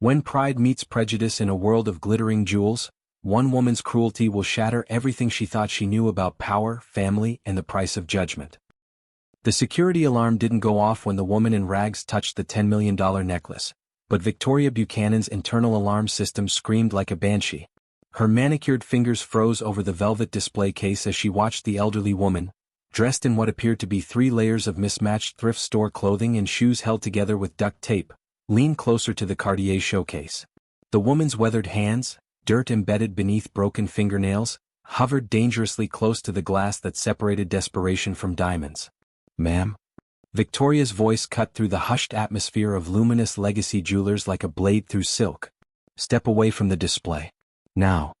When pride meets prejudice in a world of glittering jewels, one woman's cruelty will shatter everything she thought she knew about power, family, and the price of judgment. The security alarm didn't go off when the woman in rags touched the $10 million necklace, but Victoria Buchanan's internal alarm system screamed like a banshee. Her manicured fingers froze over the velvet display case as she watched the elderly woman, dressed in what appeared to be 3 layers of mismatched thrift store clothing and shoes held together with duct tape, lean closer to the Cartier showcase. The woman's weathered hands, dirt embedded beneath broken fingernails, hovered dangerously close to the glass that separated desperation from diamonds. "Ma'am?" Victoria's voice cut through the hushed atmosphere of luminous legacy jewelers like a blade through silk. "Step away from the display. Now."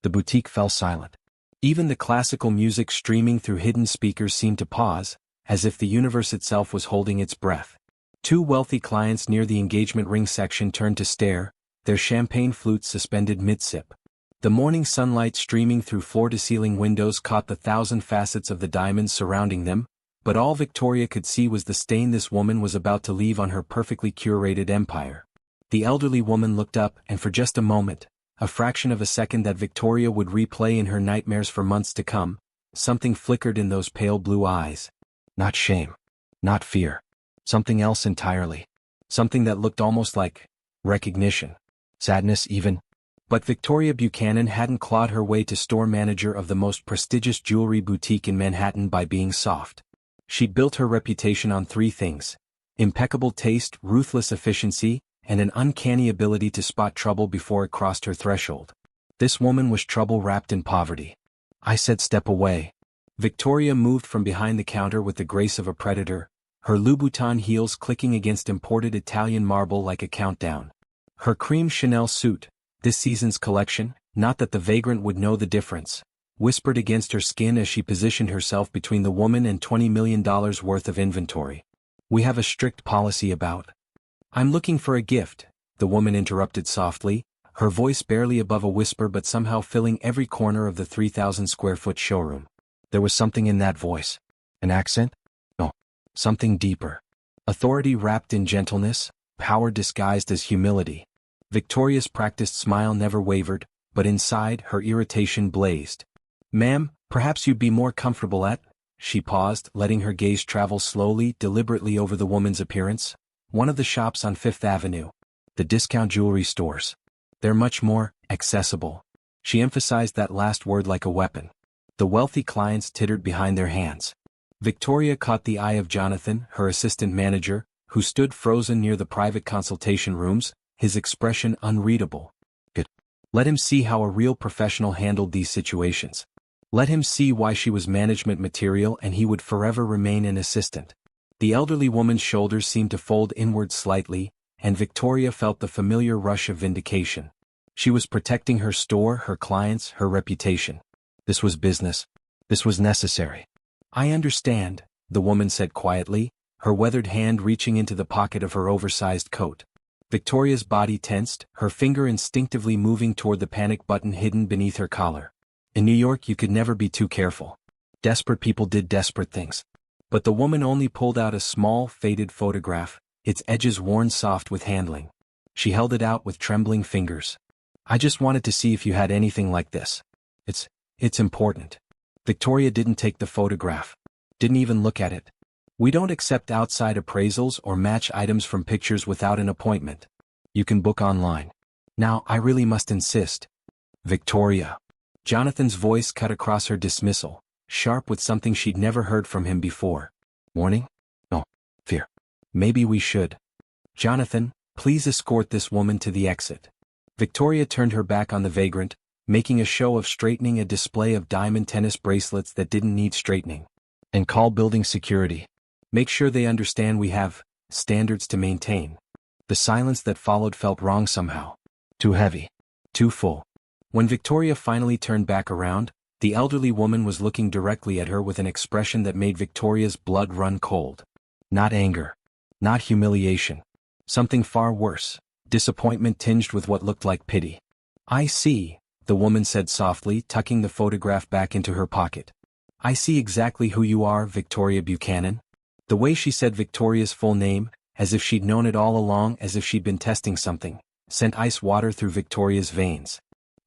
The boutique fell silent. Even the classical music streaming through hidden speakers seemed to pause, as if the universe itself was holding its breath. 2 wealthy clients near the engagement ring section turned to stare, their champagne flutes suspended mid-sip. The morning sunlight streaming through floor-to-ceiling windows caught the 1,000 facets of the diamonds surrounding them, but all Victoria could see was the stain this woman was about to leave on her perfectly curated empire. The elderly woman looked up, and for just a moment, a fraction of a second that Victoria would replay in her nightmares for months to come, something flickered in those pale blue eyes. Not shame. Not fear. Something else entirely. Something that looked almost like recognition. Sadness even. But Victoria Buchanan hadn't clawed her way to store manager of the most prestigious jewelry boutique in Manhattan by being soft. She'd built her reputation on 3 things: impeccable taste, ruthless efficiency, and an uncanny ability to spot trouble before it crossed her threshold. This woman was trouble wrapped in poverty. "I said step away." Victoria moved from behind the counter with the grace of a predator, her Louboutin heels clicking against imported Italian marble like a countdown. Her cream Chanel suit, this season's collection, not that the vagrant would know the difference, whispered against her skin as she positioned herself between the woman and $20 million worth of inventory. "We have a strict policy about—" "I'm looking for a gift," the woman interrupted softly, her voice barely above a whisper but somehow filling every corner of the 3,000-square-foot showroom. There was something in that voice. An accent? No. Something deeper. Authority wrapped in gentleness, power disguised as humility. Victoria's practiced smile never wavered, but inside her irritation blazed. "Ma'am, perhaps you'd be more comfortable at—" She paused, letting her gaze travel slowly, deliberately over the woman's appearance. "One of the shops on 5th Avenue. The discount jewelry stores. They're much more accessible." She emphasized that last word like a weapon. The wealthy clients tittered behind their hands. Victoria caught the eye of Jonathan, her assistant manager, who stood frozen near the private consultation rooms, his expression unreadable. Good. Let him see how a real professional handled these situations. Let him see why she was management material and he would forever remain an assistant. The elderly woman's shoulders seemed to fold inward slightly, and Victoria felt the familiar rush of vindication. She was protecting her store, her clients, her reputation. This was business. This was necessary. "I understand," the woman said quietly, her weathered hand reaching into the pocket of her oversized coat. Victoria's body tensed, her finger instinctively moving toward the panic button hidden beneath her collar. In New York you could never be too careful. Desperate people did desperate things. But the woman only pulled out a small, faded photograph, its edges worn soft with handling. She held it out with trembling fingers. "I just wanted to see if you had anything like this. It's important." Victoria didn't take the photograph. Didn't even look at it. "We don't accept outside appraisals or match items from pictures without an appointment. You can book online. Now, I really must insist." "Victoria." Jonathan's voice cut across her dismissal, sharp with something she'd never heard from him before. "Warning? No. Fear. Maybe we should." "Jonathan, please escort this woman to the exit." Victoria turned her back on the vagrant, making a show of straightening a display of diamond tennis bracelets that didn't need straightening. "And call building security. Make sure they understand we have standards to maintain." The silence that followed felt wrong somehow. Too heavy. Too full. When Victoria finally turned back around, the elderly woman was looking directly at her with an expression that made Victoria's blood run cold. Not anger. Not humiliation. Something far worse. Disappointment tinged with what looked like pity. "I see," the woman said softly, tucking the photograph back into her pocket. "I see exactly who you are, Victoria Buchanan." The way she said Victoria's full name, as if she'd known it all along, as if she'd been testing something, sent ice water through Victoria's veins.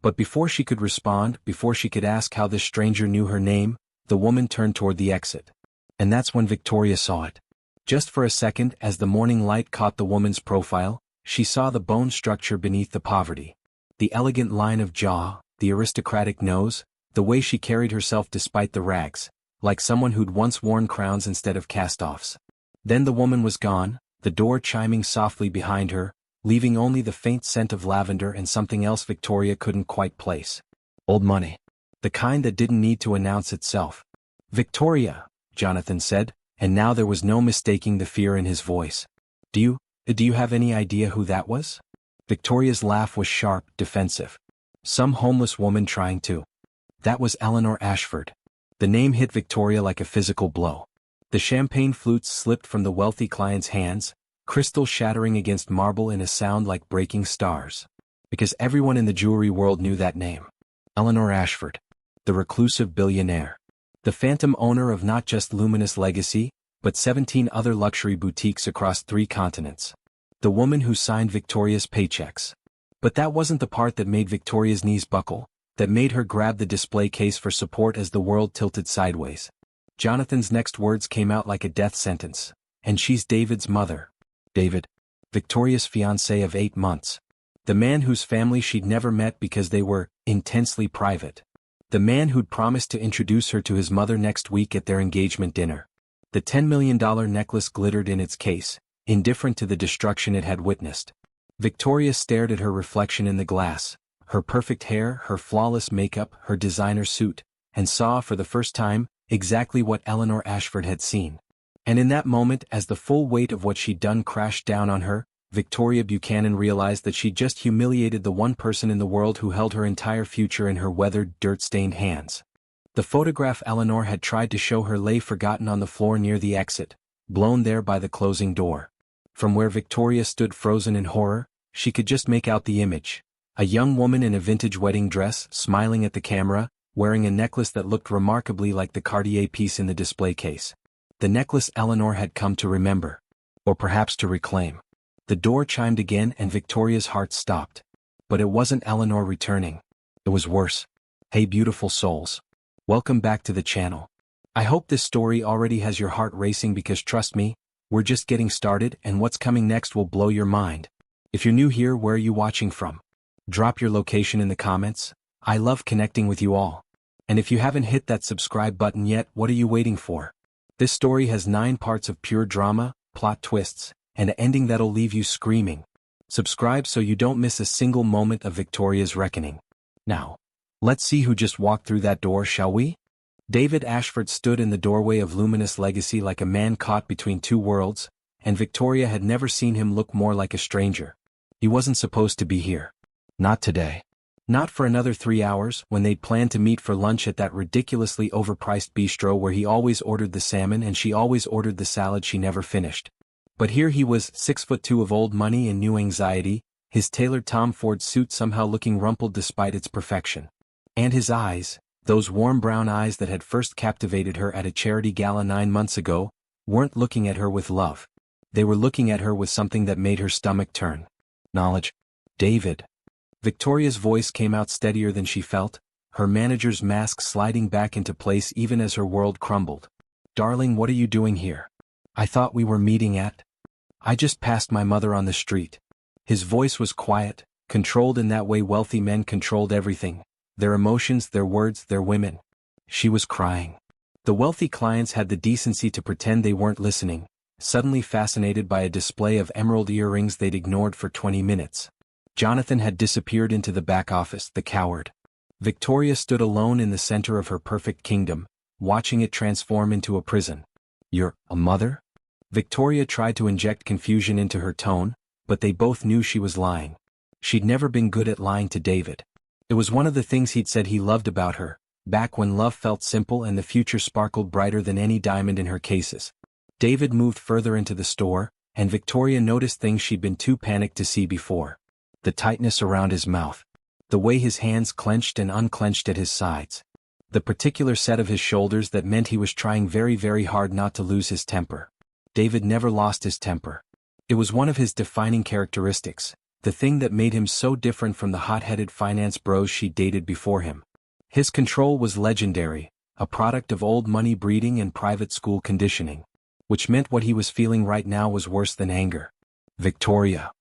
But before she could respond, before she could ask how this stranger knew her name, the woman turned toward the exit. And that's when Victoria saw it. Just for a second, as the morning light caught the woman's profile, she saw the bone structure beneath the poverty. The elegant line of jaw, the aristocratic nose, the way she carried herself despite the rags, like someone who'd once worn crowns instead of cast-offs. Then the woman was gone, the door chiming softly behind her, leaving only the faint scent of lavender and something else Victoria couldn't quite place. Old money. The kind that didn't need to announce itself. "Victoria," Jonathan said, and now there was no mistaking the fear in his voice. Do you have any idea who that was?" Victoria's laugh was sharp, defensive. "Some homeless woman trying to." That was Eleanor Ashford. The name hit Victoria like a physical blow. The champagne flutes slipped from the wealthy client's hands, crystal shattering against marble in a sound like breaking stars. Because everyone in the jewelry world knew that name. Eleanor Ashford. The reclusive billionaire. The phantom owner of not just Luminous Legacy, but 17 other luxury boutiques across 3 continents. The woman who signed Victoria's paychecks. But that wasn't the part that made Victoria's knees buckle, that made her grab the display case for support as the world tilted sideways. Jonathan's next words came out like a death sentence. "And she's David's mother." David. Victoria's fiancé of 8 months. The man whose family she'd never met because they were intensely private. The man who'd promised to introduce her to his mother next week at their engagement dinner. The $10 million necklace glittered in its case, indifferent to the destruction it had witnessed. Victoria stared at her reflection in the glass, her perfect hair, her flawless makeup, her designer suit, and saw for the first time exactly what Eleanor Ashford had seen. And in that moment, as the full weight of what she'd done crashed down on her, Victoria Buchanan realized that she'd just humiliated the one person in the world who held her entire future in her weathered, dirt-stained hands. The photograph Eleanor had tried to show her lay forgotten on the floor near the exit, blown there by the closing door. From where Victoria stood frozen in horror, she could just make out the image. A young woman in a vintage wedding dress, smiling at the camera, wearing a necklace that looked remarkably like the Cartier piece in the display case. The necklace Eleanor had come to remember. Or perhaps to reclaim. The door chimed again and Victoria's heart stopped. But it wasn't Eleanor returning. It was worse. Hey beautiful souls. Welcome back to the channel. I hope this story already has your heart racing because trust me, we're just getting started and what's coming next will blow your mind. If you're new here, where are you watching from? Drop your location in the comments. I love connecting with you all. And if you haven't hit that subscribe button yet, what are you waiting for? This story has 9 parts of pure drama, plot twists, and an ending that'll leave you screaming. Subscribe so you don't miss a single moment of Victoria's reckoning. Now, let's see who just walked through that door, shall we? David Ashford stood in the doorway of Luminous Legacy like a man caught between 2 worlds, and Victoria had never seen him look more like a stranger. He wasn't supposed to be here. Not today. Not for another 3 hours, when they'd planned to meet for lunch at that ridiculously overpriced bistro where he always ordered the salmon and she always ordered the salad she never finished. But here he was, 6'2" of old money and new anxiety, his tailored Tom Ford suit somehow looking rumpled despite its perfection. And his eyes, those warm brown eyes that had first captivated her at a charity gala 9 months ago, weren't looking at her with love. They were looking at her with something that made her stomach turn. Knowledge. David. Victoria's voice came out steadier than she felt, her manager's mask sliding back into place even as her world crumbled. "Darling, what are you doing here? I thought we were meeting at..." "I just passed my mother on the street." His voice was quiet, controlled in that way wealthy men controlled everything, their emotions, their words, their women. She was crying. The wealthy clients had the decency to pretend they weren't listening, suddenly fascinated by a display of emerald earrings they'd ignored for 20 minutes. Jonathan had disappeared into the back office, the coward. Victoria stood alone in the center of her perfect kingdom, watching it transform into a prison. "You're a mother?" Victoria tried to inject confusion into her tone, but they both knew she was lying. She'd never been good at lying to David. It was one of the things he'd said he loved about her, back when love felt simple and the future sparkled brighter than any diamond in her cases. David moved further into the store, and Victoria noticed things she'd been too panicked to see before. The tightness around his mouth. The way his hands clenched and unclenched at his sides. The particular set of his shoulders that meant he was trying very, very hard not to lose his temper. David never lost his temper. It was one of his defining characteristics, the thing that made him so different from the hot-headed finance bros she dated before him. His control was legendary, a product of old money breeding and private school conditioning, which meant what he was feeling right now was worse than anger. Victoria.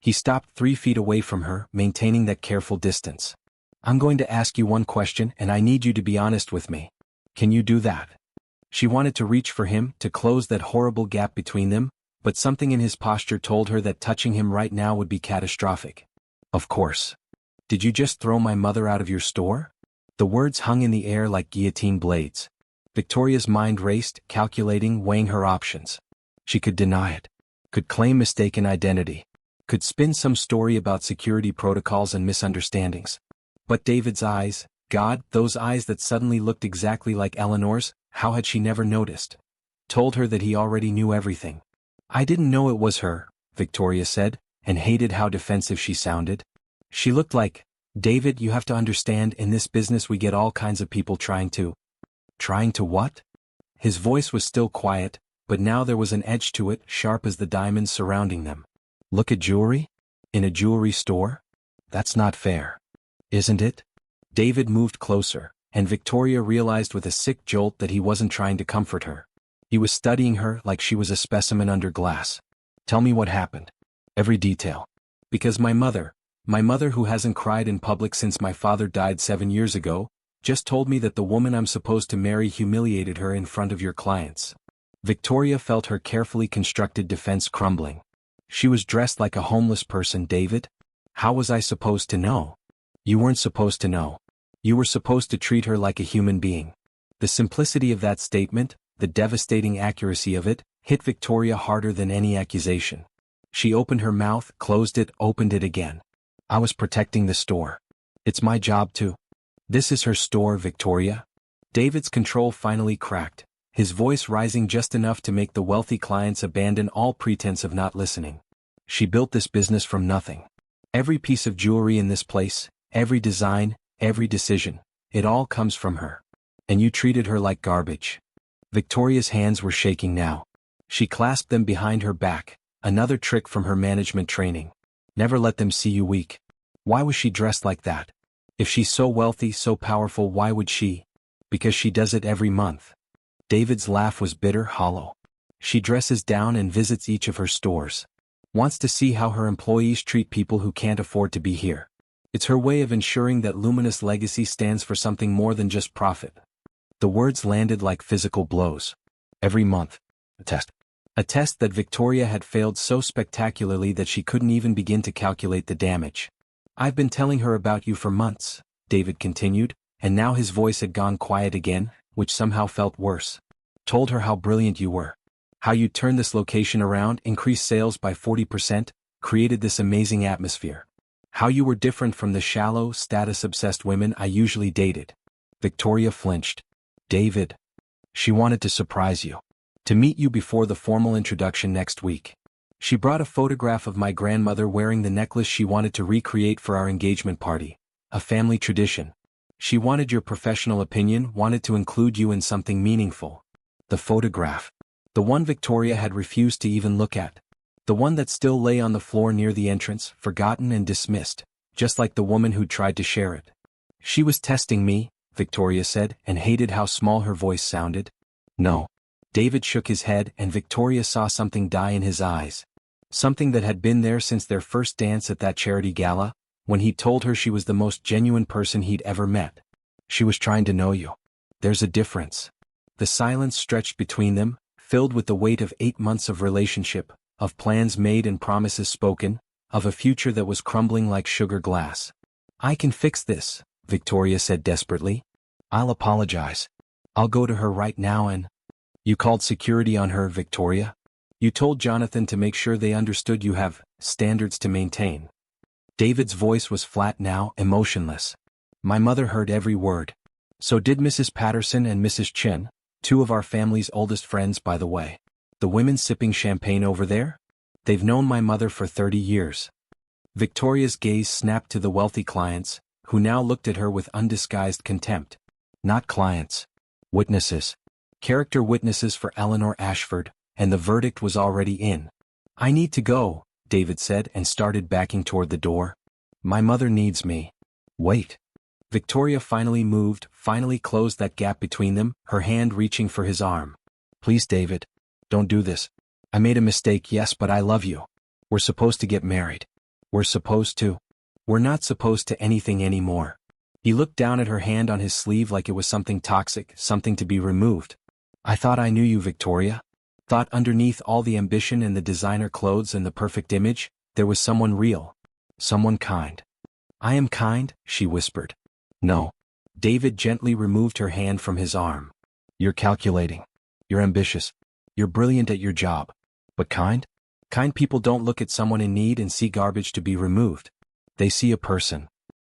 He stopped 3 feet away from her, maintaining that careful distance. I'm going to ask you one question and I need you to be honest with me. Can you do that? She wanted to reach for him, to close that horrible gap between them, but something in his posture told her that touching him right now would be catastrophic. Of course. Did you just throw my mother out of your store? The words hung in the air like guillotine blades. Victoria's mind raced, calculating, weighing her options. She could deny it. Could claim mistaken identity. Could spin some story about security protocols and misunderstandings. But David's eyes, God, those eyes that suddenly looked exactly like Eleanor's, how had she never noticed? Told her that he already knew everything. I didn't know it was her, Victoria said, and hated how defensive she sounded. She looked like, David, you have to understand, in this business we get all kinds of people trying to. Trying to what? His voice was still quiet, but now there was an edge to it, sharp as the diamonds surrounding them. Look at jewelry? In a jewelry store? That's not fair. Isn't it? David moved closer, and Victoria realized with a sick jolt that he wasn't trying to comfort her. He was studying her like she was a specimen under glass. Tell me what happened. Every detail. Because my mother who hasn't cried in public since my father died 7 years ago, just told me that the woman I'm supposed to marry humiliated her in front of your clients. Victoria felt her carefully constructed defense crumbling. She was dressed like a homeless person, David. How was I supposed to know? You weren't supposed to know. You were supposed to treat her like a human being. The simplicity of that statement, the devastating accuracy of it, hit Victoria harder than any accusation. She opened her mouth, closed it, opened it again. I was protecting the store. It's my job to. This is her store, Victoria. David's control finally cracked, his voice rising just enough to make the wealthy clients abandon all pretense of not listening. She built this business from nothing. Every piece of jewelry in this place, every design, every decision, it all comes from her. And you treated her like garbage. Victoria's hands were shaking now. She clasped them behind her back, another trick from her management training. Never let them see you weak. Why was she dressed like that? If she's so wealthy, so powerful, why would she? Because she does it every month. David's laugh was bitter, hollow. She dresses down and visits each of her stores. Wants to see how her employees treat people who can't afford to be here. It's her way of ensuring that Luminous Legacy stands for something more than just profit. The words landed like physical blows. Every month. A test. A test that Victoria had failed so spectacularly that she couldn't even begin to calculate the damage. I've been telling her about you for months, David continued, and now his voice had gone quiet again, which somehow felt worse. Told her how brilliant you were. How you turned this location around, increased sales by 40%, created this amazing atmosphere. How you were different from the shallow, status-obsessed women I usually dated. Victoria flinched. David. She wanted to surprise you. To meet you before the formal introduction next week. She brought a photograph of my grandmother wearing the necklace she wanted to recreate for our engagement party. A family tradition. She wanted your professional opinion, wanted to include you in something meaningful. The photograph. The one Victoria had refused to even look at. The one that still lay on the floor near the entrance, forgotten and dismissed, just like the woman who tried to share it. She was testing me, Victoria said, and hated how small her voice sounded. No. David shook his head, and Victoria saw something die in his eyes. Something that had been there since their first dance at that charity gala, when he told her she was the most genuine person he'd ever met. She was trying to know you. There's a difference. The silence stretched between them, filled with the weight of 8 months of relationship, of plans made and promises spoken, of a future that was crumbling like sugar glass. I can fix this, Victoria said desperately. I'll apologize. I'll go to her right now and... You called security on her, Victoria? You told Jonathan to make sure they understood you have standards to maintain. David's voice was flat now, emotionless. My mother heard every word. So did Mrs. Patterson and Mrs. Chin, 2 of our family's oldest friends, by the way. The women sipping champagne over there? They've known my mother for 30 years. Victoria's gaze snapped to the wealthy clients, who now looked at her with undisguised contempt. Not clients. Witnesses. Character witnesses for Eleanor Ashford, and the verdict was already in. I need to go, David said and started backing toward the door. My mother needs me. Wait. Victoria finally moved, finally closed that gap between them, her hand reaching for his arm. Please, David. Don't do this. I made a mistake, yes, but I love you. We're supposed to get married. We're supposed to. We're not supposed to anything anymore. He looked down at her hand on his sleeve like it was something toxic, something to be removed. I thought I knew you, Victoria. Thought underneath all the ambition and the designer clothes and the perfect image, there was someone real. Someone kind. I am kind, she whispered. No. David gently removed her hand from his arm. You're calculating. You're ambitious. You're brilliant at your job. But kind? Kind people don't look at someone in need and see garbage to be removed. They see a person.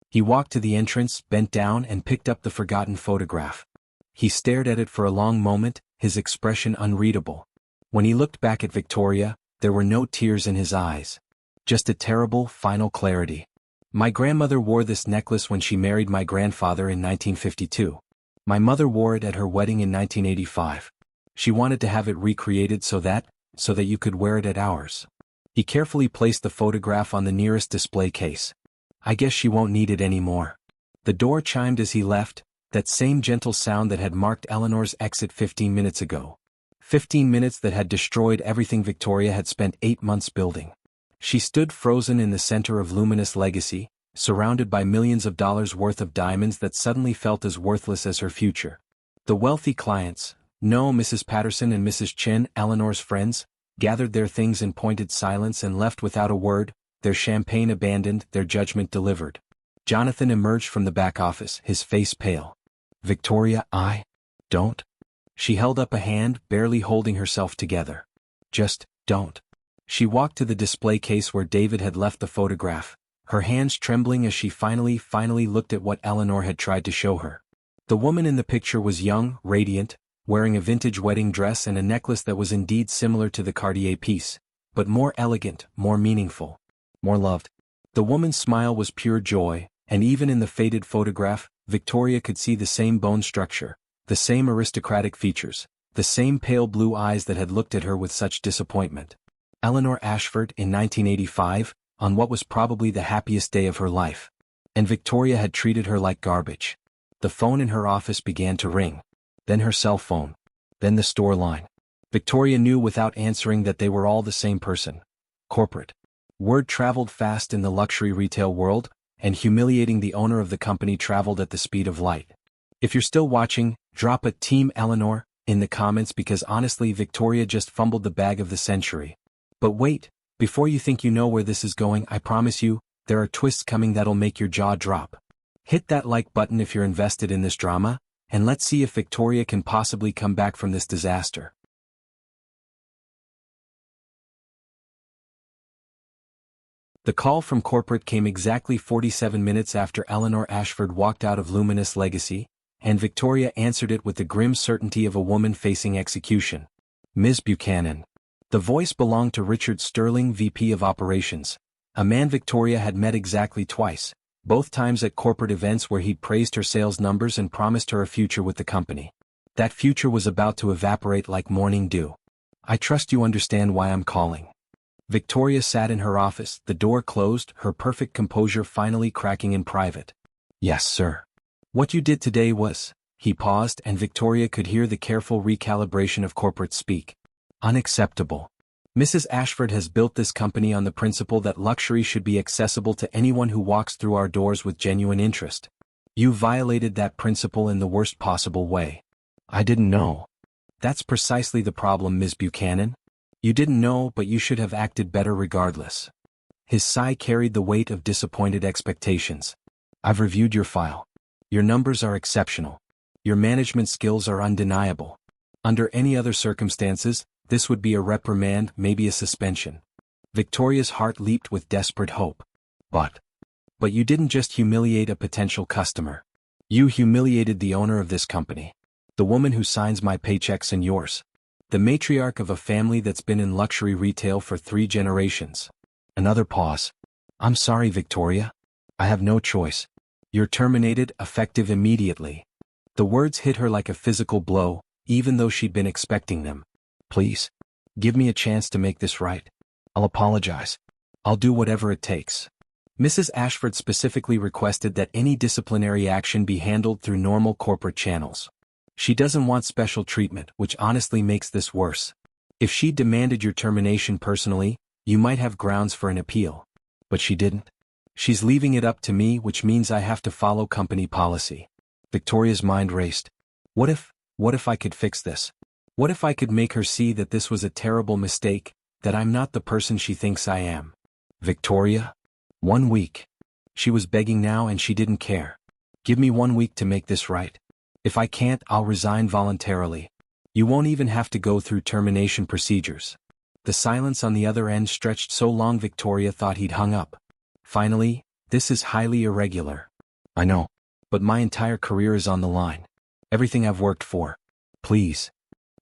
He walked to the entrance, bent down and picked up the forgotten photograph. He stared at it for a long moment, his expression unreadable. When he looked back at Victoria, there were no tears in his eyes. Just a terrible, final clarity. My grandmother wore this necklace when she married my grandfather in 1952. My mother wore it at her wedding in 1985. She wanted to have it recreated so that you could wear it at ours. He carefully placed the photograph on the nearest display case. I guess she won't need it anymore. The door chimed as he left, that same gentle sound that had marked Eleanor's exit 15 minutes ago. 15 minutes that had destroyed everything Victoria had spent 8 months building. She stood frozen in the center of luminous legacy, surrounded by millions of dollars worth of diamonds that suddenly felt as worthless as her future. The wealthy clients, no, Mrs. Patterson and Mrs. Chen, Eleanor's friends, gathered their things in pointed silence and left without a word, their champagne abandoned, their judgment delivered. Jonathan emerged from the back office, his face pale. Victoria, I don't. She held up a hand, barely holding herself together. Just don't. She walked to the display case where David had left the photograph, her hands trembling as she finally looked at what Eleanor had tried to show her. The woman in the picture was young, radiant, wearing a vintage wedding dress and a necklace that was indeed similar to the Cartier piece, but more elegant, more meaningful, more loved. The woman's smile was pure joy, and even in the faded photograph, Victoria could see the same bone structure, the same aristocratic features, the same pale blue eyes that had looked at her with such disappointment. Eleanor Ashford in 1985, on what was probably the happiest day of her life. And Victoria had treated her like garbage. The phone in her office began to ring. Then her cell phone. Then the store line. Victoria knew without answering that they were all the same person. Corporate. Word traveled fast in the luxury retail world, and humiliating the owner of the company traveled at the speed of light. If you're still watching, drop a Team Eleanor in the comments because honestly Victoria just fumbled the bag of the century. But wait, before you think you know where this is going, I promise you, there are twists coming that'll make your jaw drop. Hit that like button if you're invested in this drama, and let's see if Victoria can possibly come back from this disaster. The call from corporate came exactly 47 minutes after Eleanor Ashford walked out of Luminous Legacy, and Victoria answered it with the grim certainty of a woman facing execution. Ms. Buchanan. The voice belonged to Richard Sterling, VP of Operations, a man Victoria had met exactly twice, both times at corporate events where he'd praised her sales numbers and promised her a future with the company. That future was about to evaporate like morning dew. I trust you understand why I'm calling. Victoria sat in her office, the door closed, her perfect composure finally cracking in private. Yes, sir. What you did today was, he paused and Victoria could hear the careful recalibration of corporate speak. Unacceptable. Mrs. Ashford has built this company on the principle that luxury should be accessible to anyone who walks through our doors with genuine interest. You violated that principle in the worst possible way. I didn't know. That's precisely the problem, Ms. Buchanan. You didn't know, but you should have acted better regardless. His sigh carried the weight of disappointed expectations. I've reviewed your file. Your numbers are exceptional. Your management skills are undeniable. Under any other circumstances, this would be a reprimand, maybe a suspension. Victoria's heart leaped with desperate hope. But you didn't just humiliate a potential customer. You humiliated the owner of this company. The woman who signs my paychecks and yours. The matriarch of a family that's been in luxury retail for 3 generations. Another pause. I'm sorry, Victoria. I have no choice. You're terminated, effective immediately. The words hit her like a physical blow, even though she'd been expecting them. Please, give me a chance to make this right. I'll apologize. I'll do whatever it takes. Mrs. Ashford specifically requested that any disciplinary action be handled through normal corporate channels. She doesn't want special treatment, which honestly makes this worse. If she demanded your termination personally, you might have grounds for an appeal. But she didn't. She's leaving it up to me, which means I have to follow company policy. Victoria's mind raced. What if I could fix this? What if I could make her see that this was a terrible mistake, that I'm not the person she thinks I am? Victoria? 1 week. She was begging now and she didn't care. Give me 1 week to make this right. If I can't, I'll resign voluntarily. You won't even have to go through termination procedures. The silence on the other end stretched so long Victoria thought he'd hung up. Finally, this is highly irregular. I know. But my entire career is on the line. Everything I've worked for. Please.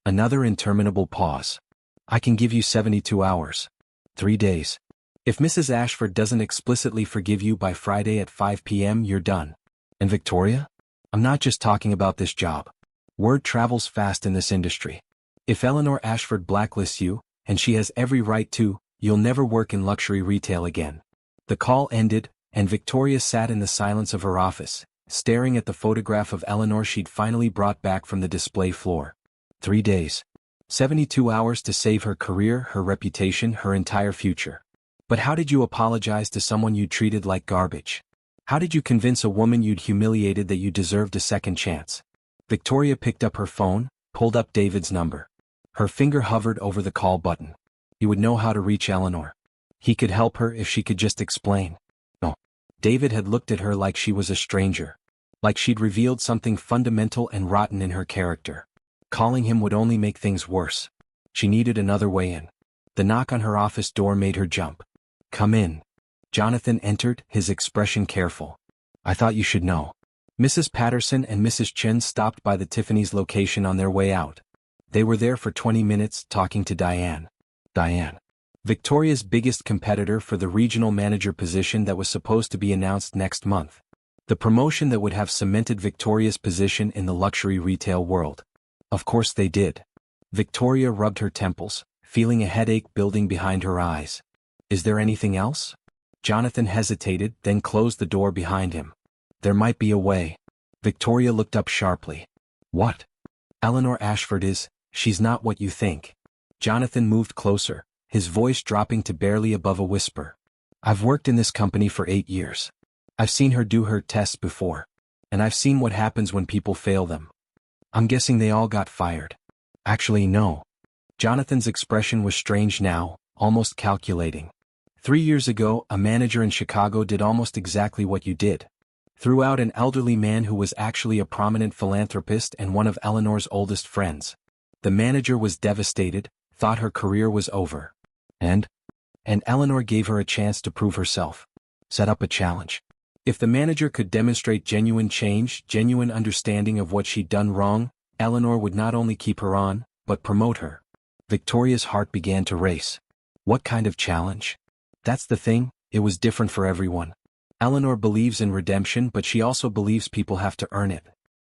Another interminable pause. I can give you 72 hours. 3 days. If Mrs. Ashford doesn't explicitly forgive you by Friday at 5 p.m., you're done. And Victoria? I'm not just talking about this job. Word travels fast in this industry. If Eleanor Ashford blacklists you, and she has every right to, you'll never work in luxury retail again. The call ended, and Victoria sat in the silence of her office, staring at the photograph of Eleanor she'd finally brought back from the display floor. 3 days. 72 hours to save her career, her reputation, her entire future. But how did you apologize to someone you treated like garbage? How did you convince a woman you'd humiliated that you deserved a second chance? Victoria picked up her phone, pulled up David's number. Her finger hovered over the call button. He would know how to reach Eleanor. He could help her if she could just explain. No. David had looked at her like she was a stranger. Like she'd revealed something fundamental and rotten in her character. Calling him would only make things worse. She needed another way in. The knock on her office door made her jump. Come in. Jonathan entered, his expression careful. I thought you should know. Mrs. Patterson and Mrs. Chen stopped by the Tiffany's location on their way out. They were there for 20 minutes talking to Diane. Diane. Victoria's biggest competitor for the regional manager position that was supposed to be announced next month. The promotion that would have cemented Victoria's position in the luxury retail world. Of course they did. Victoria rubbed her temples, feeling a headache building behind her eyes. Is there anything else? Jonathan hesitated, then closed the door behind him. There might be a way. Victoria looked up sharply. What? Eleanor Ashford is, she's not what you think. Jonathan moved closer, his voice dropping to barely above a whisper. I've worked in this company for 8 years. I've seen her do her tests before. And I've seen what happens when people fail them. I'm guessing they all got fired. Actually, no. Jonathan's expression was strange now, almost calculating. 3 years ago, a manager in Chicago did almost exactly what you did. Threw out an elderly man who was actually a prominent philanthropist and one of Eleanor's oldest friends. The manager was devastated, thought her career was over. And Eleanor gave her a chance to prove herself. Set up a challenge. If the manager could demonstrate genuine change, genuine understanding of what she'd done wrong, Eleanor would not only keep her on, but promote her. Victoria's heart began to race. What kind of challenge? That's the thing, it was different for everyone. Eleanor believes in redemption, but she also believes people have to earn it.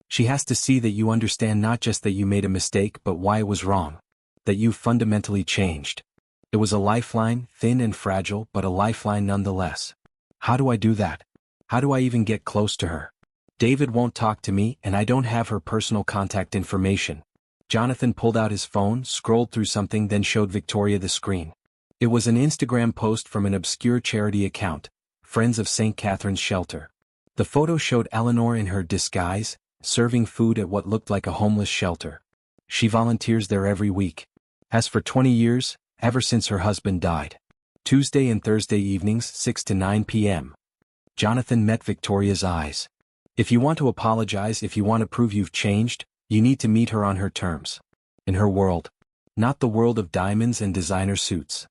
She has to see that you understand not just that you made a mistake but why it was wrong. That you fundamentally changed. It was a lifeline, thin and fragile, but a lifeline nonetheless. How do I do that? How do I even get close to her? David won't talk to me and I don't have her personal contact information. Jonathan pulled out his phone, scrolled through something, then showed Victoria the screen. It was an Instagram post from an obscure charity account, Friends of St. Catherine's Shelter. The photo showed Eleanor in her disguise, serving food at what looked like a homeless shelter. She volunteers there every week. Has for 20 years, ever since her husband died. Tuesday and Thursday evenings, 6 to 9 p.m. Jonathan met Victoria's eyes. If you want to apologize, if you want to prove you've changed, you need to meet her on her terms. In her world. Not the world of diamonds and designer suits.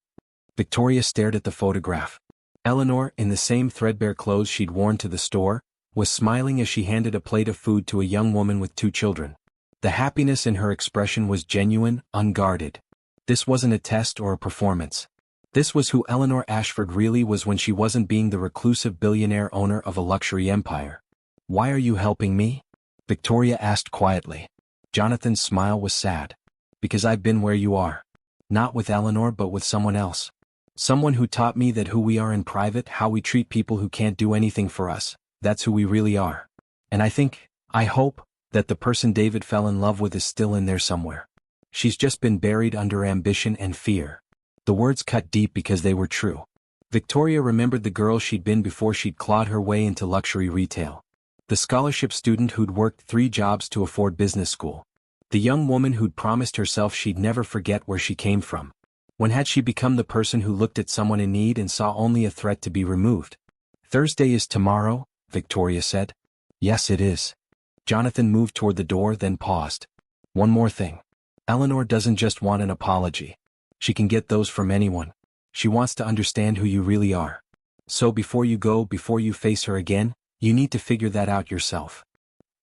Victoria stared at the photograph. Eleanor, in the same threadbare clothes she'd worn to the store, was smiling as she handed a plate of food to a young woman with 2 children. The happiness in her expression was genuine, unguarded. This wasn't a test or a performance. This was who Eleanor Ashford really was when she wasn't being the reclusive billionaire owner of a luxury empire. Why are you helping me? Victoria asked quietly. Jonathan's smile was sad. Because I've been where you are. Not with Eleanor but with someone else. Someone who taught me that who we are in private, how we treat people who can't do anything for us, that's who we really are. And I hope, that the person David fell in love with is still in there somewhere. She's just been buried under ambition and fear. The words cut deep because they were true. Victoria remembered the girl she'd been before she'd clawed her way into luxury retail. The scholarship student who'd worked 3 jobs to afford business school. The young woman who'd promised herself she'd never forget where she came from. When had she become the person who looked at someone in need and saw only a threat to be removed? Thursday is tomorrow, Victoria said. Yes, it is. Jonathan moved toward the door, then paused. One more thing. Eleanor doesn't just want an apology. She can get those from anyone. She wants to understand who you really are. So before you go, before you face her again, you need to figure that out yourself.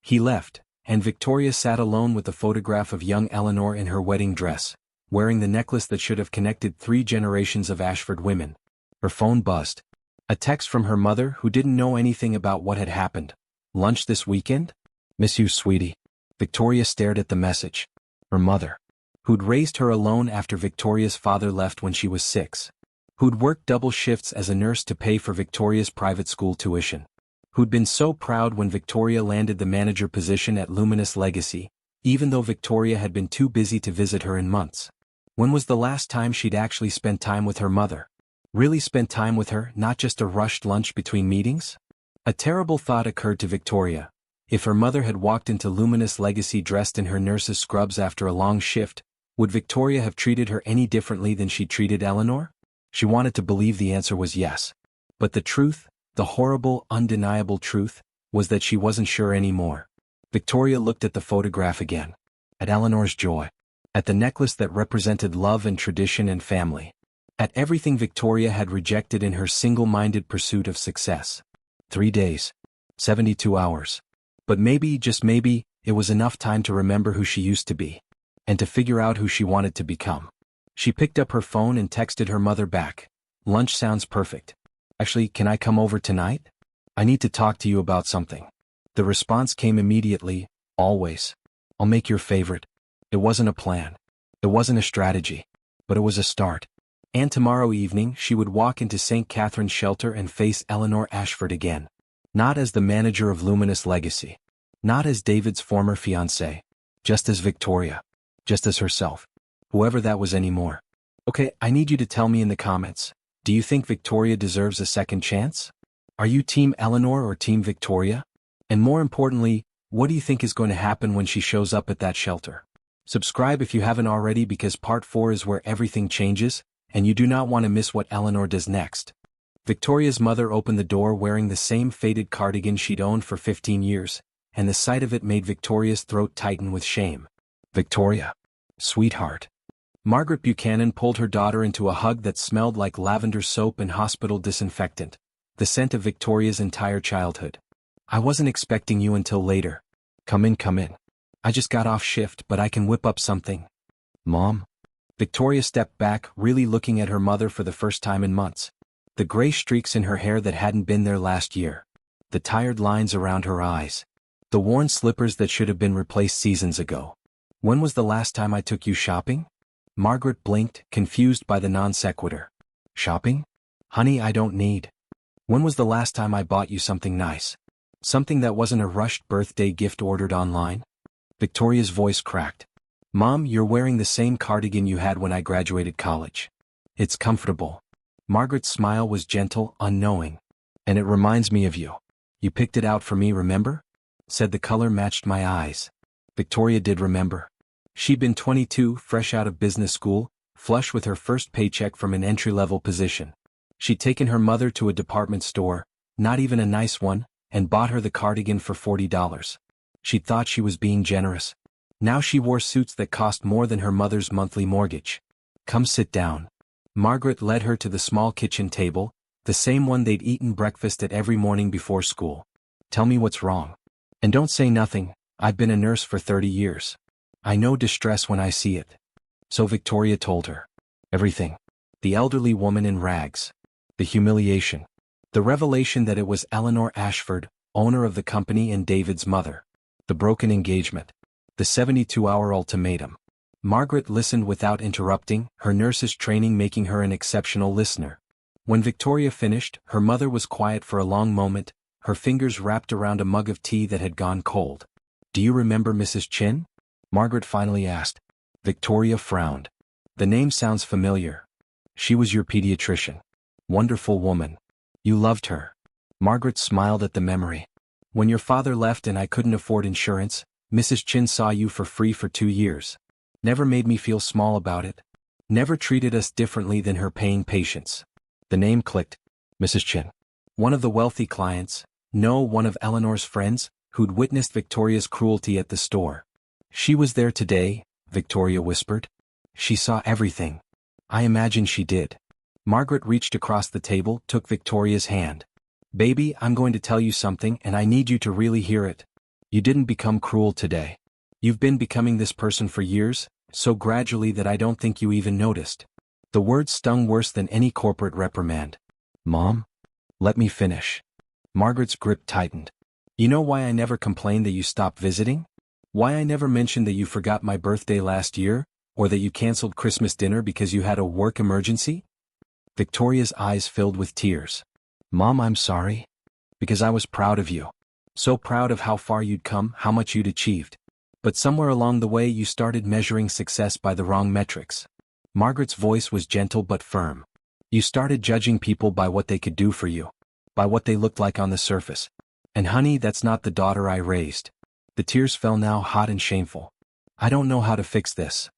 He left, and Victoria sat alone with the photograph of young Eleanor in her wedding dress, wearing the necklace that should have connected 3 generations of Ashford women. Her phone buzzed. A text from her mother, who didn't know anything about what had happened. Lunch this weekend? Miss you, sweetie. Victoria stared at the message. Her mother, who'd raised her alone after Victoria's father left when she was 6. Who'd worked double shifts as a nurse to pay for Victoria's private school tuition. Who'd been so proud when Victoria landed the manager position at Luminous Legacy, even though Victoria had been too busy to visit her in months. When was the last time she'd actually spent time with her mother? Really spent time with her, not just a rushed lunch between meetings? A terrible thought occurred to Victoria. If her mother had walked into Luminous Legacy dressed in her nurse's scrubs after a long shift, would Victoria have treated her any differently than she treated Eleanor? She wanted to believe the answer was yes. But the truth, the horrible, undeniable truth, was that she wasn't sure anymore. Victoria looked at the photograph again. At Eleanor's joy. At the necklace that represented love and tradition and family. At everything Victoria had rejected in her single-minded pursuit of success. 3 days. 72 hours. But maybe, just maybe, it was enough time to remember who she used to be. And to figure out who she wanted to become. She picked up her phone and texted her mother back. Lunch sounds perfect. Actually, can I come over tonight? I need to talk to you about something. The response came immediately, always. I'll make your favorite. It wasn't a plan. It wasn't a strategy. But it was a start. And tomorrow evening she would walk into St. Catherine's Shelter and face Eleanor Ashford again. Not as the manager of Luminous Legacy. Not as David's former fiancé. Just as Victoria. Just as herself. Whoever that was anymore. Okay, I need you to tell me in the comments. Do you think Victoria deserves a second chance? Are you Team Eleanor or Team Victoria? And more importantly, what do you think is going to happen when she shows up at that shelter? Subscribe if you haven't already, because part 4 is where everything changes, and you do not want to miss what Eleanor does next. Victoria's mother opened the door wearing the same faded cardigan she'd owned for 15 years, and the sight of it made Victoria's throat tighten with shame. Victoria. Sweetheart. Margaret Buchanan pulled her daughter into a hug that smelled like lavender soap and hospital disinfectant, the scent of Victoria's entire childhood. I wasn't expecting you until later. Come in, come in. I just got off shift, but I can whip up something. Mom? Victoria stepped back, really looking at her mother for the first time in months. The gray streaks in her hair that hadn't been there last year. The tired lines around her eyes. The worn slippers that should have been replaced seasons ago. When was the last time I took you shopping? Margaret blinked, confused by the non sequitur. Shopping? Honey, I don't need. When was the last time I bought you something nice? Something that wasn't a rushed birthday gift ordered online? Victoria's voice cracked. Mom, you're wearing the same cardigan you had when I graduated college. It's comfortable. Margaret's smile was gentle, unknowing. And it reminds me of you. You picked it out for me, remember? Said the color matched my eyes. Victoria did remember. She'd been 22, fresh out of business school, flush with her first paycheck from an entry-level position. She'd taken her mother to a department store, not even a nice one, and bought her the cardigan for $40. She'd thought she was being generous. Now she wore suits that cost more than her mother's monthly mortgage. Come sit down. Margaret led her to the small kitchen table, the same one they'd eaten breakfast at every morning before school. Tell me what's wrong. And don't say nothing, I've been a nurse for 30 years. I know distress when I see it. So Victoria told her. Everything. The elderly woman in rags. The humiliation. The revelation that it was Eleanor Ashford, owner of the company and David's mother. The broken engagement. The 72-hour ultimatum. Margaret listened without interrupting, her nurse's training making her an exceptional listener. When Victoria finished, her mother was quiet for a long moment, her fingers wrapped around a mug of tea that had gone cold. "Do you remember Mrs. Chin?" Margaret finally asked. Victoria frowned. "The name sounds familiar. She was your pediatrician. Wonderful woman. You loved her." Margaret smiled at the memory. "When your father left and I couldn't afford insurance, Mrs. Chin saw you for free for 2 years. Never made me feel small about it. Never treated us differently than her paying patients." The name clicked. Mrs. Chin. One of the wealthy clients, no, one of Eleanor's friends, who'd witnessed Victoria's cruelty at the store. "She was there today," Victoria whispered. "She saw everything." "I imagine she did." Margaret reached across the table, took Victoria's hand. "Baby, I'm going to tell you something and I need you to really hear it. You didn't become cruel today. You've been becoming this person for years, so gradually that I don't think you even noticed." The words stung worse than any corporate reprimand. "Mom? Let me finish." Margaret's grip tightened. "You know why I never complained that you stopped visiting? Why I never mentioned that you forgot my birthday last year, or that you canceled Christmas dinner because you had a work emergency?" Victoria's eyes filled with tears. "Mom, I'm sorry. Because I was proud of you. So proud of how far you'd come, how much you'd achieved. But somewhere along the way you started measuring success by the wrong metrics." Margaret's voice was gentle but firm. "You started judging people by what they could do for you. By what they looked like on the surface. And honey, that's not the daughter I raised." The tears fell now hot and shameful. "I don't know how to fix this."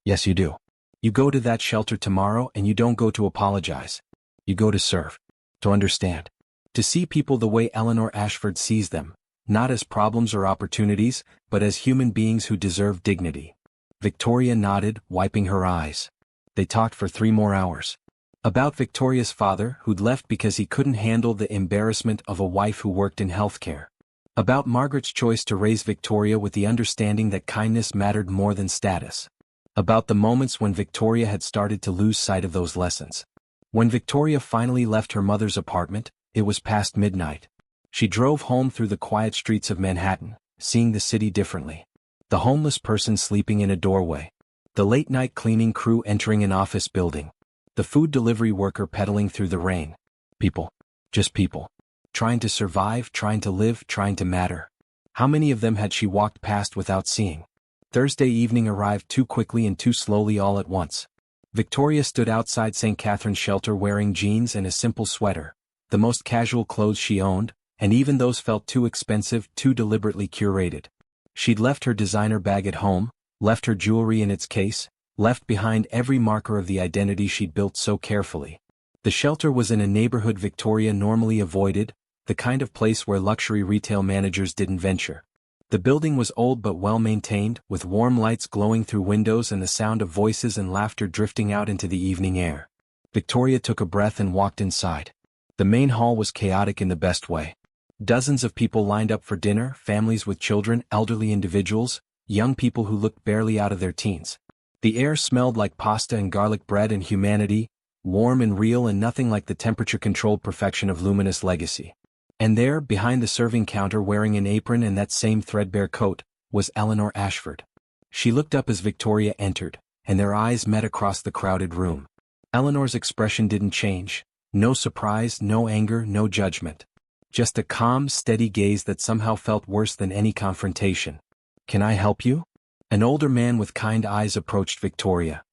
"Yes, you do. You go to that shelter tomorrow and you don't go to apologize. You go to serve. To understand. To see people the way Eleanor Ashford sees them, not as problems or opportunities, but as human beings who deserve dignity." Victoria nodded, wiping her eyes. They talked for 3 more hours. About Victoria's father, who'd left because he couldn't handle the embarrassment of a wife who worked in healthcare. About Margaret's choice to raise Victoria with the understanding that kindness mattered more than status. About the moments when Victoria had started to lose sight of those lessons. When Victoria finally left her mother's apartment, it was past midnight. She drove home through the quiet streets of Manhattan, seeing the city differently. The homeless person sleeping in a doorway. The late-night cleaning crew entering an office building. The food delivery worker pedaling through the rain. People. Just people. Trying to survive, trying to live, trying to matter. How many of them had she walked past without seeing? Thursday evening arrived too quickly and too slowly all at once. Victoria stood outside St. Catherine's shelter wearing jeans and a simple sweater, the most casual clothes she owned, and even those felt too expensive, too deliberately curated. She'd left her designer bag at home, left her jewelry in its case, left behind every marker of the identity she'd built so carefully. The shelter was in a neighborhood Victoria normally avoided, the kind of place where luxury retail managers didn't venture. The building was old but well-maintained, with warm lights glowing through windows and the sound of voices and laughter drifting out into the evening air. Victoria took a breath and walked inside. The main hall was chaotic in the best way. Dozens of people lined up for dinner, families with children, elderly individuals, young people who looked barely out of their teens. The air smelled like pasta and garlic bread and humanity, warm and real and nothing like the temperature-controlled perfection of Luminous Legacy. And there, behind the serving counter wearing an apron and that same threadbare coat, was Eleanor Ashford. She looked up as Victoria entered, and their eyes met across the crowded room. Eleanor's expression didn't change. No surprise, no anger, no judgment. Just a calm, steady gaze that somehow felt worse than any confrontation. "Can I help you?" An older man with kind eyes approached Victoria.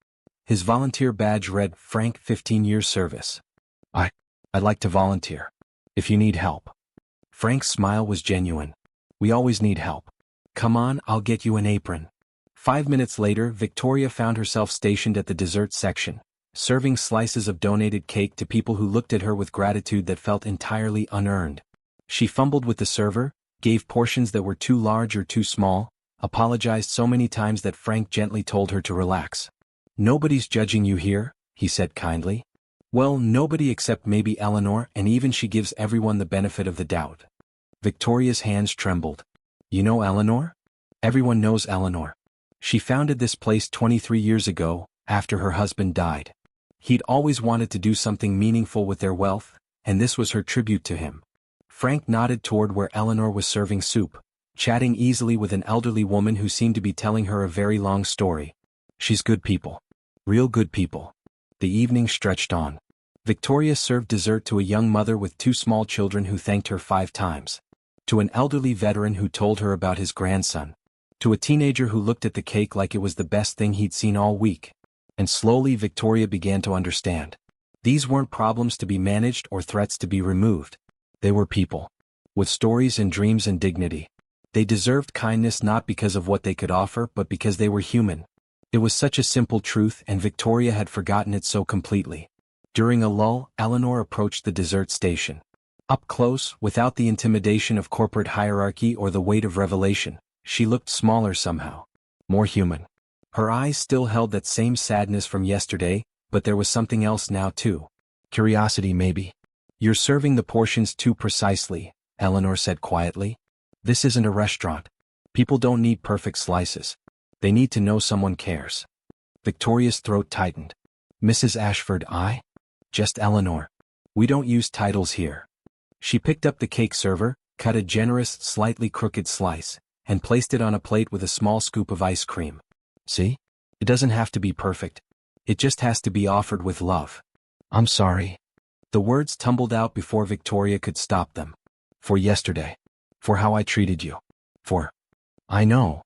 His volunteer badge read, "Frank, 15 years service." I'd like to volunteer. If you need help." Frank's smile was genuine. "We always need help. Come on, I'll get you an apron." 5 minutes later, Victoria found herself stationed at the dessert section, serving slices of donated cake to people who looked at her with gratitude that felt entirely unearned. She fumbled with the server, gave portions that were too large or too small, apologized so many times that Frank gently told her to relax. "Nobody's judging you here," he said kindly. "Well, nobody except maybe Eleanor, and even she gives everyone the benefit of the doubt." Victoria's hands trembled. "You know Eleanor?" "Everyone knows Eleanor. She founded this place 23 years ago, after her husband died. He'd always wanted to do something meaningful with their wealth, and this was her tribute to him." Frank nodded toward where Eleanor was serving soup, chatting easily with an elderly woman who seemed to be telling her a very long story. She's good people. Real good people. The evening stretched on. Victoria served dessert to a young mother with 2 small children who thanked her 5 times. To an elderly veteran who told her about his grandson. To a teenager who looked at the cake like it was the best thing he'd seen all week. And slowly Victoria began to understand. These weren't problems to be managed or threats to be removed. They were people. With stories and dreams and dignity. They deserved kindness not because of what they could offer but because they were human. It was such a simple truth and Victoria had forgotten it so completely. During a lull, Eleanor approached the dessert station. Up close, without the intimidation of corporate hierarchy or the weight of revelation, she looked smaller somehow. More human. Her eyes still held that same sadness from yesterday, but there was something else now too. Curiosity maybe. You're serving the portions too precisely, Eleanor said quietly. This isn't a restaurant. People don't need perfect slices. They need to know someone cares. Victoria's throat tightened. Mrs. Ashford, I? Just Eleanor. We don't use titles here. She picked up the cake server, cut a generous, slightly crooked slice, and placed it on a plate with a small scoop of ice cream. See? It doesn't have to be perfect. It just has to be offered with love. I'm sorry. The words tumbled out before Victoria could stop them. For yesterday. For how I treated you. For... I know.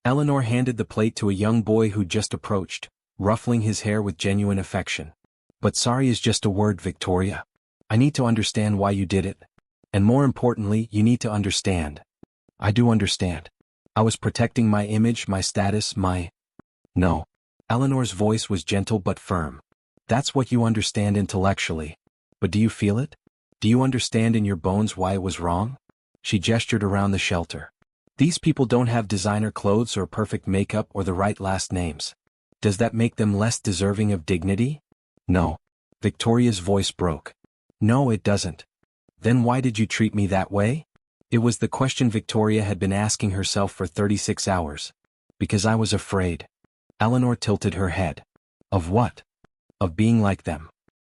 Eleanor handed the plate to a young boy who just approached, ruffling his hair with genuine affection. But sorry is just a word, Victoria. I need to understand why you did it. And more importantly, you need to understand. I do understand. I was protecting my image, my status, my... No. Eleanor's voice was gentle but firm. That's what you understand intellectually. But do you feel it? Do you understand in your bones why it was wrong? She gestured around the shelter. These people don't have designer clothes or perfect makeup or the right last names. Does that make them less deserving of dignity? No. Victoria's voice broke. No, it doesn't. Then why did you treat me that way? It was the question Victoria had been asking herself for 36 hours. Because I was afraid. Eleanor tilted her head. Of what? Of being like them.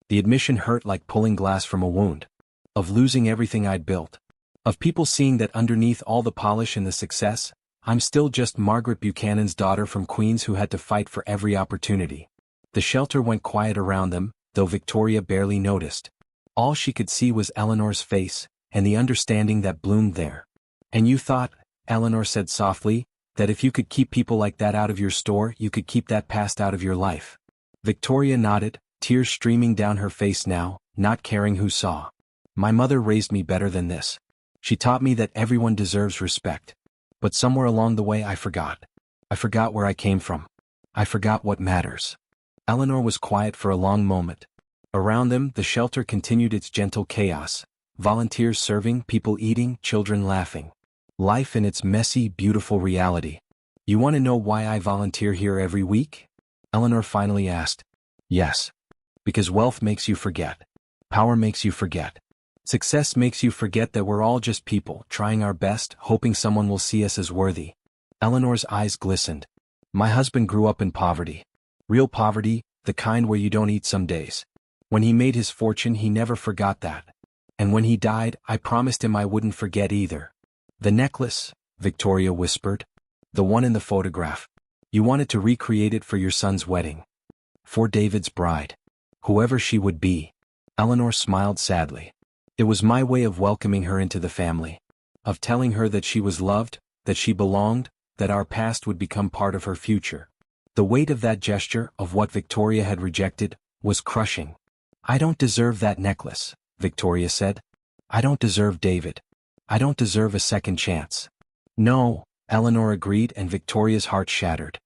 The admission hurt like pulling glass from a wound. Of losing everything I'd built. Of people seeing that underneath all the polish and the success, I'm still just Margaret Buchanan's daughter from Queens who had to fight for every opportunity. The shelter went quiet around them, though Victoria barely noticed. All she could see was Eleanor's face, and the understanding that bloomed there. And you thought, Eleanor said softly, that if you could keep people like that out of your store, you could keep that past out of your life. Victoria nodded, tears streaming down her face now, not caring who saw. My mother raised me better than this. She taught me that everyone deserves respect. But somewhere along the way I forgot. I forgot where I came from. I forgot what matters. Eleanor was quiet for a long moment. Around them, the shelter continued its gentle chaos. Volunteers serving, people eating, children laughing. Life in its messy, beautiful reality. You want to know why I volunteer here every week? Eleanor finally asked. Yes. Because wealth makes you forget. Power makes you forget. Success makes you forget that we're all just people, trying our best, hoping someone will see us as worthy. Eleanor's eyes glistened. My husband grew up in poverty. Real poverty, the kind where you don't eat some days. When he made his fortune, he never forgot that. And when he died, I promised him I wouldn't forget either. The necklace, Victoria whispered. The one in the photograph. You wanted to recreate it for your son's wedding. For David's bride. Whoever she would be. Eleanor smiled sadly. It was my way of welcoming her into the family. Of telling her that she was loved, that she belonged, that our past would become part of her future. The weight of that gesture, of what Victoria had rejected, was crushing. I don't deserve that necklace, Victoria said. I don't deserve David. I don't deserve a second chance. No, Eleanor agreed and Victoria's heart shattered.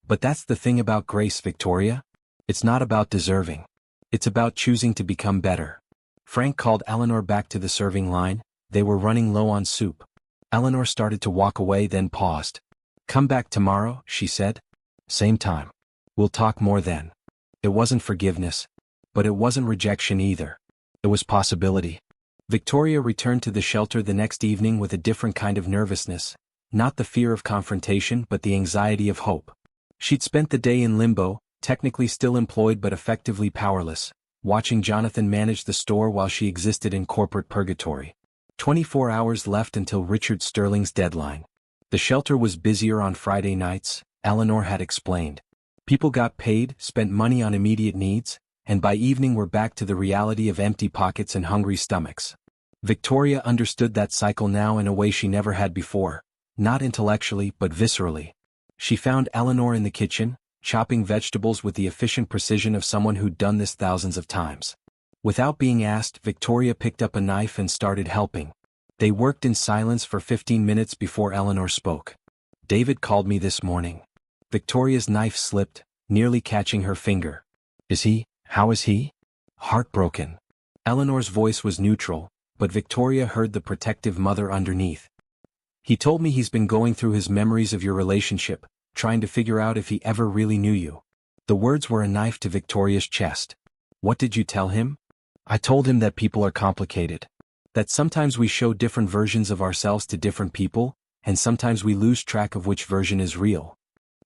But that's the thing about grace, Victoria. It's not about deserving. It's about choosing to become better. Frank called Eleanor back to the serving line. They were running low on soup. Eleanor started to walk away, then paused. Come back tomorrow, she said. Same time. We'll talk more then. It wasn't forgiveness. But it wasn't rejection either. It was possibility. Victoria returned to the shelter the next evening with a different kind of nervousness. Not the fear of confrontation but the anxiety of hope. She'd spent the day in limbo, technically still employed but effectively powerless. Watching Jonathan manage the store while she existed in corporate purgatory. 24 hours left until Richard Sterling's deadline. The shelter was busier on Friday nights, Eleanor had explained. People got paid, spent money on immediate needs, and by evening were back to the reality of empty pockets and hungry stomachs. Victoria understood that cycle now in a way she never had before, not intellectually but viscerally. She found Eleanor in the kitchen, chopping vegetables with the efficient precision of someone who'd done this thousands of times. Without being asked, Victoria picked up a knife and started helping. They worked in silence for 15 minutes before Eleanor spoke. "David called me this morning." Victoria's knife slipped, nearly catching her finger. How is he?" "Heartbroken." Eleanor's voice was neutral, but Victoria heard the protective mother underneath. "He told me he's been going through his memories of your relationship, trying to figure out if he ever really knew you." The words were a knife to Victoria's chest. "What did you tell him?" "I told him that people are complicated. That sometimes we show different versions of ourselves to different people, and sometimes we lose track of which version is real."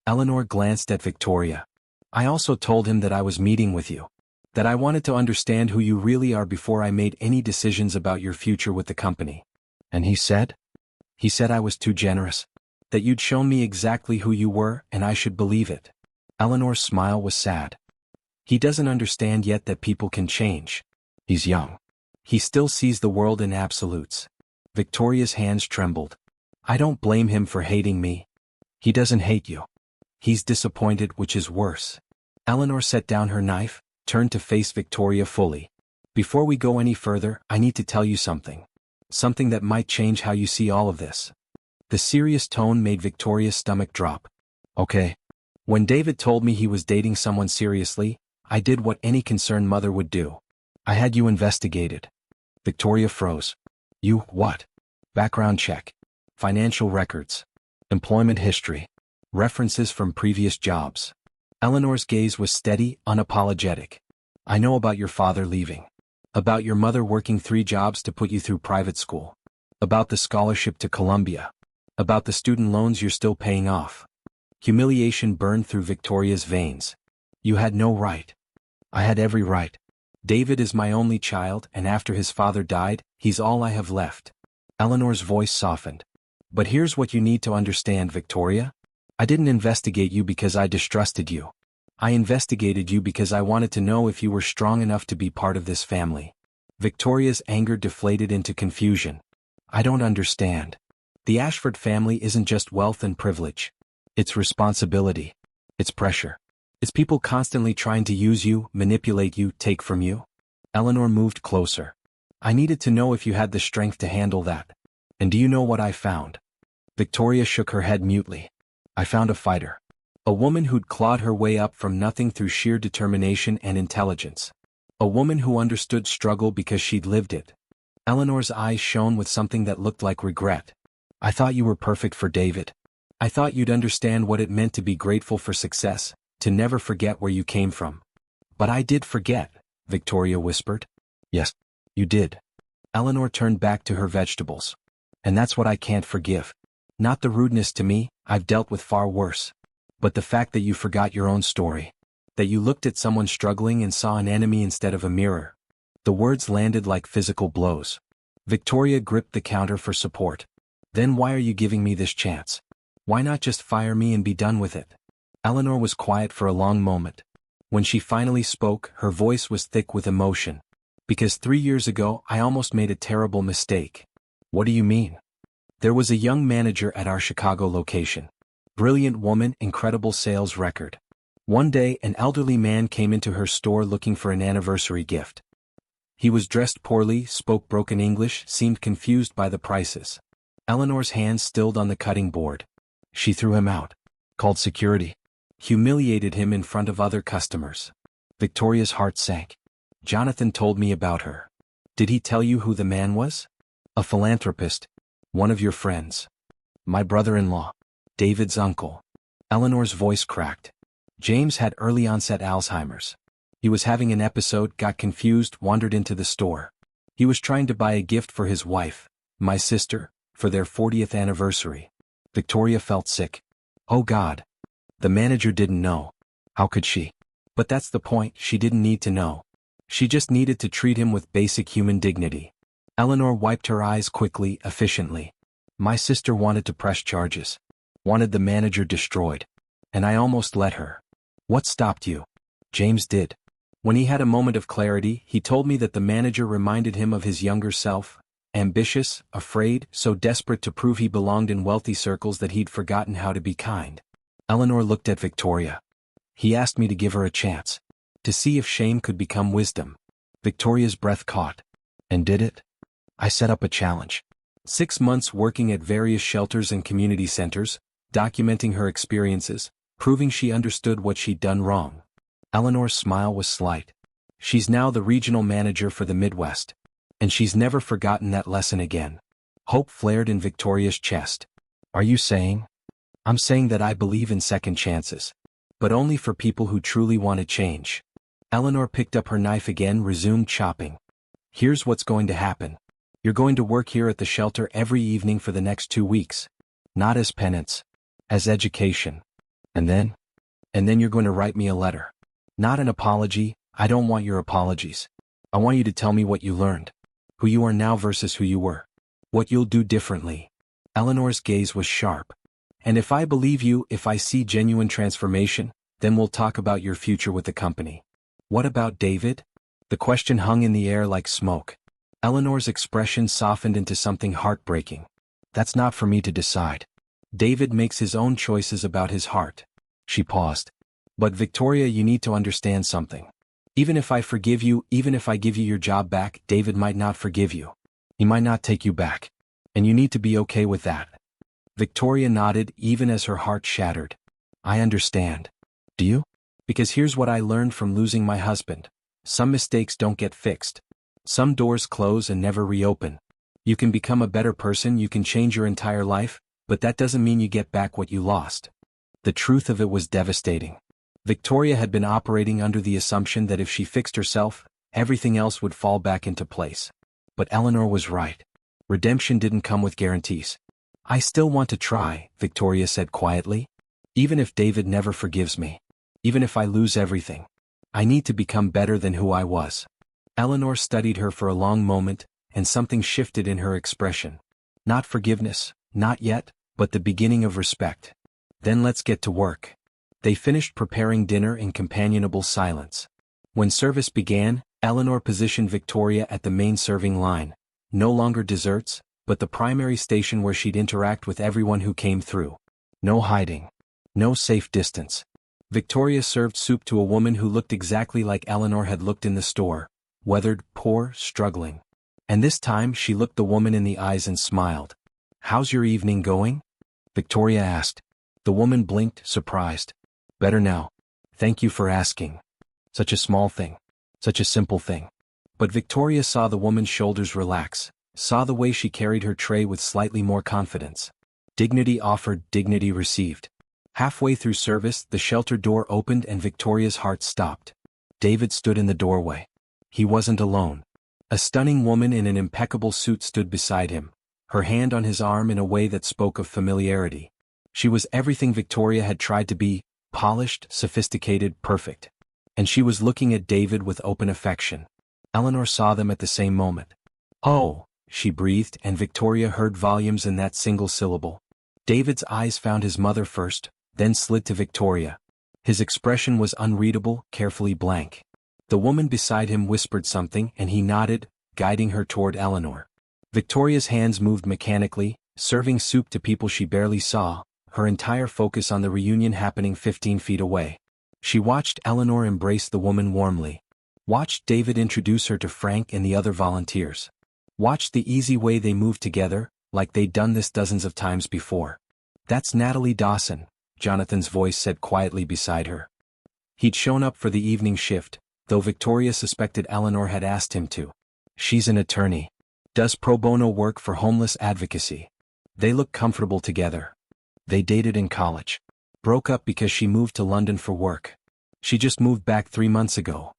Eleanor glanced at Victoria. "I also told him that I was meeting with you. That I wanted to understand who you really are before I made any decisions about your future with the company." "And he said?" "He said I was too generous. That you'd shown me exactly who you were and I should believe it." Eleanor's smile was sad. "He doesn't understand yet that people can change. He's young. He still sees the world in absolutes." Victoria's hands trembled. "I don't blame him for hating me." "He doesn't hate you. He's disappointed, which is worse." Eleanor set down her knife, turned to face Victoria fully. "Before we go any further, I need to tell you something. Something that might change how you see all of this." The serious tone made Victoria's stomach drop. "Okay." "When David told me he was dating someone seriously, I did what any concerned mother would do. I had you investigated." Victoria froze. "You, what?" "Background check. Financial records. Employment history. References from previous jobs." Eleanor's gaze was steady, unapologetic. "I know about your father leaving. About your mother working 3 jobs to put you through private school. About the scholarship to Columbia. About the student loans you're still paying off." Humiliation burned through Victoria's veins. "You had no right." "I had every right. David is my only child, and after his father died, he's all I have left." Eleanor's voice softened. "But here's what you need to understand, Victoria. I didn't investigate you because I distrusted you. I investigated you because I wanted to know if you were strong enough to be part of this family." Victoria's anger deflated into confusion. "I don't understand. The Ashford family isn't just wealth and privilege. It's responsibility. It's pressure. It's people constantly trying to use you, manipulate you, take from you." Eleanor moved closer. "I needed to know if you had the strength to handle that. And do you know what I found?" Victoria shook her head mutely. "I found a fighter. A woman who'd clawed her way up from nothing through sheer determination and intelligence. A woman who understood struggle because she'd lived it." Eleanor's eyes shone with something that looked like regret. "I thought you were perfect for David. I thought you'd understand what it meant to be grateful for success, to never forget where you came from." "But I did forget," Victoria whispered. "Yes, you did." Eleanor turned back to her vegetables. "And that's what I can't forgive. Not the rudeness to me, I've dealt with far worse. But the fact that you forgot your own story. That you looked at someone struggling and saw an enemy instead of a mirror." The words landed like physical blows. Victoria gripped the counter for support. "Then why are you giving me this chance? Why not just fire me and be done with it?" Eleanor was quiet for a long moment. When she finally spoke, her voice was thick with emotion. "Because 3 years ago I almost made a terrible mistake." "What do you mean?" "There was a young manager at our Chicago location. Brilliant woman, incredible sales record. One day an elderly man came into her store looking for an anniversary gift. He was dressed poorly, spoke broken English, seemed confused by the prices." Eleanor's hands stilled on the cutting board. "She threw him out. Called security. Humiliated him in front of other customers." Victoria's heart sank. "Jonathan told me about her." "Did he tell you who the man was?" "A philanthropist. One of your friends. My brother-in-law. David's uncle." Eleanor's voice cracked. "James had early-onset Alzheimer's. He was having an episode, got confused, wandered into the store. He was trying to buy a gift for his wife, my sister, for their 40th anniversary." Victoria felt sick. "Oh God. The manager didn't know. How could she?" "But that's the point, she didn't need to know. She just needed to treat him with basic human dignity." Eleanor wiped her eyes quickly, efficiently. "My sister wanted to press charges. Wanted the manager destroyed. And I almost let her. What stopped you? James did. When he had a moment of clarity, he told me that the manager reminded him of his younger self, ambitious, afraid, so desperate to prove he belonged in wealthy circles that he'd forgotten how to be kind. Eleanor looked at Victoria. He asked me to give her a chance. To see if shame could become wisdom. Victoria's breath caught. And did it? I set up a challenge. 6 months working at various shelters and community centers, documenting her experiences, proving she understood what she'd done wrong. Eleanor's smile was slight. She's now the regional manager for the Midwest. And she's never forgotten that lesson again. Hope flared in Victoria's chest. Are you saying? I'm saying that I believe in second chances. But only for people who truly want to change. Eleanor picked up her knife again, resumed chopping. Here's what's going to happen. You're going to work here at the shelter every evening for the next 2 weeks. Not as penance. As education. And then you're going to write me a letter. Not an apology. I don't want your apologies. I want you to tell me what you learned. Who you are now versus who you were. What you'll do differently. Eleanor's gaze was sharp. And if I believe you, if I see genuine transformation, then we'll talk about your future with the company. What about David? The question hung in the air like smoke. Eleanor's expression softened into something heartbreaking. That's not for me to decide. David makes his own choices about his heart. She paused. But Victoria, you need to understand something. Even if I forgive you, even if I give you your job back, David might not forgive you. He might not take you back. And you need to be okay with that. Victoria nodded, even as her heart shattered. I understand. Do you? Because here's what I learned from losing my husband. Some mistakes don't get fixed. Some doors close and never reopen. You can become a better person, you can change your entire life, but that doesn't mean you get back what you lost. The truth of it was devastating. Victoria had been operating under the assumption that if she fixed herself, everything else would fall back into place. But Eleanor was right. Redemption didn't come with guarantees. I still want to try, Victoria said quietly. Even if David never forgives me. Even if I lose everything. I need to become better than who I was. Eleanor studied her for a long moment, and something shifted in her expression. Not forgiveness, not yet, but the beginning of respect. Then let's get to work. They finished preparing dinner in companionable silence. When service began, Eleanor positioned Victoria at the main serving line. No longer desserts, but the primary station where she'd interact with everyone who came through. No hiding. No safe distance. Victoria served soup to a woman who looked exactly like Eleanor had looked in the store, weathered, poor, struggling. And this time she looked the woman in the eyes and smiled. How's your evening going? Victoria asked. The woman blinked, surprised. Better now. Thank you for asking. Such a small thing. Such a simple thing. But Victoria saw the woman's shoulders relax, saw the way she carried her tray with slightly more confidence. Dignity offered, dignity received. Halfway through service, the shelter door opened and Victoria's heart stopped. David stood in the doorway. He wasn't alone. A stunning woman in an impeccable suit stood beside him, her hand on his arm in a way that spoke of familiarity. She was everything Victoria had tried to be, polished, sophisticated, perfect. And she was looking at David with open affection. Eleanor saw them at the same moment. Oh, she breathed, and Victoria heard volumes in that single syllable. David's eyes found his mother first, then slid to Victoria. His expression was unreadable, carefully blank. The woman beside him whispered something and he nodded, guiding her toward Eleanor. Victoria's hands moved mechanically, serving soup to people she barely saw, her entire focus on the reunion happening 15 feet away. She watched Eleanor embrace the woman warmly. Watched David introduce her to Frank and the other volunteers. Watched the easy way they moved together, like they'd done this dozens of times before. That's Natalie Dawson, Jonathan's voice said quietly beside her. He'd shown up for the evening shift, though Victoria suspected Eleanor had asked him to. She's an attorney. Does pro bono work for homeless advocacy. They look comfortable together. They dated in college. Broke up because she moved to London for work. She just moved back 3 months ago.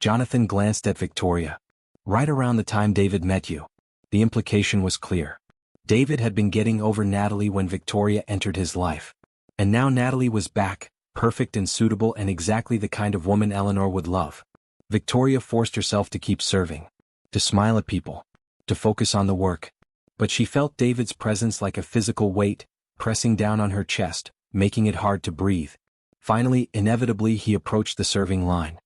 Jonathan glanced at Victoria. Right around the time David met you. The implication was clear. David had been getting over Natalie when Victoria entered his life. And now Natalie was back, perfect and suitable and exactly the kind of woman Eleanor would love. Victoria forced herself to keep serving. To smile at people. To focus on the work. But she felt David's presence like a physical weight, pressing down on her chest, making it hard to breathe. Finally, inevitably, he approached the serving line.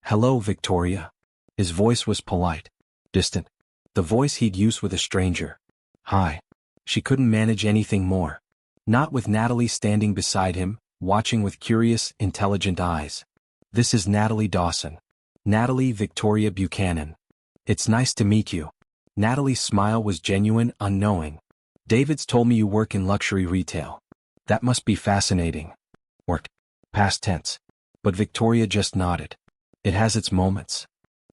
"Hello, Victoria." His voice was polite, distant. The voice he'd use with a stranger. "Hi." She couldn't manage anything more. Not with Natalie standing beside him, watching with curious, intelligent eyes. "This is Natalie Dawson. Natalie Victoria Buchanan. It's nice to meet you." Natalie's smile was genuine, unknowing. "David's told me you work in luxury retail. That must be fascinating." "Work." Past tense. But Victoria just nodded. "It has its moments."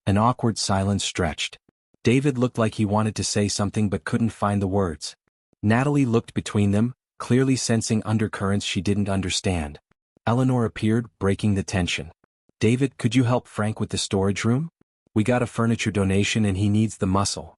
An awkward silence stretched. David looked like he wanted to say something but couldn't find the words. Natalie looked between them, clearly sensing undercurrents she didn't understand. Eleanor appeared, breaking the tension. "David, could you help Frank with the storage room? We got a furniture donation and he needs the muscle."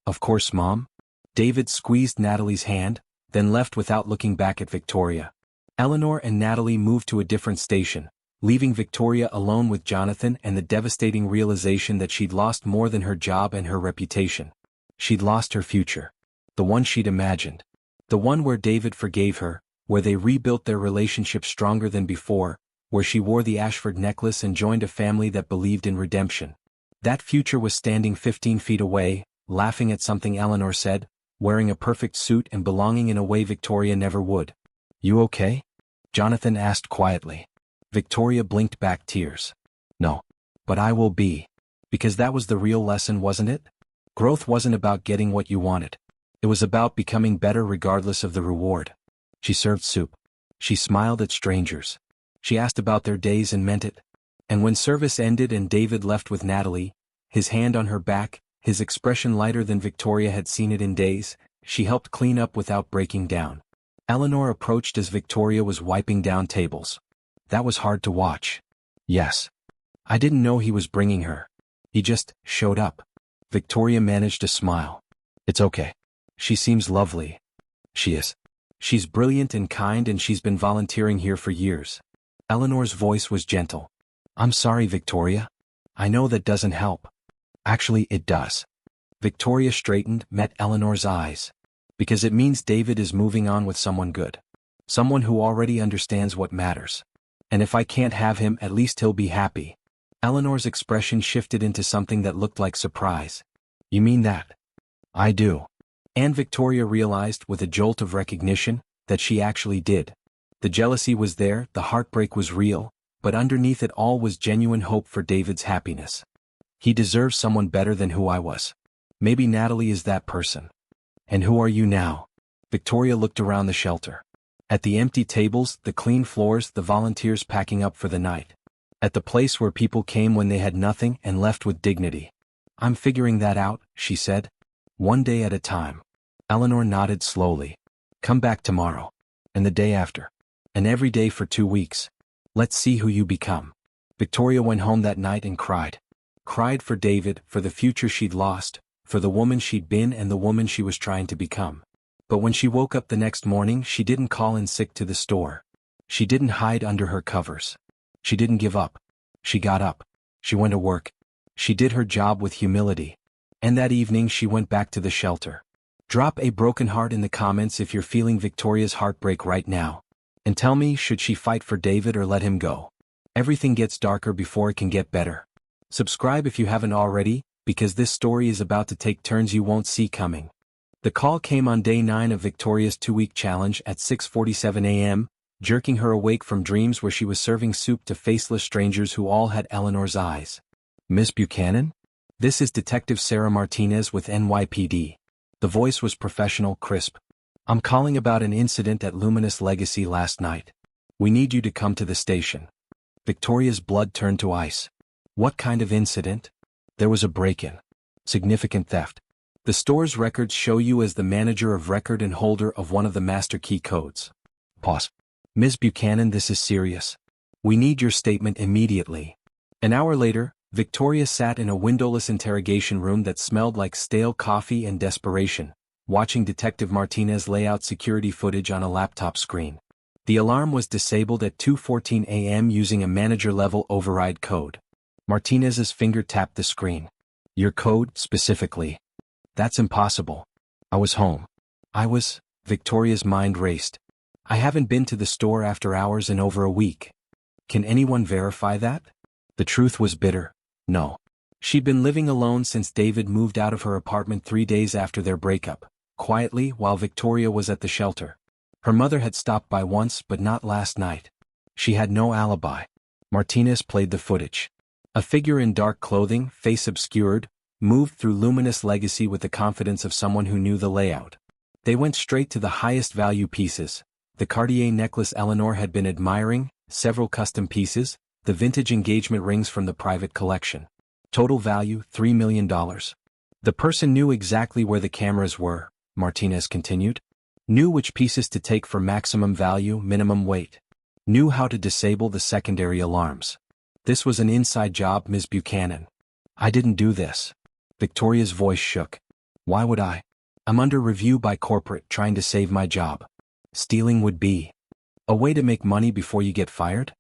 "Of course, Mom." David squeezed Natalie's hand, then left without looking back at Victoria. Eleanor and Natalie moved to a different station, leaving Victoria alone with Jonathan and the devastating realization that she'd lost more than her job and her reputation. She'd lost her future. The one she'd imagined. The one where David forgave her, where they rebuilt their relationship stronger than before, where she wore the Ashford necklace and joined a family that believed in redemption. That future was standing 15 feet away, laughing at something Eleanor said, wearing a perfect suit and belonging in a way Victoria never would. "You okay?" Jonathan asked quietly. Victoria blinked back tears. "No. But I will be." Because that was the real lesson, wasn't it? Growth wasn't about getting what you wanted. It was about becoming better regardless of the reward. She served soup. She smiled at strangers. She asked about their days and meant it. And when service ended and David left with Natalie, his hand on her back, his expression lighter than Victoria had seen it in days, she helped clean up without breaking down. Eleanor approached as Victoria was wiping down tables. "That was hard to watch." "Yes. I didn't know he was bringing her. He just showed up." Victoria managed a smile. "It's okay. She seems lovely." "She is. She's brilliant and kind and she's been volunteering here for years." Eleanor's voice was gentle. "I'm sorry, Victoria. I know that doesn't help." "Actually, it does." Victoria straightened, met Eleanor's eyes. "Because it means David is moving on with someone good. Someone who already understands what matters. And if I can't have him, at least he'll be happy." Eleanor's expression shifted into something that looked like surprise. "You mean that?" "I do." And Victoria realized, with a jolt of recognition, that she actually did. The jealousy was there, the heartbreak was real, but underneath it all was genuine hope for David's happiness. "He deserves someone better than who I was. Maybe Natalie is that person." "And who are you now?" Victoria looked around the shelter. At the empty tables, the clean floors, the volunteers packing up for the night. At the place where people came when they had nothing and left with dignity. "I'm figuring that out," she said. "One day at a time." Eleanor nodded slowly. "Come back tomorrow. And the day after. And every day for 2 weeks. Let's see who you become." Victoria went home that night and cried. Cried for David, for the future she'd lost, for the woman she'd been and the woman she was trying to become. But when she woke up the next morning, she didn't call in sick to the store. She didn't hide under her covers. She didn't give up. She got up. She went to work. She did her job with humility. And that evening she went back to the shelter. Drop a broken heart in the comments if you're feeling Victoria's heartbreak right now. And tell me, should she fight for David or let him go? Everything gets darker before it can get better. Subscribe if you haven't already, because this story is about to take turns you won't see coming. The call came on day 9 of Victoria's 2-week challenge at 6:47 a.m., jerking her awake from dreams where she was serving soup to faceless strangers who all had Eleanor's eyes. "Miss Buchanan? This is Detective Sarah Martinez with NYPD." The voice was professional, crisp. "I'm calling about an incident at Luminous Legacy last night. We need you to come to the station." Victoria's blood turned to ice. "What kind of incident?" "There was a break-in. Significant theft. The store's records show you as the manager of record and holder of one of the master key codes." Pause. "Ms. Buchanan, this is serious. We need your statement immediately." An hour later, Victoria sat in a windowless interrogation room that smelled like stale coffee and desperation, watching Detective Martinez lay out security footage on a laptop screen. The alarm was disabled at 2:14 a.m. using a manager-level override code. Martinez's finger tapped the screen. "Your code, specifically?" "That's impossible. I was home." Victoria's mind raced. "I haven't been to the store after hours in over a week." Can anyone verify that? The truth was bitter. No. She'd been living alone since David moved out of her apartment 3 days after their breakup, quietly while Victoria was at the shelter. Her mother had stopped by once but not last night. She had no alibi. Martinez played the footage. A figure in dark clothing, face obscured, moved through luminous legacy with the confidence of someone who knew the layout. They went straight to the highest value pieces. The Cartier necklace Eleanor had been admiring, several custom pieces, the vintage engagement rings from the private collection. Total value $3 million. The person knew exactly where the cameras were, Martinez continued. Knew which pieces to take for maximum value, minimum weight. Knew how to disable the secondary alarms. This was an inside job, Ms. Buchanan. I didn't do this. Victoria's voice shook. Why would I? I'm under review by corporate trying to save my job. Stealing would be a way to make money before you get fired?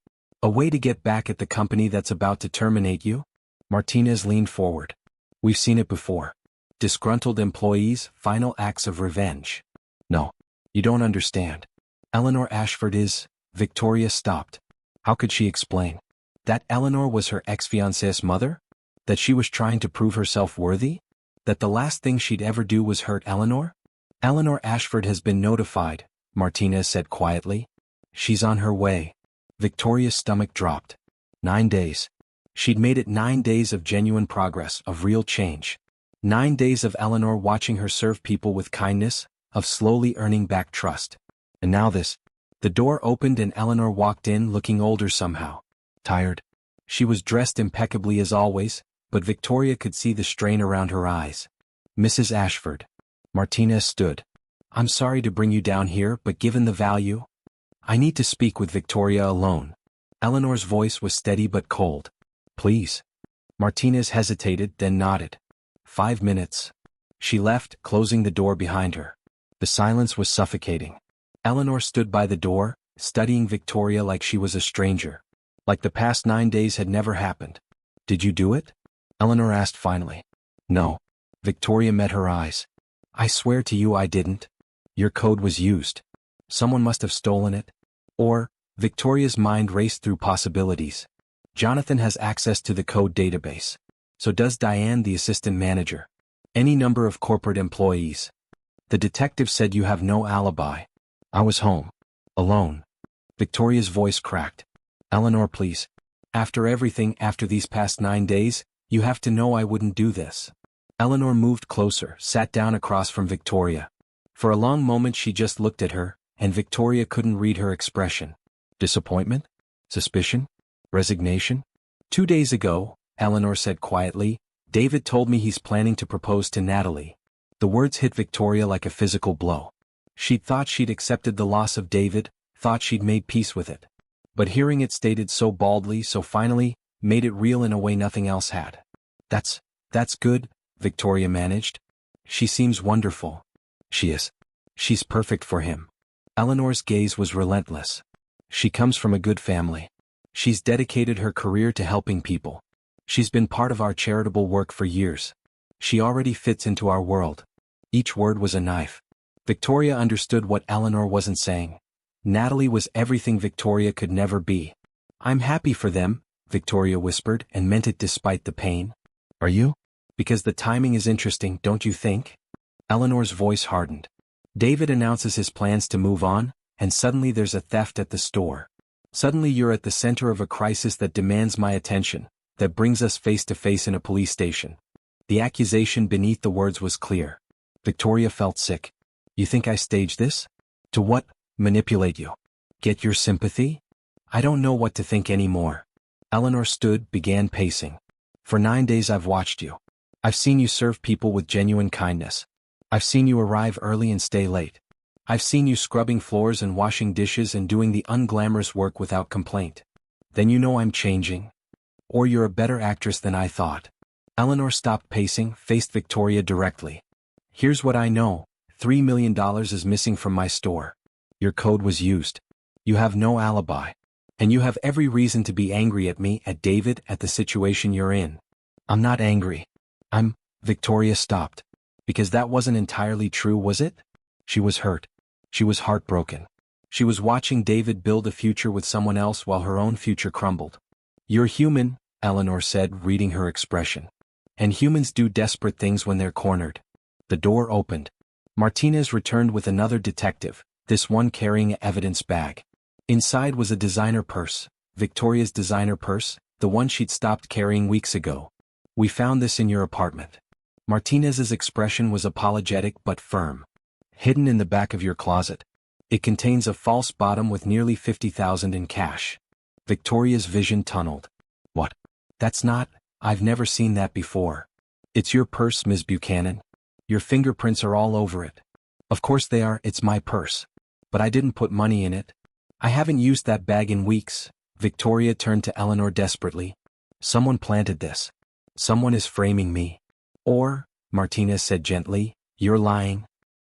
A way to get back at the company that's about to terminate you? Martinez leaned forward. We've seen it before. Disgruntled employees, final acts of revenge. No. You don't understand. Eleanor Ashford is... Victoria stopped. How could she explain? That Eleanor was her ex-fiancé's mother? That she was trying to prove herself worthy? That the last thing she'd ever do was hurt Eleanor? Eleanor Ashford has been notified, Martinez said quietly. She's on her way. Victoria's stomach dropped. 9 days. She'd made it 9 days of genuine progress, of real change. 9 days of Eleanor watching her serve people with kindness, of slowly earning back trust. And now this. The door opened and Eleanor walked in looking older somehow. Tired. She was dressed impeccably as always, but Victoria could see the strain around her eyes. Mrs. Ashford. Martinez stood. I'm sorry to bring you down here, but given the value, I need to speak with Victoria alone. Eleanor's voice was steady but cold. Please. Martinez hesitated, then nodded. 5 minutes. She left, closing the door behind her. The silence was suffocating. Eleanor stood by the door, studying Victoria like she was a stranger. Like the past 9 days had never happened. Did you do it? Eleanor asked finally. No. Victoria met her eyes. I swear to you I didn't. Your code was used. Someone must have stolen it. Or, Victoria's mind raced through possibilities. Jonathan has access to the code database. So does Diane, the assistant manager. Any number of corporate employees. The detective said you have no alibi. I was home. Alone. Victoria's voice cracked. Eleanor, please. After everything, after these past 9 days, you have to know I wouldn't do this. Eleanor moved closer, sat down across from Victoria. For a long moment she just looked at her, and Victoria couldn't read her expression. Disappointment? Suspicion? Resignation? 2 days ago, Eleanor said quietly, David told me he's planning to propose to Natalie. The words hit Victoria like a physical blow. She'd thought she'd accepted the loss of David, thought she'd made peace with it. But hearing it stated so baldly, so finally, made it real in a way nothing else had. That's good, Victoria managed. She seems wonderful. She is. She's perfect for him. Eleanor's gaze was relentless. She comes from a good family. She's dedicated her career to helping people. She's been part of our charitable work for years. She already fits into our world. Each word was a knife. Victoria understood what Eleanor wasn't saying. Natalie was everything Victoria could never be. I'm happy for them, Victoria whispered, and meant it despite the pain. Are you? Because the timing is interesting, don't you think? Eleanor's voice hardened. David announces his plans to move on, and suddenly there's a theft at the store. Suddenly you're at the center of a crisis that demands my attention, that brings us face to face in a police station. The accusation beneath the words was clear. Victoria felt sick. You think I staged this? To what? Manipulate you? Get your sympathy? I don't know what to think anymore. Eleanor stood, began pacing. For 9 days I've watched you. I've seen you serve people with genuine kindness. I've seen you arrive early and stay late. I've seen you scrubbing floors and washing dishes and doing the unglamorous work without complaint. Then you know I'm changing. Or you're a better actress than I thought. Eleanor stopped pacing, faced Victoria directly. Here's what I know. $3 million is missing from my store. Your code was used. You have no alibi. And you have every reason to be angry at me, at David, at the situation you're in. I'm not angry. Victoria stopped. Because that wasn't entirely true, was it? She was hurt. She was heartbroken. She was watching David build a future with someone else while her own future crumbled. "You're human," Eleanor said, reading her expression. "And humans do desperate things when they're cornered." The door opened. Martinez returned with another detective, this one carrying an evidence bag. Inside was a designer purse, Victoria's designer purse, the one she'd stopped carrying weeks ago. "We found this in your apartment." Martinez's expression was apologetic but firm. "Hidden in the back of your closet. It contains a false bottom with nearly $50,000 in cash." Victoria's vision tunneled. "What? That's not, I've never seen that before." "It's your purse, Ms. Buchanan. Your fingerprints are all over it." "Of course they are, it's my purse. But I didn't put money in it. I haven't used that bag in weeks." Victoria turned to Eleanor desperately. "Someone planted this. Someone is framing me." "Or," Martinez said gently, "you're lying."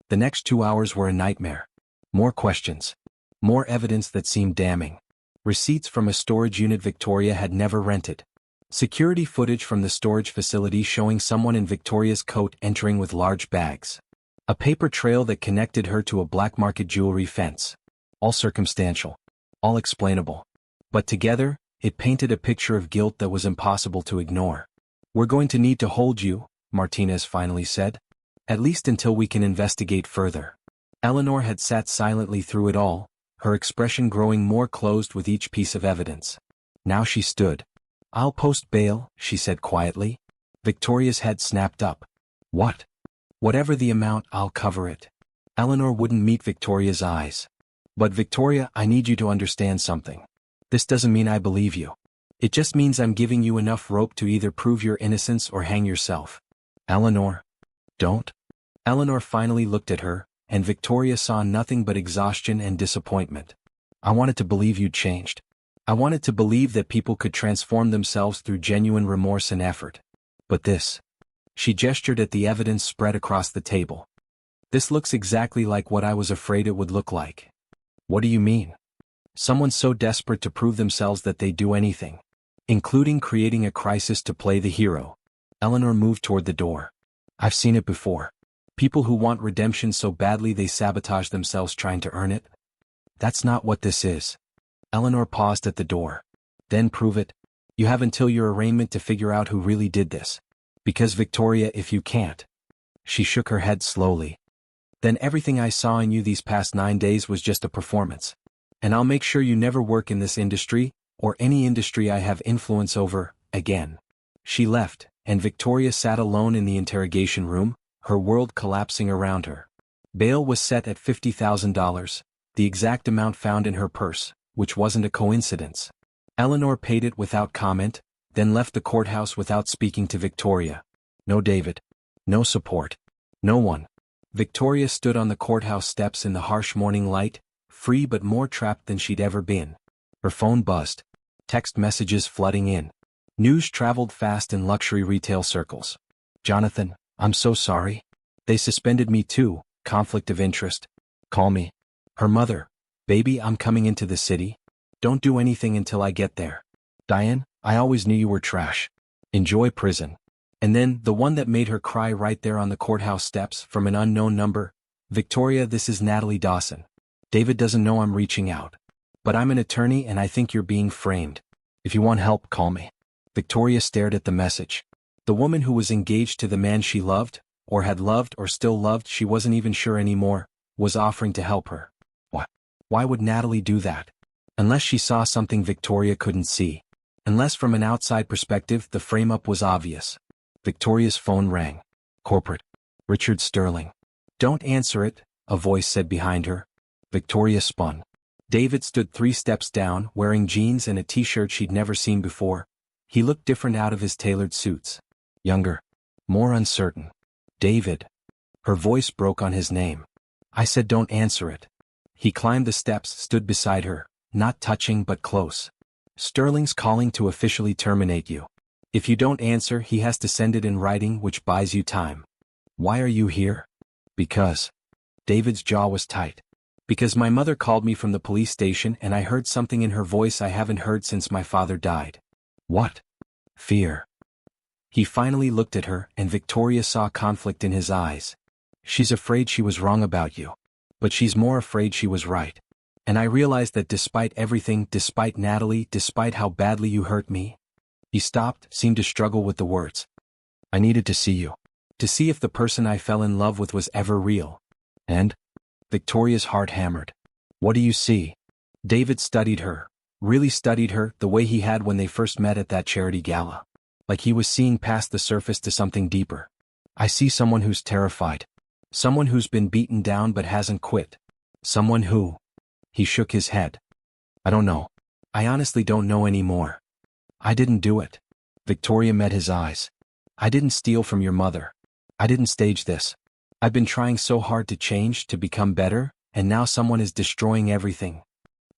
The next 2 hours were a nightmare. More questions. More evidence that seemed damning. Receipts from a storage unit Victoria had never rented. Security footage from the storage facility showing someone in Victoria's coat entering with large bags. A paper trail that connected her to a black market jewelry fence. All circumstantial. All explainable. But together, it painted a picture of guilt that was impossible to ignore. "We're going to need to hold you," Martinez finally said. "At least until we can investigate further." Eleanor had sat silently through it all, her expression growing more closed with each piece of evidence. Now she stood. "I'll post bail," she said quietly. Victoria's head snapped up. "What?" "Whatever the amount, I'll cover it." Eleanor wouldn't meet Victoria's eyes. "But Victoria, I need you to understand something. This doesn't mean I believe you. It just means I'm giving you enough rope to either prove your innocence or hang yourself." "Eleanor." "Don't." Eleanor finally looked at her, and Victoria saw nothing but exhaustion and disappointment. "I wanted to believe you'd changed. I wanted to believe that people could transform themselves through genuine remorse and effort. But this." She gestured at the evidence spread across the table. "This looks exactly like what I was afraid it would look like." "What do you mean?" "Someone so desperate to prove themselves that they'd do anything. Including creating a crisis to play the hero." Eleanor moved toward the door. "I've seen it before. People who want redemption so badly they sabotage themselves trying to earn it." "That's not what this is." Eleanor paused at the door. "Then prove it. You have until your arraignment to figure out who really did this. Because Victoria, if you can't." She shook her head slowly. "Then everything I saw in you these past 9 days was just a performance. And I'll make sure you never work in this industry, or any industry I have influence over, again." She left, and Victoria sat alone in the interrogation room, her world collapsing around her. Bail was set at $50,000, the exact amount found in her purse, which wasn't a coincidence. Eleanor paid it without comment, then left the courthouse without speaking to Victoria. No David. No support. No one. Victoria stood on the courthouse steps in the harsh morning light, free but more trapped than she'd ever been. Her phone buzzed. Text messages flooding in. News traveled fast in luxury retail circles. "Jonathan, I'm so sorry. They suspended me too, conflict of interest. Call me." Her mother. "Baby, I'm coming into the city. Don't do anything until I get there." "Diane, I always knew you were trash. Enjoy prison." And then, the one that made her cry right there on the courthouse steps from an unknown number. "Victoria, this is Natalie Dawson. David doesn't know I'm reaching out. But I'm an attorney and I think you're being framed. If you want help, call me." Victoria stared at the message. The woman who was engaged to the man she loved, or had loved or still loved, she wasn't even sure anymore, was offering to help her. What? Why would Natalie do that? Unless she saw something Victoria couldn't see. Unless from an outside perspective the frame-up was obvious. Victoria's phone rang. Corporate. Richard Sterling. "Don't answer it," a voice said behind her. Victoria spun. David stood 3 steps down, wearing jeans and a t-shirt she'd never seen before. He looked different out of his tailored suits. Younger. More uncertain. "David." Her voice broke on his name. "I said don't answer it." He climbed the steps, stood beside her, not touching but close. "Sterling's calling to officially terminate you. If you don't answer, he has to send it in writing, which buys you time." "Why are you here?" "Because." David's jaw was tight. "Because my mother called me from the police station and I heard something in her voice I haven't heard since my father died." "What?" "Fear." He finally looked at her, and Victoria saw conflict in his eyes. "She's afraid she was wrong about you. But she's more afraid she was right." And I realized that despite everything, despite Natalie, despite how badly you hurt me. He stopped, seemed to struggle with the words. I needed to see you. To see if the person I fell in love with was ever real. And? Victoria's heart hammered. What do you see? David studied her. Really studied her, the way he had when they first met at that charity gala. Like he was seeing past the surface to something deeper. I see someone who's terrified. Someone who's been beaten down but hasn't quit. Someone who... He shook his head. I don't know. I honestly don't know anymore. I didn't do it. Victoria met his eyes. I didn't steal from your mother. I didn't stage this. I've been trying so hard to change, to become better, and now someone is destroying everything.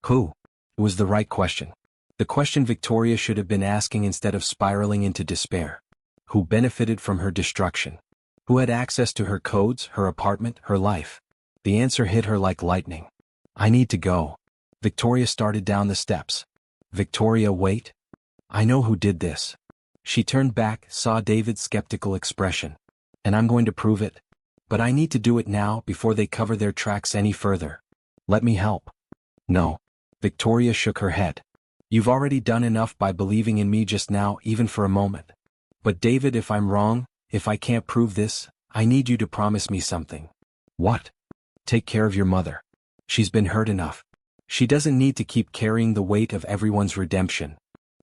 Who? It was the right question. The question Victoria should have been asking instead of spiraling into despair. Who benefited from her destruction? Who had access to her codes, her apartment, her life? The answer hit her like lightning. I need to go. Victoria started down the steps. Victoria, wait. I know who did this. She turned back, saw David's skeptical expression. And I'm going to prove it. But I need to do it now before they cover their tracks any further. Let me help. No. Victoria shook her head. You've already done enough by believing in me just now, even for a moment. But David, if I'm wrong, if I can't prove this, I need you to promise me something. What? Take care of your mother. She's been hurt enough. She doesn't need to keep carrying the weight of everyone's redemption.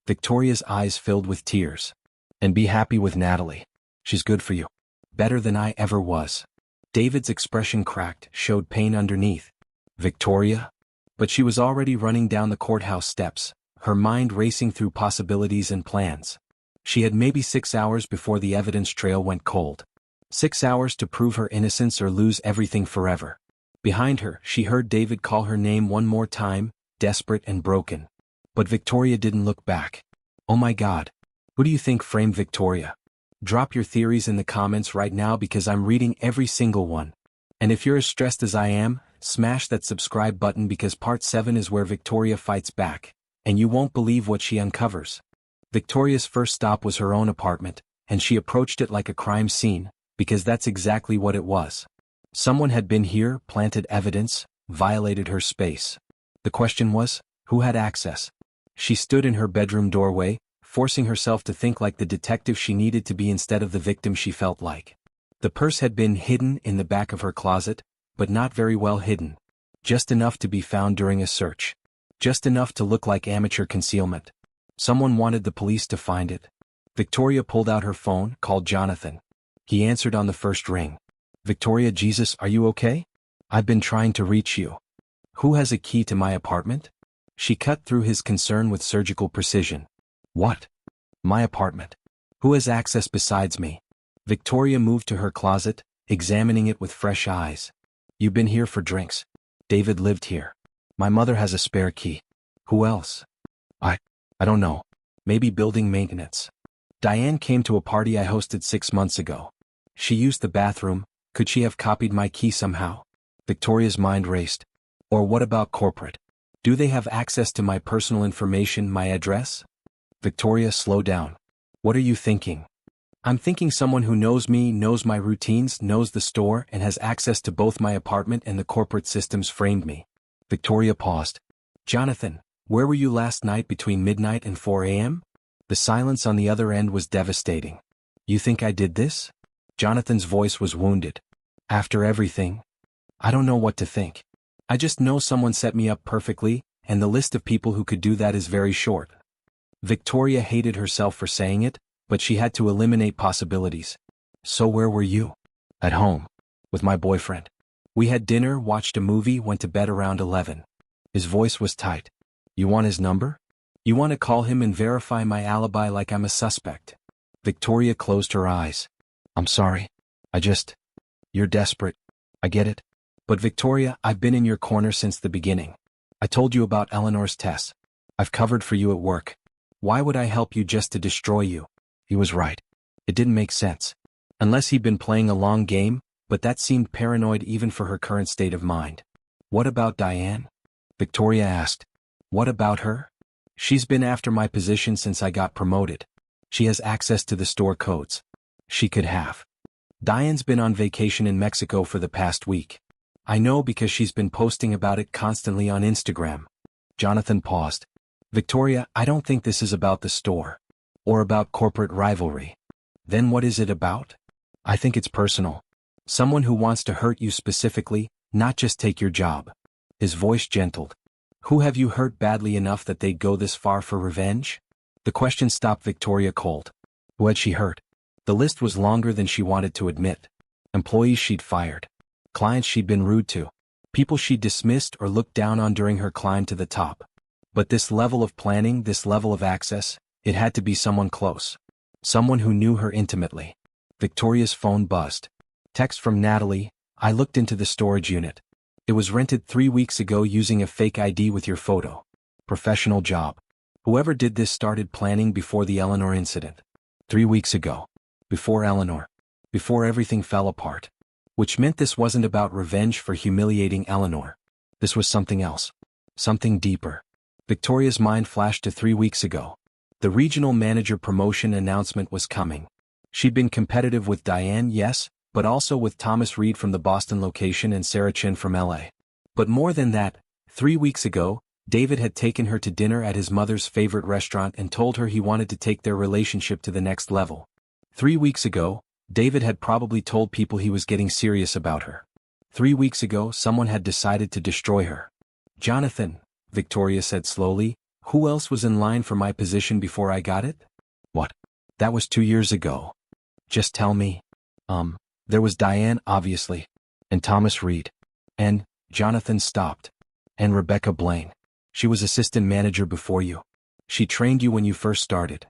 Victoria's eyes filled with tears. And be happy with Natalie. She's good for you. Better than I ever was. David's expression cracked, showed pain underneath. Victoria? But she was already running down the courthouse steps, her mind racing through possibilities and plans. She had maybe 6 hours before the evidence trail went cold. 6 hours to prove her innocence or lose everything forever. Behind her, she heard David call her name one more time, desperate and broken. But Victoria didn't look back. Oh my God. Who do you think framed Victoria? Drop your theories in the comments right now because I'm reading every single one. And if you're as stressed as I am, smash that subscribe button because part 7 is where Victoria fights back. And you won't believe what she uncovers. Victoria's first stop was her own apartment, and she approached it like a crime scene, because that's exactly what it was. Someone had been here, planted evidence, violated her space. The question was, who had access? She stood in her bedroom doorway, forcing herself to think like the detective she needed to be instead of the victim she felt like. The purse had been hidden in the back of her closet, but not very well hidden. Just enough to be found during a search. Just enough to look like amateur concealment. Someone wanted the police to find it. Victoria pulled out her phone, called Jonathan. He answered on the first ring. Victoria, Jesus, are you okay? I've been trying to reach you. Who has a key to my apartment? She cut through his concern with surgical precision. What? My apartment. Who has access besides me? Victoria moved to her closet, examining it with fresh eyes. You've been here for drinks. David lived here. My mother has a spare key. Who else? I don't know. Maybe building maintenance. Diane came to a party I hosted 6 months ago. She used the bathroom. Could she have copied my key somehow? Victoria's mind raced. Or what about corporate? Do they have access to my personal information, my address? Victoria, slow down. What are you thinking? I'm thinking someone who knows me, knows my routines, knows the store, and has access to both my apartment and the corporate systems framed me. Victoria paused. Jonathan, where were you last night between midnight and 4 a.m.? The silence on the other end was devastating. You think I did this? Jonathan's voice was wounded. After everything? I don't know what to think. I just know someone set me up perfectly, and the list of people who could do that is very short. Victoria hated herself for saying it, but she had to eliminate possibilities. So where were you? At home. With my boyfriend. We had dinner, watched a movie, went to bed around 11. His voice was tight. You want his number? You want to call him and verify my alibi like I'm a suspect? Victoria closed her eyes. I'm sorry. You're desperate. I get it. But Victoria, I've been in your corner since the beginning. I told you about Eleanor's tests. I've covered for you at work. Why would I help you just to destroy you? He was right. It didn't make sense. Unless he'd been playing a long game, but that seemed paranoid even for her current state of mind. What about Diane? Victoria asked. What about her? She's been after my position since I got promoted. She has access to the store codes. She could have. Diane's been on vacation in Mexico for the past week. I know because she's been posting about it constantly on Instagram. Jonathan paused. Victoria, I don't think this is about the store. Or about corporate rivalry. Then what is it about? I think it's personal. Someone who wants to hurt you specifically, not just take your job. His voice gentled. Who have you hurt badly enough that they'd go this far for revenge? The question stopped Victoria cold. Who had she hurt? The list was longer than she wanted to admit. Employees she'd fired. Clients she'd been rude to. People she'd dismissed or looked down on during her climb to the top. But this level of planning, this level of access, it had to be someone close. Someone who knew her intimately. Victoria's phone buzzed. Text from Natalie, I looked into the storage unit. It was rented 3 weeks ago using a fake ID with your photo. Professional job. Whoever did this started planning before the Eleanor incident. 3 weeks ago. Before Eleanor. Before everything fell apart. Which meant this wasn't about revenge for humiliating Eleanor. This was something else. Something deeper. Victoria's mind flashed to 3 weeks ago. The regional manager promotion announcement was coming. She'd been competitive with Diane, yes, but also with Thomas Reed from the Boston location and Sarah Chin from LA. But more than that, 3 weeks ago, David had taken her to dinner at his mother's favorite restaurant and told her he wanted to take their relationship to the next level. 3 weeks ago, David had probably told people he was getting serious about her. 3 weeks ago, someone had decided to destroy her. Jonathan, Victoria said slowly, who else was in line for my position before I got it? What? That was 2 years ago. Just tell me. There was Diane, obviously. And Thomas Reed. And, Jonathan stopped. And Rebecca Blaine. She was assistant manager before you. She trained you when you first started.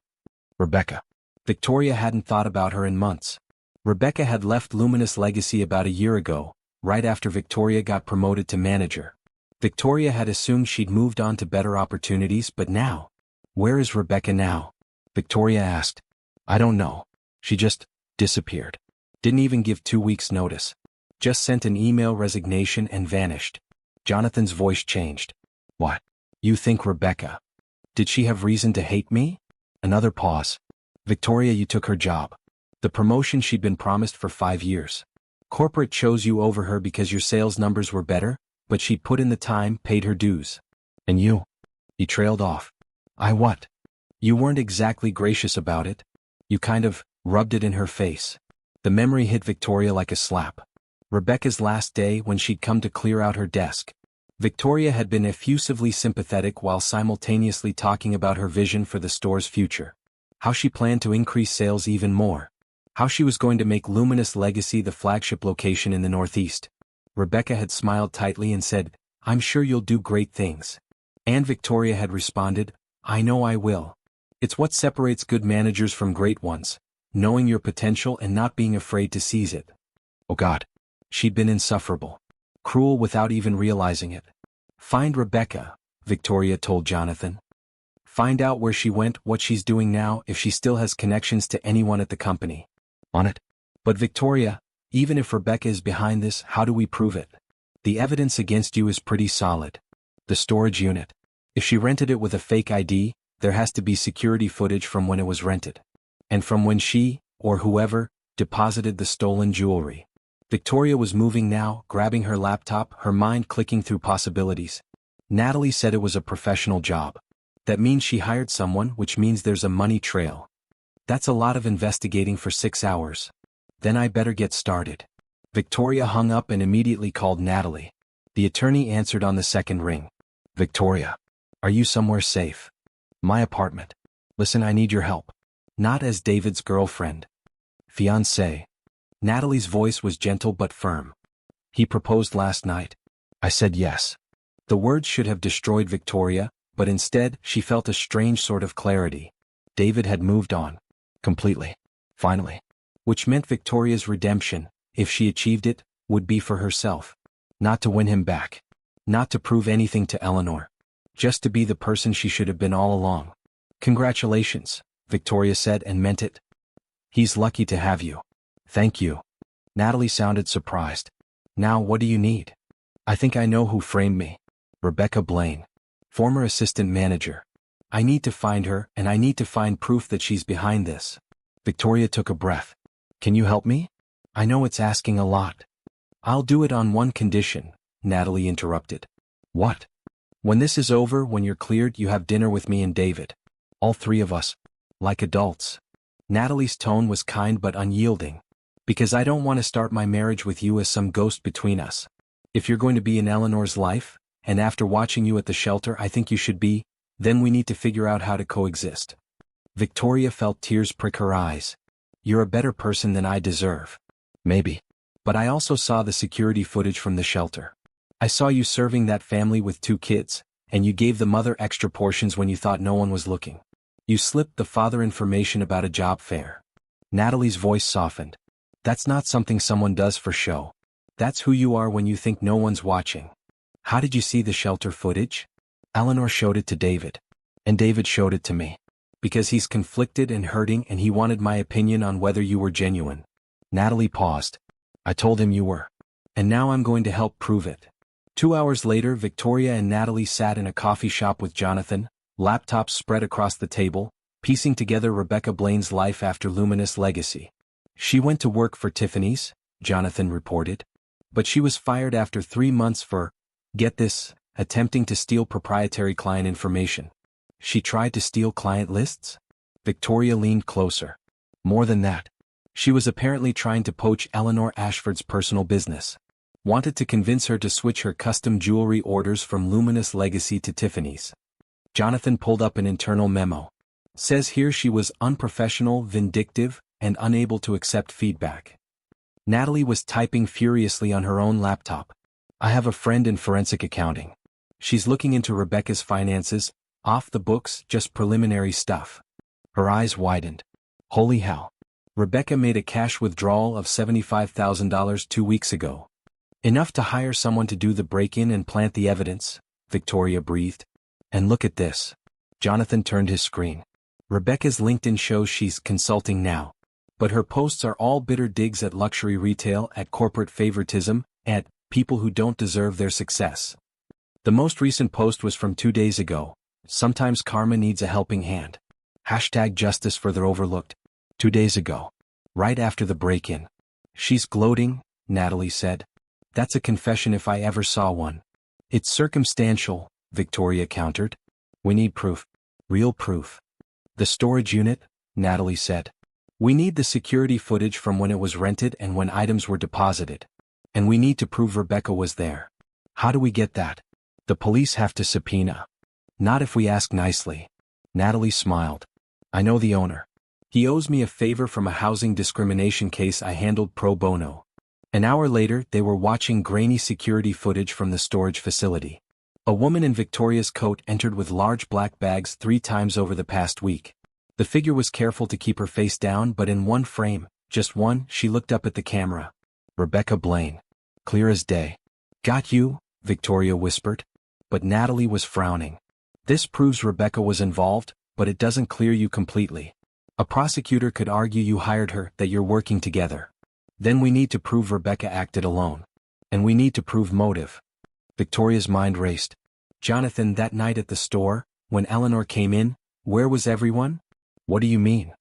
Rebecca. Victoria hadn't thought about her in months. Rebecca had left Luminous Legacy about a year ago, right after Victoria got promoted to manager. Victoria had assumed she'd moved on to better opportunities, but now? Where is Rebecca now? Victoria asked. I don't know. She just disappeared. Didn't even give 2 weeks' notice. Just sent an email resignation and vanished. Jonathan's voice changed. What? You think Rebecca? Did she have reason to hate me? Another pause. Victoria, you took her job. The promotion she'd been promised for 5 years. Corporate chose you over her because your sales numbers were better, but she put in the time, paid her dues. And you? He trailed off. I what? You weren't exactly gracious about it. You kind of rubbed it in her face. The memory hit Victoria like a slap. Rebecca's last day when she'd come to clear out her desk. Victoria had been effusively sympathetic while simultaneously talking about her vision for the store's future. How she planned to increase sales even more. How she was going to make Luminous Legacy the flagship location in the Northeast. Rebecca had smiled tightly and said, I'm sure you'll do great things. And Victoria had responded, I know I will. It's what separates good managers from great ones, knowing your potential and not being afraid to seize it. Oh God. She'd been insufferable. Cruel without even realizing it. Find Rebecca, Victoria told Jonathan. Find out where she went, what she's doing now, if she still has connections to anyone at the company. On it. But Victoria, even if Rebecca is behind this, how do we prove it? The evidence against you is pretty solid. The storage unit. If she rented it with a fake ID, there has to be security footage from when it was rented. And from when she, or whoever, deposited the stolen jewelry. Victoria was moving now, grabbing her laptop, her mind clicking through possibilities. Natalie said it was a professional job. That means she hired someone, which means there's a money trail. That's a lot of investigating for 6 hours. Then I better get started. Victoria hung up and immediately called Natalie. The attorney answered on the second ring. Victoria. Are you somewhere safe? My apartment. Listen, I need your help. Not as David's girlfriend. Fiancé. Natalie's voice was gentle but firm. He proposed last night. I said yes. The words should have destroyed Victoria, but instead, she felt a strange sort of clarity. David had moved on. Completely. Finally. Which meant Victoria's redemption, if she achieved it, would be for herself. Not to win him back. Not to prove anything to Eleanor. Just to be the person she should have been all along. Congratulations, Victoria said and meant it. He's lucky to have you. Thank you. Natalie sounded surprised. Now what do you need? I think I know who framed me. Rebecca Blaine. Former assistant manager. I need to find her, and I need to find proof that she's behind this. Victoria took a breath. Can you help me? I know it's asking a lot. I'll do it on one condition, Natalie interrupted. What? When this is over, when you're cleared, you have dinner with me and David. All three of us. Like adults. Natalie's tone was kind but unyielding. Because I don't want to start my marriage with you as some ghost between us. If you're going to be in Eleanor's life, and after watching you at the shelter I think you should be, then we need to figure out how to coexist. Victoria felt tears prick her eyes. You're a better person than I deserve. Maybe. But I also saw the security footage from the shelter. I saw you serving that family with 2 kids, and you gave the mother extra portions when you thought no one was looking. You slipped the father information about a job fair. Natalie's voice softened. That's not something someone does for show. That's who you are when you think no one's watching. How did you see the shelter footage? Eleanor showed it to David. And David showed it to me. Because he's conflicted and hurting and he wanted my opinion on whether you were genuine. Natalie paused. I told him you were. And now I'm going to help prove it. 2 hours later, Victoria and Natalie sat in a coffee shop with Jonathan, laptops spread across the table, piecing together Rebecca Blaine's life after Luminous legacy. She went to work for Tiffany's, Jonathan reported. But she was fired after 3 months for, get this, attempting to steal proprietary client information. She tried to steal client lists? Victoria leaned closer. More than that. She was apparently trying to poach Eleanor Ashford's personal business. Wanted to convince her to switch her custom jewelry orders from Luminous Legacy to Tiffany's. Jonathan pulled up an internal memo. Says here she was unprofessional, vindictive, and unable to accept feedback. Natalie was typing furiously on her own laptop. I have a friend in forensic accounting. She's looking into Rebecca's finances, off the books, just preliminary stuff. Her eyes widened. Holy hell. Rebecca made a cash withdrawal of $75,000 2 weeks ago. Enough to hire someone to do the break-in and plant the evidence, Victoria breathed. And look at this. Jonathan turned his screen. Rebecca's LinkedIn shows she's consulting now. But her posts are all bitter digs at luxury retail, at corporate favoritism, at people who don't deserve their success. The most recent post was from 2 days ago. Sometimes karma needs a helping hand. #justice for the overlooked. 2 days ago. Right after the break-in. She's gloating, Natalie said. That's a confession if I ever saw one. It's circumstantial, Victoria countered. We need proof. Real proof. The storage unit, Natalie said. We need the security footage from when it was rented and when items were deposited. And we need to prove Rebecca was there. How do we get that? The police have to subpoena. Not if we ask nicely. Natalie smiled. I know the owner. He owes me a favor from a housing discrimination case I handled pro bono. An hour later, they were watching grainy security footage from the storage facility. A woman in Victoria's coat entered with large black bags 3 times over the past week. The figure was careful to keep her face down, but in one frame, just one, she looked up at the camera. Rebecca Blaine. Clear as day. Got you, Victoria whispered. But Natalie was frowning. This proves Rebecca was involved, but it doesn't clear you completely. A prosecutor could argue you hired her, that you're working together. Then we need to prove Rebecca acted alone. And we need to prove motive. Victoria's mind raced. Jonathan, that night at the store, when Eleanor came in, where was everyone? What do you mean?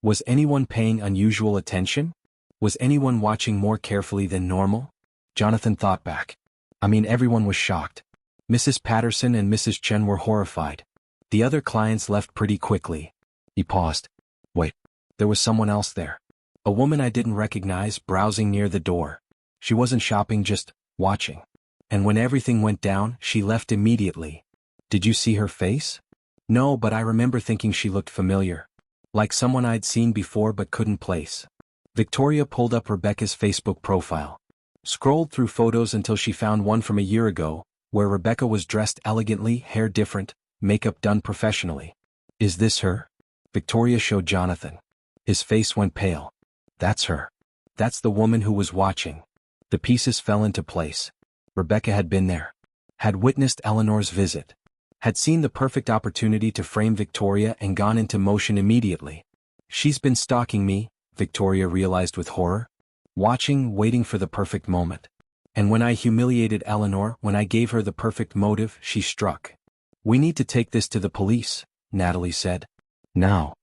Was anyone paying unusual attention? Was anyone watching more carefully than normal? Jonathan thought back. I mean, everyone was shocked. Mrs. Patterson and Mrs. Chen were horrified. The other clients left pretty quickly. He paused. Wait, there was someone else there. A woman I didn't recognize, browsing near the door. She wasn't shopping, just watching. And when everything went down, she left immediately. Did you see her face? No, but I remember thinking she looked familiar. Like someone I'd seen before but couldn't place. Victoria pulled up Rebecca's Facebook profile. Scrolled through photos until she found one from a year ago, where Rebecca was dressed elegantly, hair different, makeup done professionally. Is this her? Victoria showed Jonathan. His face went pale. That's her. That's the woman who was watching. The pieces fell into place. Rebecca had been there. Had witnessed Eleanor's visit. Had seen the perfect opportunity to frame Victoria and gone into motion immediately. She's been stalking me, Victoria realized with horror. Watching, waiting for the perfect moment. And when I humiliated Eleanor, when I gave her the perfect motive, she struck. We need to take this to the police, Natalie said. Now.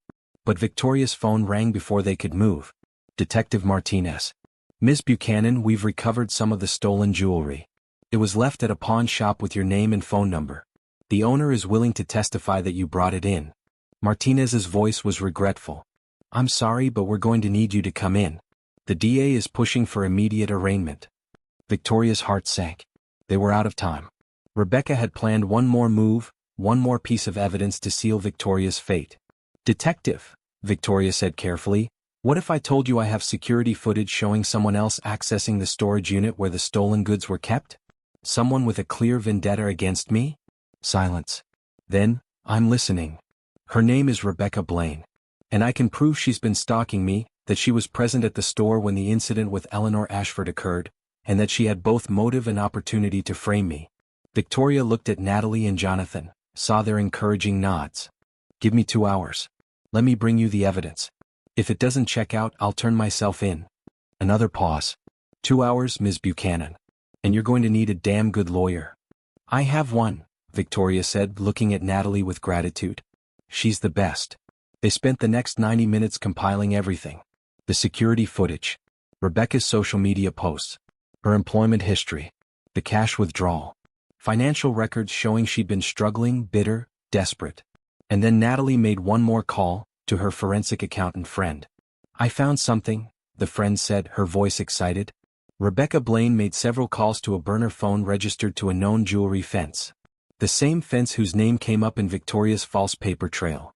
But Victoria's phone rang before they could move. Detective Martinez. Ms. Buchanan, we've recovered some of the stolen jewelry. It was left at a pawn shop with your name and phone number. The owner is willing to testify that you brought it in. Martinez's voice was regretful. I'm sorry, but we're going to need you to come in. The DA is pushing for immediate arraignment. Victoria's heart sank. They were out of time. Rebecca had planned one more move, one more piece of evidence to seal Victoria's fate. Detective, Victoria said carefully, what if I told you I have security footage showing someone else accessing the storage unit where the stolen goods were kept? Someone with a clear vendetta against me? Silence. Then, I'm listening. Her name is Rebecca Blaine. And I can prove she's been stalking me, that she was present at the store when the incident with Eleanor Ashford occurred, and that she had both motive and opportunity to frame me. Victoria looked at Natalie and Jonathan, saw their encouraging nods. Give me 2 hours. Let me bring you the evidence. If it doesn't check out, I'll turn myself in. Another pause. 2 hours, Ms. Buchanan. And you're going to need a damn good lawyer. I have one, Victoria said, looking at Natalie with gratitude. She's the best. They spent the next 90 minutes compiling everything. The security footage. Rebecca's social media posts. Her employment history. The cash withdrawal. Financial records showing she'd been struggling, bitter, desperate. And then Natalie made one more call, to her forensic accountant friend. I found something, the friend said, her voice excited. Rebecca Blaine made several calls to a burner phone registered to a known jewelry fence. The same fence whose name came up in Victoria's false paper trail.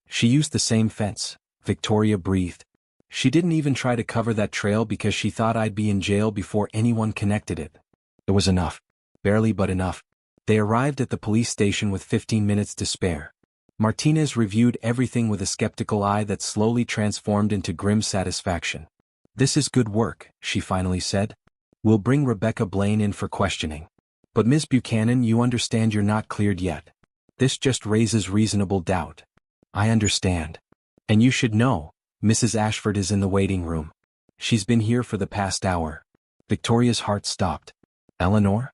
She used the same fence, Victoria breathed. She didn't even try to cover that trail because she thought I'd be in jail before anyone connected it. It was enough. Barely, but enough. They arrived at the police station with 15 minutes to spare. Martinez reviewed everything with a skeptical eye that slowly transformed into grim satisfaction. This is good work, she finally said. We'll bring Rebecca Blaine in for questioning. But Ms. Buchanan, you understand you're not cleared yet. This just raises reasonable doubt. I understand. And you should know, Mrs. Ashford is in the waiting room. She's been here for the past hour. Victoria's heart stopped. Eleanor?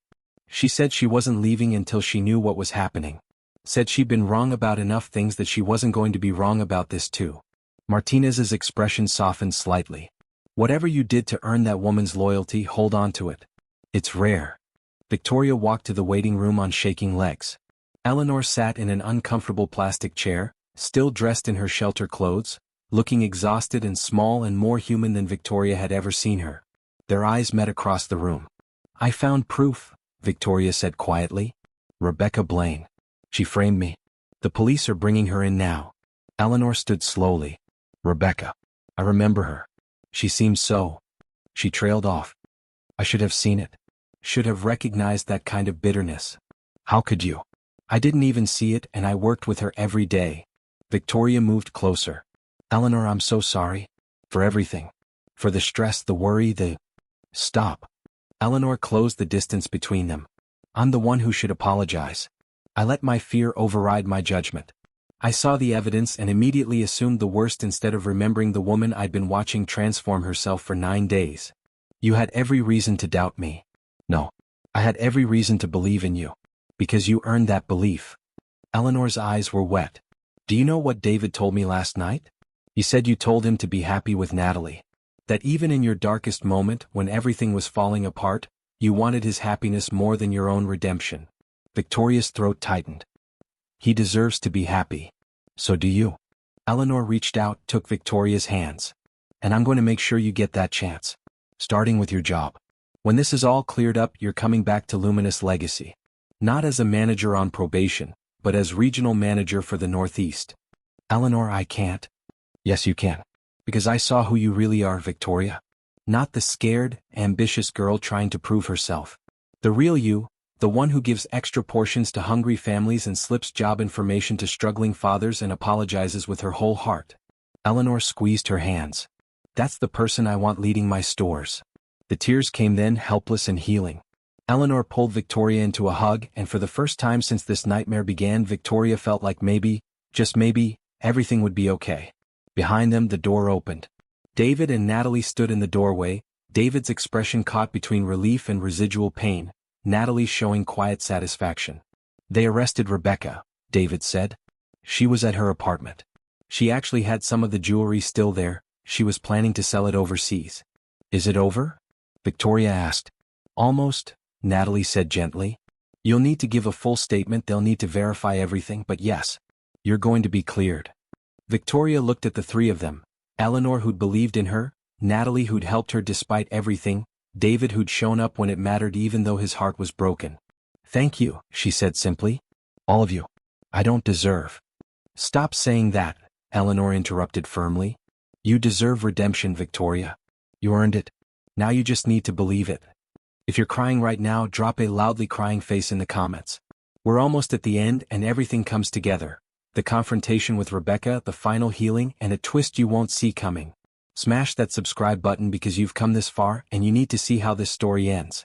She said she wasn't leaving until she knew what was happening. Said she'd been wrong about enough things that she wasn't going to be wrong about this too. Martinez's expression softened slightly. Whatever you did to earn that woman's loyalty, hold on to it. It's rare. Victoria walked to the waiting room on shaking legs. Eleanor sat in an uncomfortable plastic chair, still dressed in her shelter clothes, looking exhausted and small and more human than Victoria had ever seen her. Their eyes met across the room. I found proof, Victoria said quietly. Rebecca Blaine. She framed me. The police are bringing her in now. Eleanor stood slowly. Rebecca. I remember her. She seemed so. She trailed off. I should have seen it. Should have recognized that kind of bitterness. How could you? I didn't even see it, and I worked with her every day. Victoria moved closer. Eleanor, I'm so sorry. For everything. For the stress, the worry, the... Stop. Eleanor closed the distance between them. I'm the one who should apologize. I let my fear override my judgment. I saw the evidence and immediately assumed the worst instead of remembering the woman I'd been watching transform herself for 9 days. You had every reason to doubt me. No. I had every reason to believe in you. Because you earned that belief. Eleanor's eyes were wet. Do you know what David told me last night? He said you told him to be happy with Natalie. That even in your darkest moment, when everything was falling apart, you wanted his happiness more than your own redemption. Victoria's throat tightened. He deserves to be happy. So do you. Eleanor reached out, took Victoria's hands. And I'm going to make sure you get that chance. Starting with your job. When this is all cleared up, you're coming back to Luminous Legacy. Not as a manager on probation, but as regional manager for the Northeast. Eleanor, I can't. Yes, you can. Because I saw who you really are, Victoria. Not the scared, ambitious girl trying to prove herself. The real you, the one who gives extra portions to hungry families and slips job information to struggling fathers and apologizes with her whole heart. Eleanor squeezed her hands. That's the person I want leading my stores. The tears came then, helpless and healing. Eleanor pulled Victoria into a hug, and for the first time since this nightmare began, Victoria felt like maybe, just maybe, everything would be okay. Behind them, the door opened. David and Natalie stood in the doorway, David's expression caught between relief and residual pain, Natalie showing quiet satisfaction. They arrested Rebecca, David said. She was at her apartment. She actually had some of the jewelry still there, she was planning to sell it overseas. Is it over? Victoria asked. Almost, Natalie said gently. You'll need to give a full statement, they'll need to verify everything, but yes, you're going to be cleared. Victoria looked at the three of them. Eleanor, who'd believed in her, Natalie, who'd helped her despite everything, David, who'd shown up when it mattered even though his heart was broken. Thank you, she said simply. All of you. I don't deserve. Stop saying that, Eleanor interrupted firmly. You deserve redemption, Victoria. You earned it. Now you just need to believe it. If you're crying right now, drop a loudly crying face in the comments. We're almost at the end and everything comes together. The confrontation with Rebecca, the final healing, and a twist you won't see coming. Smash that subscribe button because you've come this far and you need to see how this story ends.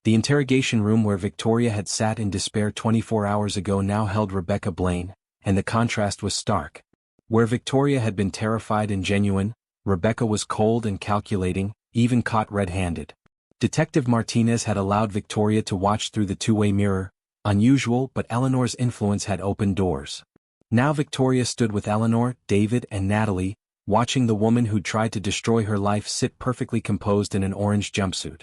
The interrogation room where Victoria had sat in despair 24 hours ago now held Rebecca Blaine, and the contrast was stark. Where Victoria had been terrified and genuine, Rebecca was cold and calculating, even caught red-handed. Detective Martinez had allowed Victoria to watch through the two-way mirror, unusual, but Eleanor's influence had opened doors. Now Victoria stood with Eleanor, David, and Natalie, watching the woman who'd tried to destroy her life sit perfectly composed in an orange jumpsuit.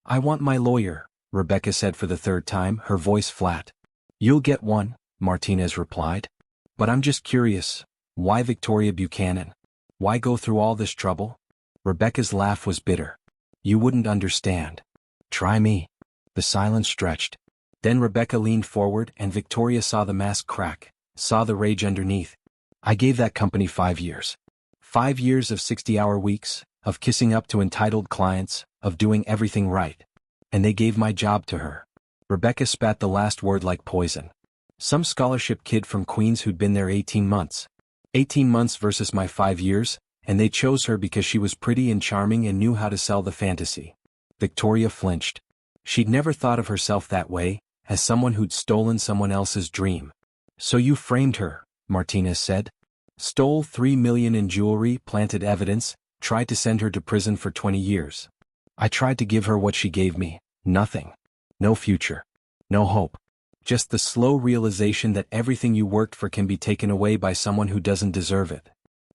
I want my lawyer, Rebecca said for the third time, her voice flat. You'll get one, Martinez replied. But I'm just curious, why Victoria Buchanan? Why go through all this trouble? Rebecca's laugh was bitter. You wouldn't understand. Try me. The silence stretched. Then Rebecca leaned forward and Victoria saw the mask crack, saw the rage underneath. I gave that company 5 years. 5 years of 60-hour weeks, of kissing up to entitled clients, of doing everything right. And they gave my job to her. Rebecca spat the last word like poison. Some scholarship kid from Queens who'd been there 18 months. 18 months versus my 5 years, and they chose her because she was pretty and charming and knew how to sell the fantasy. Victoria flinched. She'd never thought of herself that way, as someone who'd stolen someone else's dream. So you framed her, Martinez said. Stole $3 million in jewelry, planted evidence, tried to send her to prison for 20 years. I tried to give her what she gave me, nothing. No future. No hope. Just the slow realization that everything you worked for can be taken away by someone who doesn't deserve it.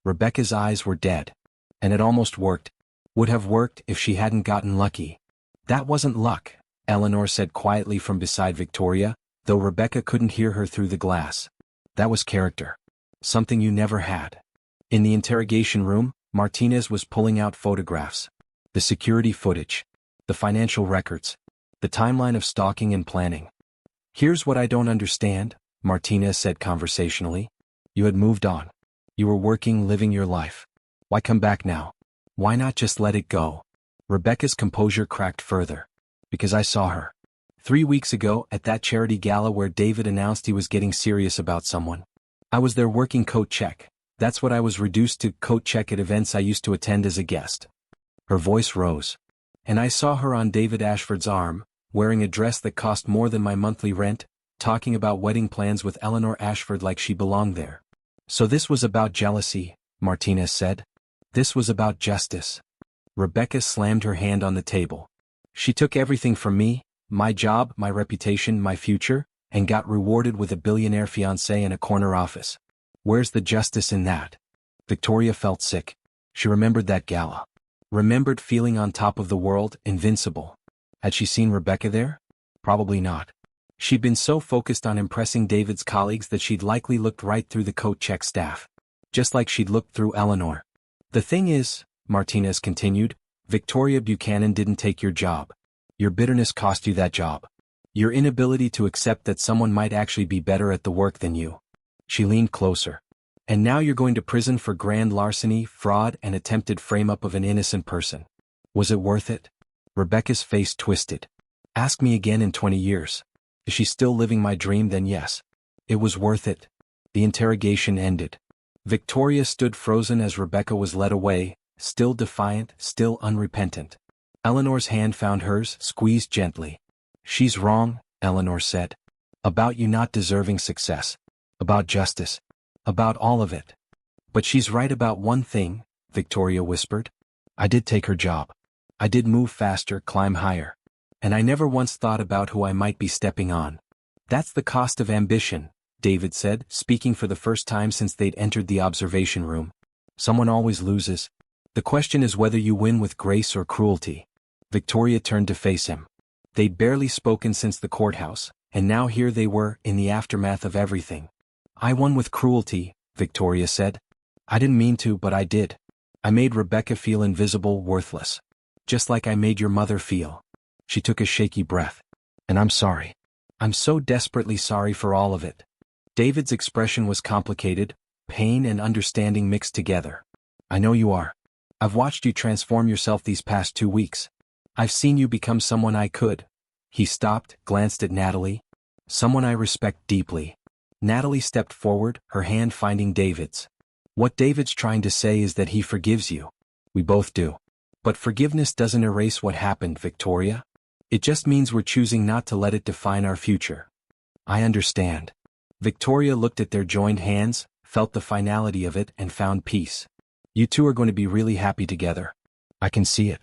Rebecca's eyes were dead. And it almost worked. Would have worked if she hadn't gotten lucky. That wasn't luck, Eleanor said quietly from beside Victoria, though Rebecca couldn't hear her through the glass. That was character. Something you never had. In the interrogation room, Martinez was pulling out photographs. The security footage. The financial records. The timeline of stalking and planning. Here's what I don't understand, Martinez said conversationally. You had moved on. You were working, living your life. Why come back now? Why not just let it go? Rebecca's composure cracked further. Because I saw her. 3 weeks ago at that charity gala where David announced he was getting serious about someone. I was there working coat check. That's what I was reduced to, coat check at events I used to attend as a guest. Her voice rose. And I saw her on David Ashford's arm, wearing a dress that cost more than my monthly rent, talking about wedding plans with Eleanor Ashford like she belonged there. So this was about jealousy, Martinez said. This was about justice. Rebecca slammed her hand on the table. She took everything from me, my job, my reputation, my future, and got rewarded with a billionaire fiancé and a corner office. Where's the justice in that? Victoria felt sick. She remembered that gala. Remembered feeling on top of the world, invincible. Had she seen Rebecca there? Probably not. She'd been so focused on impressing David's colleagues that she'd likely looked right through the coat check staff. Just like she'd looked through Eleanor. The thing is, Martinez continued, Victoria Buchanan didn't take your job. Your bitterness cost you that job. Your inability to accept that someone might actually be better at the work than you. She leaned closer. And now you're going to prison for grand larceny, fraud, and attempted frame-up of an innocent person. Was it worth it? Rebecca's face twisted. Ask me again in 20 years. Is she still living my dream? Then yes. It was worth it. The interrogation ended. Victoria stood frozen as Rebecca was led away, still defiant, still unrepentant. Eleanor's hand found hers, squeezed gently. She's wrong, Eleanor said. About you not deserving success. About justice. About all of it. But she's right about one thing, Victoria whispered. I did take her job. I did move faster, climb higher. And I never once thought about who I might be stepping on. That's the cost of ambition, David said, speaking for the first time since they'd entered the observation room. Someone always loses. The question is whether you win with grace or cruelty. Victoria turned to face him. They'd barely spoken since the courthouse, and now here they were, in the aftermath of everything. I won with cruelty, Victoria said. I didn't mean to, but I did. I made Rebecca feel invisible, worthless. Just like I made your mother feel. She took a shaky breath. And I'm sorry. I'm so desperately sorry for all of it. David's expression was complicated, pain and understanding mixed together. I know you are. I've watched you transform yourself these past 2 weeks. I've seen you become someone I could. He stopped, glanced at Natalie. Someone I respect deeply. Natalie stepped forward, her hand finding David's. What David's trying to say is that he forgives you. We both do. But forgiveness doesn't erase what happened, Victoria. It just means we're choosing not to let it define our future. I understand. Victoria looked at their joined hands, felt the finality of it, and found peace. You two are going to be really happy together. I can see it.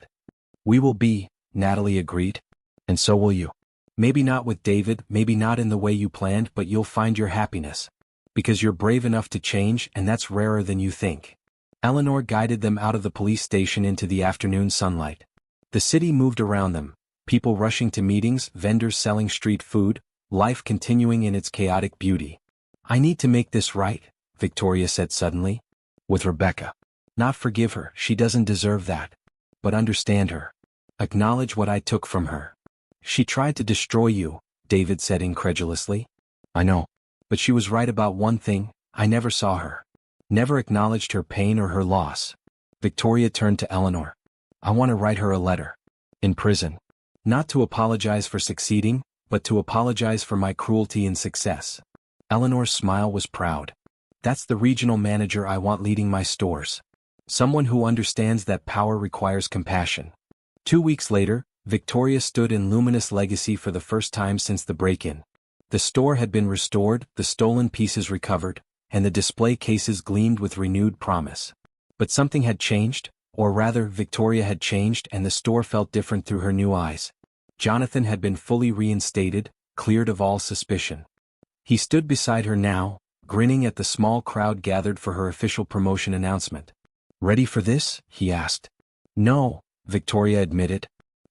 We will be, Natalie agreed. And so will you. Maybe not with David, maybe not in the way you planned, but you'll find your happiness. Because you're brave enough to change, and that's rarer than you think. Eleanor guided them out of the police station into the afternoon sunlight. The city moved around them, people rushing to meetings, vendors selling street food, life continuing in its chaotic beauty. I need to make this right, Victoria said suddenly. With Rebecca. Not forgive her, she doesn't deserve that. But understand her. Acknowledge what I took from her. She tried to destroy you, David said incredulously. I know. But she was right about one thing, I never saw her. Never acknowledged her pain or her loss. Victoria turned to Eleanor. I want to write her a letter. In prison. Not to apologize for succeeding, but to apologize for my cruelty and success. Eleanor's smile was proud. That's the regional manager I want leading my stores. Someone who understands that power requires compassion. 2 weeks later, Victoria stood in Luminous Legacy for the first time since the break-in. The store had been restored, the stolen pieces recovered, and the display cases gleamed with renewed promise. But something had changed, or rather Victoria had changed, and the store felt different through her new eyes. Jonathan had been fully reinstated, cleared of all suspicion. He stood beside her now, grinning at the small crowd gathered for her official promotion announcement. Ready for this? He asked. No, Victoria admitted.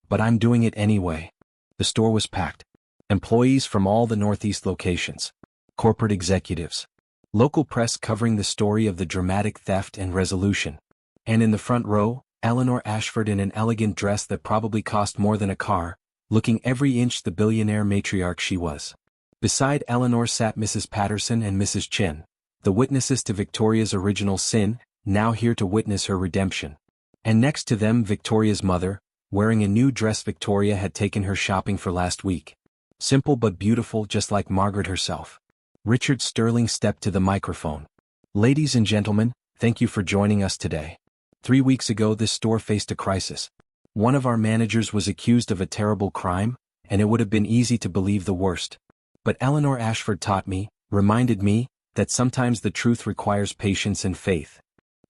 But I'm doing it anyway. The store was packed. Employees from all the Northeast locations. Corporate executives. Local press covering the story of the dramatic theft and resolution. And in the front row, Eleanor Ashford in an elegant dress that probably cost more than a car, looking every inch the billionaire matriarch she was. Beside Eleanor sat Mrs. Patterson and Mrs. Chin, the witnesses to Victoria's original sin, now here to witness her redemption. And next to them Victoria's mother, wearing a new dress Victoria had taken her shopping for last week. Simple but beautiful, just like Margaret herself. Richard Sterling stepped to the microphone. Ladies and gentlemen, thank you for joining us today. 3 weeks ago this store faced a crisis. One of our managers was accused of a terrible crime, and it would have been easy to believe the worst. But Eleanor Ashford taught me, reminded me, that sometimes the truth requires patience and faith.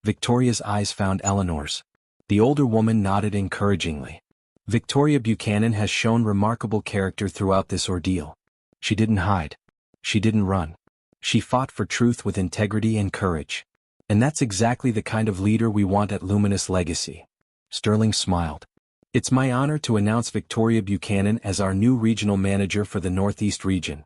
Victoria's eyes found Eleanor's. The older woman nodded encouragingly. Victoria Buchanan has shown remarkable character throughout this ordeal. She didn't hide. She didn't run. She fought for truth with integrity and courage. And that's exactly the kind of leader we want at Luminous Legacy. Sterling smiled. It's my honor to announce Victoria Buchanan as our new regional manager for the Northeast region.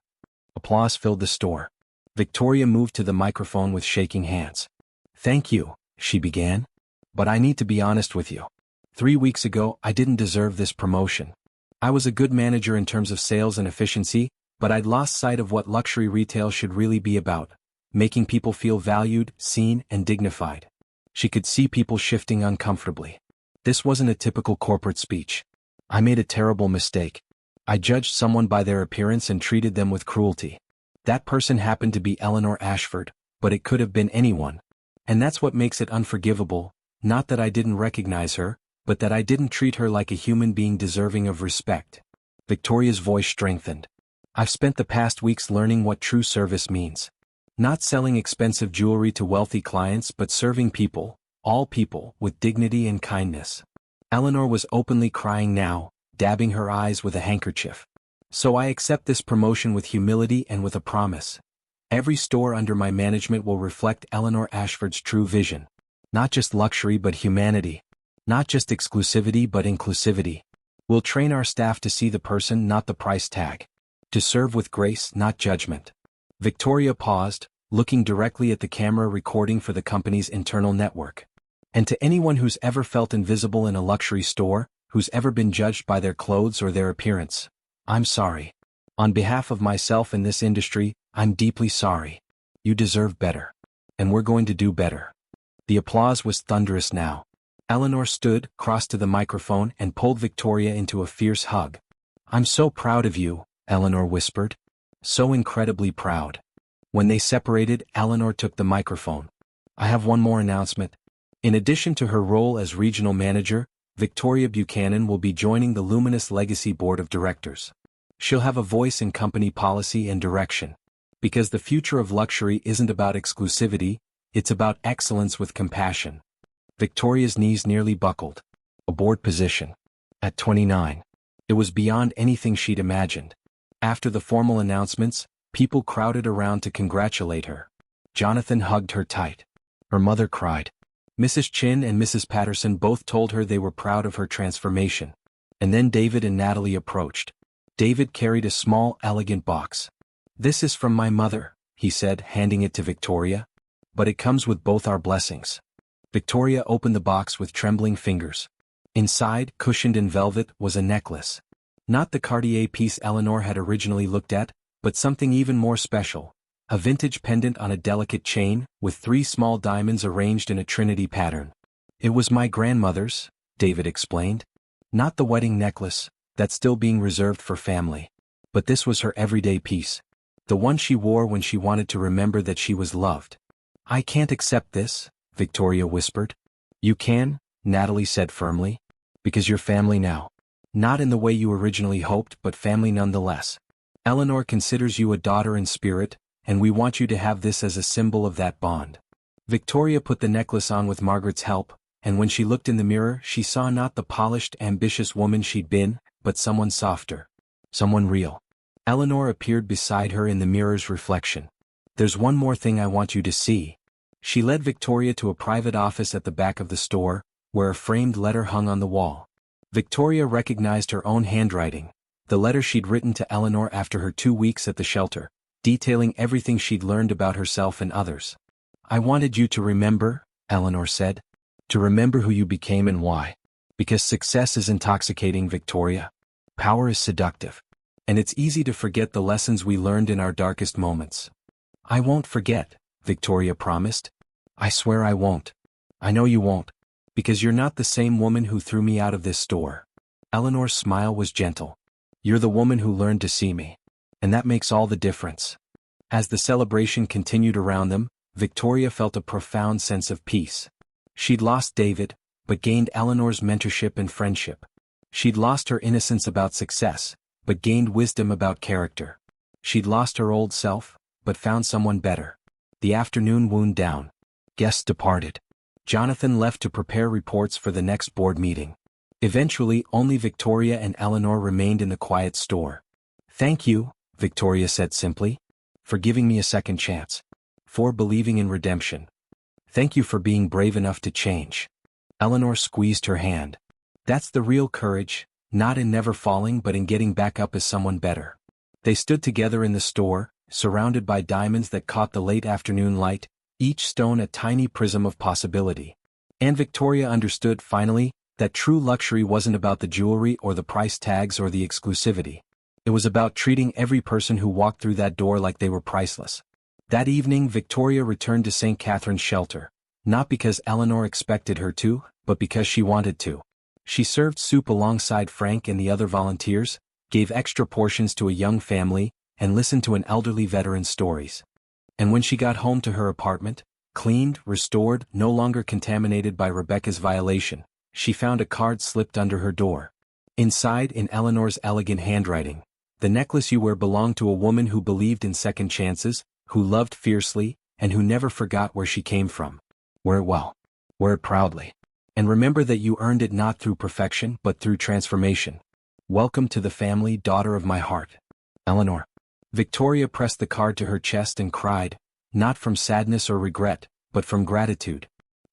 Applause filled the store. Victoria moved to the microphone with shaking hands. Thank you, she began. But I need to be honest with you. 3 weeks ago, I didn't deserve this promotion. I was a good manager in terms of sales and efficiency, but I'd lost sight of what luxury retail should really be about. Making people feel valued, seen, and dignified. She could see people shifting uncomfortably. This wasn't a typical corporate speech. I made a terrible mistake. I judged someone by their appearance and treated them with cruelty. That person happened to be Eleanor Ashford, but it could have been anyone. And that's what makes it unforgivable, not that I didn't recognize her, but that I didn't treat her like a human being deserving of respect. Victoria's voice strengthened. I've spent the past weeks learning what true service means. Not selling expensive jewelry to wealthy clients but serving people, all people, with dignity and kindness. Eleanor was openly crying now, dabbing her eyes with a handkerchief. So I accept this promotion with humility and with a promise. Every store under my management will reflect Eleanor Ashford's true vision. Not just luxury but humanity. Not just exclusivity but inclusivity. We'll train our staff to see the person, not the price tag. To serve with grace, not judgment. Victoria paused, looking directly at the camera recording for the company's internal network. And to anyone who's ever felt invisible in a luxury store, who's ever been judged by their clothes or their appearance, I'm sorry. On behalf of myself and this industry, I'm deeply sorry. You deserve better. And we're going to do better. The applause was thunderous now. Eleanor stood, crossed to the microphone, and pulled Victoria into a fierce hug. I'm so proud of you, Eleanor whispered. So incredibly proud. When they separated, Eleanor took the microphone. I have one more announcement. In addition to her role as regional manager, Victoria Buchanan will be joining the Luminous Legacy Board of Directors. She'll have a voice in company policy and direction. Because the future of luxury isn't about exclusivity, it's about excellence with compassion. Victoria's knees nearly buckled. A board position. At 29. It was beyond anything she'd imagined. After the formal announcements, people crowded around to congratulate her. Jonathan hugged her tight. Her mother cried. Mrs. Chin and Mrs. Patterson both told her they were proud of her transformation. And then David and Natalie approached. David carried a small, elegant box. This is from my mother, he said, handing it to Victoria. But it comes with both our blessings. Victoria opened the box with trembling fingers. Inside, cushioned in velvet, was a necklace. Not the Cartier piece Eleanor had originally looked at, but something even more special. A vintage pendant on a delicate chain, with 3 small diamonds arranged in a trinity pattern. It was my grandmother's, David explained. Not the wedding necklace, that's still being reserved for family. But this was her everyday piece. The one she wore when she wanted to remember that she was loved. I can't accept this, Victoria whispered. You can, Natalie said firmly. Because you're family now. Not in the way you originally hoped, but family nonetheless. Eleanor considers you a daughter in spirit, and we want you to have this as a symbol of that bond. Victoria put the necklace on with Margaret's help, and when she looked in the mirror she saw not the polished, ambitious woman she'd been, but someone softer. Someone real. Eleanor appeared beside her in the mirror's reflection. There's one more thing I want you to see. She led Victoria to a private office at the back of the store, where a framed letter hung on the wall. Victoria recognized her own handwriting, the letter she'd written to Eleanor after her 2 weeks at the shelter, detailing everything she'd learned about herself and others. I wanted you to remember, Eleanor said. To remember who you became and why. Because success is intoxicating, Victoria. Power is seductive. And it's easy to forget the lessons we learned in our darkest moments. I won't forget, Victoria promised. I swear I won't. I know you won't. Because you're not the same woman who threw me out of this store. Eleanor's smile was gentle. You're the woman who learned to see me. And that makes all the difference. As the celebration continued around them, Victoria felt a profound sense of peace. She'd lost David, but gained Eleanor's mentorship and friendship. She'd lost her innocence about success, but gained wisdom about character. She'd lost her old self, but found someone better. The afternoon wound down. Guests departed. Jonathan left to prepare reports for the next board meeting. Eventually, only Victoria and Eleanor remained in the quiet store. Thank you, Victoria said simply, for giving me a second chance. For believing in redemption. Thank you for being brave enough to change. Eleanor squeezed her hand. That's the real courage, not in never falling but in getting back up as someone better. They stood together in the store, surrounded by diamonds that caught the late afternoon light, each stone a tiny prism of possibility. And Victoria understood finally that true luxury wasn't about the jewelry or the price tags or the exclusivity. It was about treating every person who walked through that door like they were priceless. That evening Victoria returned to St. Catherine's shelter, not because Eleanor expected her to, but because she wanted to. She served soup alongside Frank and the other volunteers, gave extra portions to a young family, and listened to an elderly veteran's stories. And when she got home to her apartment, cleaned, restored, no longer contaminated by Rebecca's violation, she found a card slipped under her door. Inside, in Eleanor's elegant handwriting, the necklace you wear belonged to a woman who believed in second chances, who loved fiercely, and who never forgot where she came from. Wear it well. Wear it proudly. And remember that you earned it not through perfection but through transformation. Welcome to the family, daughter of my heart. Eleanor. Victoria pressed the card to her chest and cried, not from sadness or regret, but from gratitude.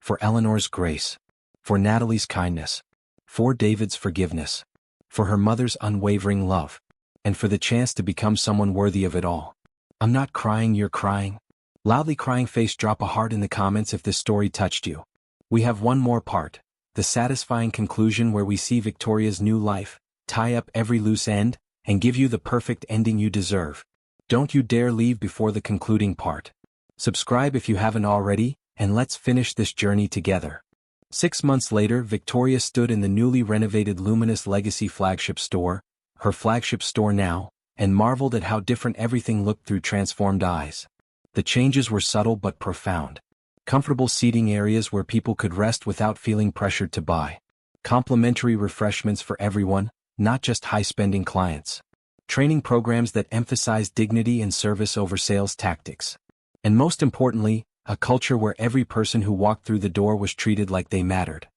For Eleanor's grace. For Natalie's kindness. For David's forgiveness. For her mother's unwavering love. And for the chance to become someone worthy of it all. I'm not crying, you're crying. Loudly crying face, drop a heart in the comments if this story touched you. We have one more part, the satisfying conclusion where we see Victoria's new life, tie up every loose end, and give you the perfect ending you deserve. Don't you dare leave before the concluding part. Subscribe if you haven't already, and let's finish this journey together. 6 months later, Victoria stood in the newly renovated Luminous Legacy flagship store, her flagship store now, and marveled at how different everything looked through transformed eyes. The changes were subtle but profound. Comfortable seating areas where people could rest without feeling pressured to buy. Complimentary refreshments for everyone, not just high-spending clients. Training programs that emphasize dignity and service over sales tactics. And most importantly, a culture where every person who walked through the door was treated like they mattered.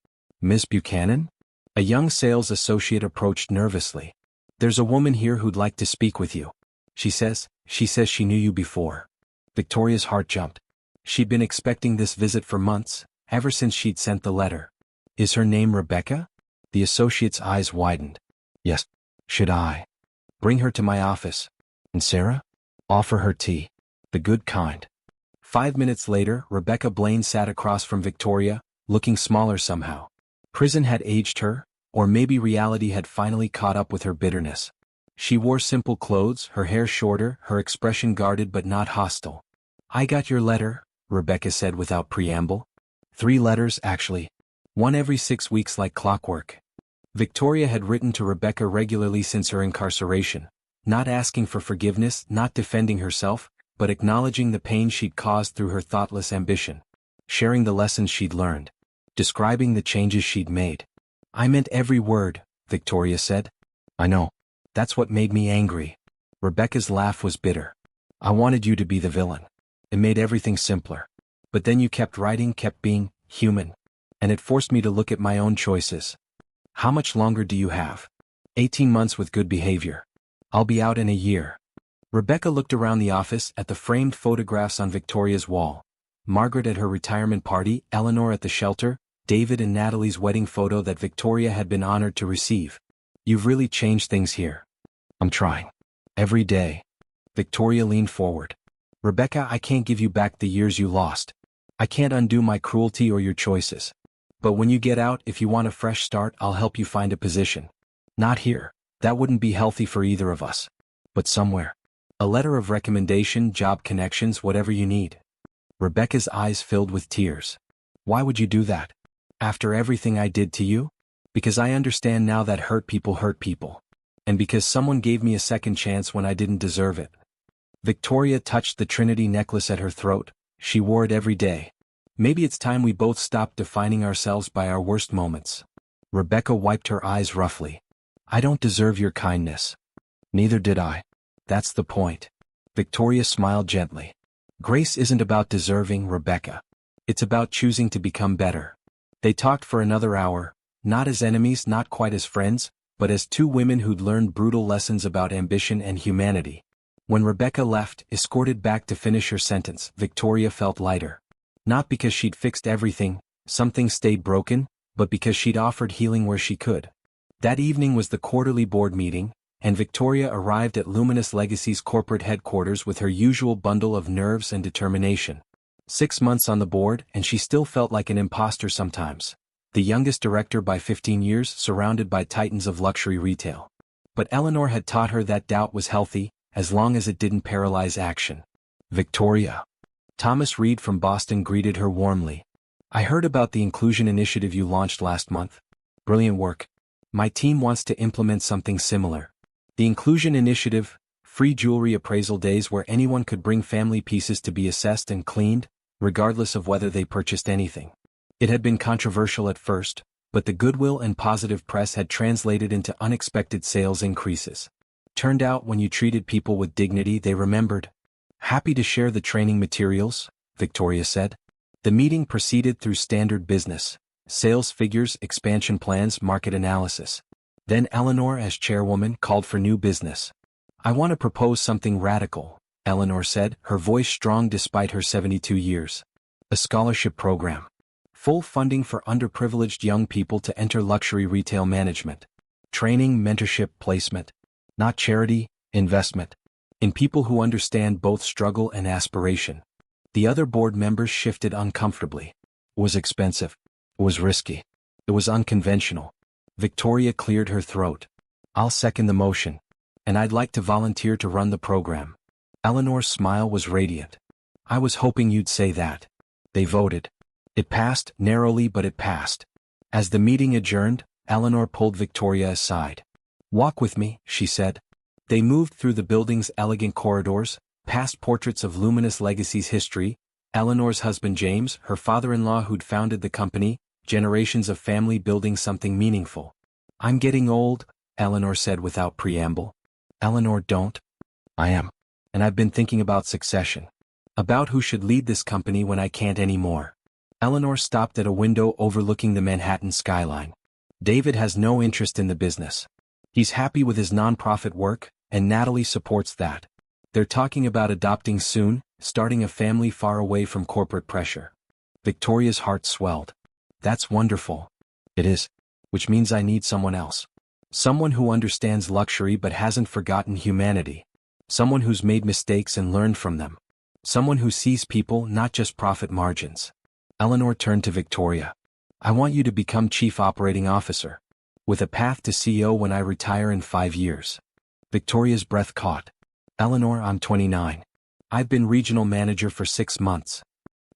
Ms. Buchanan? A young sales associate approached nervously. There's a woman here who'd like to speak with you. She says she knew you before. Victoria's heart jumped. She'd been expecting this visit for months, ever since she'd sent the letter. Is her name Rebecca? The associate's eyes widened. Yes. Should I bring her to my office? And Sarah? Offer her tea. The good kind. 5 minutes later, Rebecca Blaine sat across from Victoria, looking smaller somehow. Prison had aged her, or maybe reality had finally caught up with her bitterness. She wore simple clothes, her hair shorter, her expression guarded but not hostile. I got your letter, Rebecca said without preamble. 3 letters, actually. 1 every 6 weeks like clockwork. Victoria had written to Rebecca regularly since her incarceration, not asking for forgiveness, not defending herself, but acknowledging the pain she'd caused through her thoughtless ambition. Sharing the lessons she'd learned. Describing the changes she'd made. I meant every word, Victoria said. I know. That's what made me angry. Rebecca's laugh was bitter. I wanted you to be the villain. It made everything simpler. But then you kept writing, kept being human. And it forced me to look at my own choices. How much longer do you have? 18 months with good behavior. I'll be out in a year. Rebecca looked around the office at the framed photographs on Victoria's wall. Margaret at her retirement party, Eleanor at the shelter, David and Natalie's wedding photo that Victoria had been honored to receive. You've really changed things here. I'm trying. Every day. Victoria leaned forward. Rebecca, I can't give you back the years you lost. I can't undo my cruelty or your choices. But when you get out, if you want a fresh start, I'll help you find a position. Not here. That wouldn't be healthy for either of us. But somewhere. A letter of recommendation, job connections, whatever you need. Rebecca's eyes filled with tears. Why would you do that? After everything I did to you? Because I understand now that hurt people. And because someone gave me a second chance when I didn't deserve it. Victoria touched the Trinity necklace at her throat. She wore it every day. Maybe it's time we both stopped defining ourselves by our worst moments. Rebecca wiped her eyes roughly. I don't deserve your kindness. Neither did I. That's the point. Victoria smiled gently. Grace isn't about deserving, Rebecca. It's about choosing to become better. They talked for another hour, not as enemies, not quite as friends, but as 2 women who'd learned brutal lessons about ambition and humanity. When Rebecca left, escorted back to finish her sentence, Victoria felt lighter. Not because she'd fixed everything, some things stayed broken, but because she'd offered healing where she could. That evening was the quarterly board meeting, and Victoria arrived at Luminous Legacy's corporate headquarters with her usual bundle of nerves and determination. 6 months on the board, and she still felt like an imposter sometimes. The youngest director by 15 years, surrounded by titans of luxury retail. But Eleanor had taught her that doubt was healthy, as long as it didn't paralyze action. Victoria. Thomas Reed from Boston greeted her warmly. I heard about the inclusion initiative you launched last month. Brilliant work. My team wants to implement something similar. The inclusion initiative, free jewelry appraisal days where anyone could bring family pieces to be assessed and cleaned, regardless of whether they purchased anything. It had been controversial at first, but the goodwill and positive press had translated into unexpected sales increases. Turned out when you treated people with dignity, they remembered. Happy to share the training materials, Victoria said. The meeting proceeded through standard business, sales figures, expansion plans, market analysis. Then Eleanor, as chairwoman, called for new business. I want to propose something radical, Eleanor said, her voice strong despite her 72 years. A scholarship program. Full funding for underprivileged young people to enter luxury retail management. Training, mentorship, placement. Not charity, investment. In people who understand both struggle and aspiration. The other board members shifted uncomfortably. It was expensive. It was risky. It was unconventional. Victoria cleared her throat. I'll second the motion. And I'd like to volunteer to run the program. Eleanor's smile was radiant. I was hoping you'd say that. They voted. It passed, narrowly, but it passed. As the meeting adjourned, Eleanor pulled Victoria aside. Walk with me, she said. They moved through the building's elegant corridors, past portraits of luminous legacy's history, Eleanor's husband James, her father-in-law who'd founded the company, generations of family building something meaningful. I'm getting old, Eleanor said without preamble. Eleanor, don't. I am. And I've been thinking about succession. About who should lead this company when I can't anymore. Eleanor stopped at a window overlooking the Manhattan skyline. David has no interest in the business. He's happy with his nonprofit work, and Natalie supports that. They're talking about adopting soon, starting a family far away from corporate pressure. Victoria's heart swelled. That's wonderful. It is. Which means I need someone else. Someone who understands luxury but hasn't forgotten humanity. Someone who's made mistakes and learned from them. Someone who sees people, not just profit margins. Eleanor turned to Victoria. I want you to become Chief Operating Officer. With a path to CEO when I retire in 5 years. Victoria's breath caught. Eleanor, I'm 29. I've been regional manager for 6 months.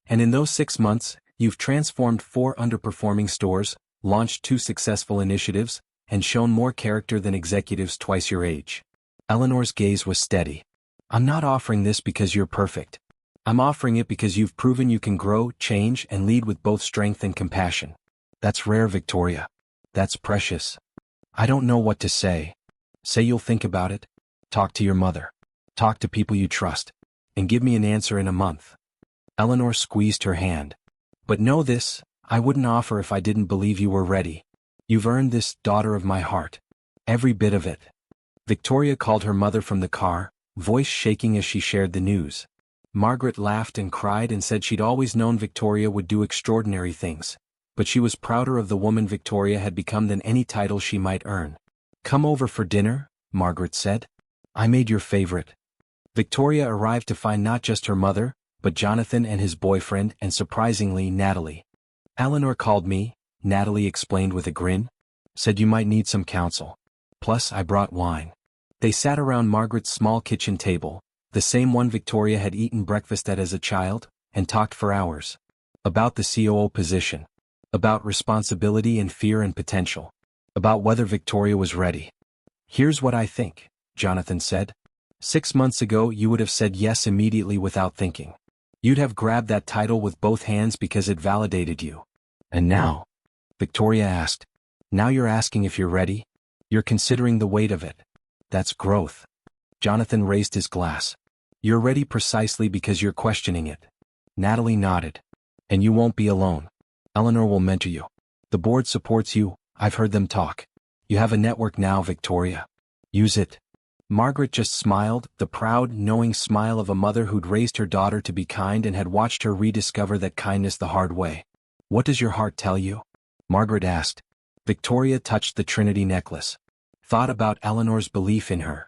And in those 6 months, you've transformed 4 underperforming stores, launched 2 successful initiatives, and shown more character than executives twice your age. Eleanor's gaze was steady. I'm not offering this because you're perfect. I'm offering it because you've proven you can grow, change, and lead with both strength and compassion. That's rare, Victoria. That's precious. I don't know what to say. Say you'll think about it. Talk to your mother. Talk to people you trust. And give me an answer in a month. Eleanor squeezed her hand. But know this, I wouldn't offer if I didn't believe you were ready. You've earned this, daughter of my heart. Every bit of it. Victoria called her mother from the car, voice shaking as she shared the news. Margaret laughed and cried and said she'd always known Victoria would do extraordinary things, but she was prouder of the woman Victoria had become than any title she might earn. Come over for dinner, Margaret said. I made your favorite. Victoria arrived to find not just her mother, but Jonathan and his boyfriend and surprisingly Natalie. Eleanor called me, Natalie explained with a grin. Said you might need some counsel. Plus I brought wine. They sat around Margaret's small kitchen table, the same one Victoria had eaten breakfast at as a child, and talked for hours. About the COO position. About responsibility and fear and potential. About whether Victoria was ready. Here's what I think, Jonathan said. 6 months ago you would have said yes immediately without thinking. You'd have grabbed that title with both hands because it validated you. And now? Victoria asked. Now you're asking if you're ready? You're considering the weight of it. That's growth. Jonathan raised his glass. You're ready precisely because you're questioning it. Natalie nodded. And you won't be alone. Eleanor will mentor you. The board supports you, I've heard them talk. You have a network now, Victoria. Use it. Margaret just smiled, the proud, knowing smile of a mother who'd raised her daughter to be kind and had watched her rediscover that kindness the hard way. What does your heart tell you? Margaret asked. Victoria touched the Trinity necklace. Thought about Eleanor's belief in her.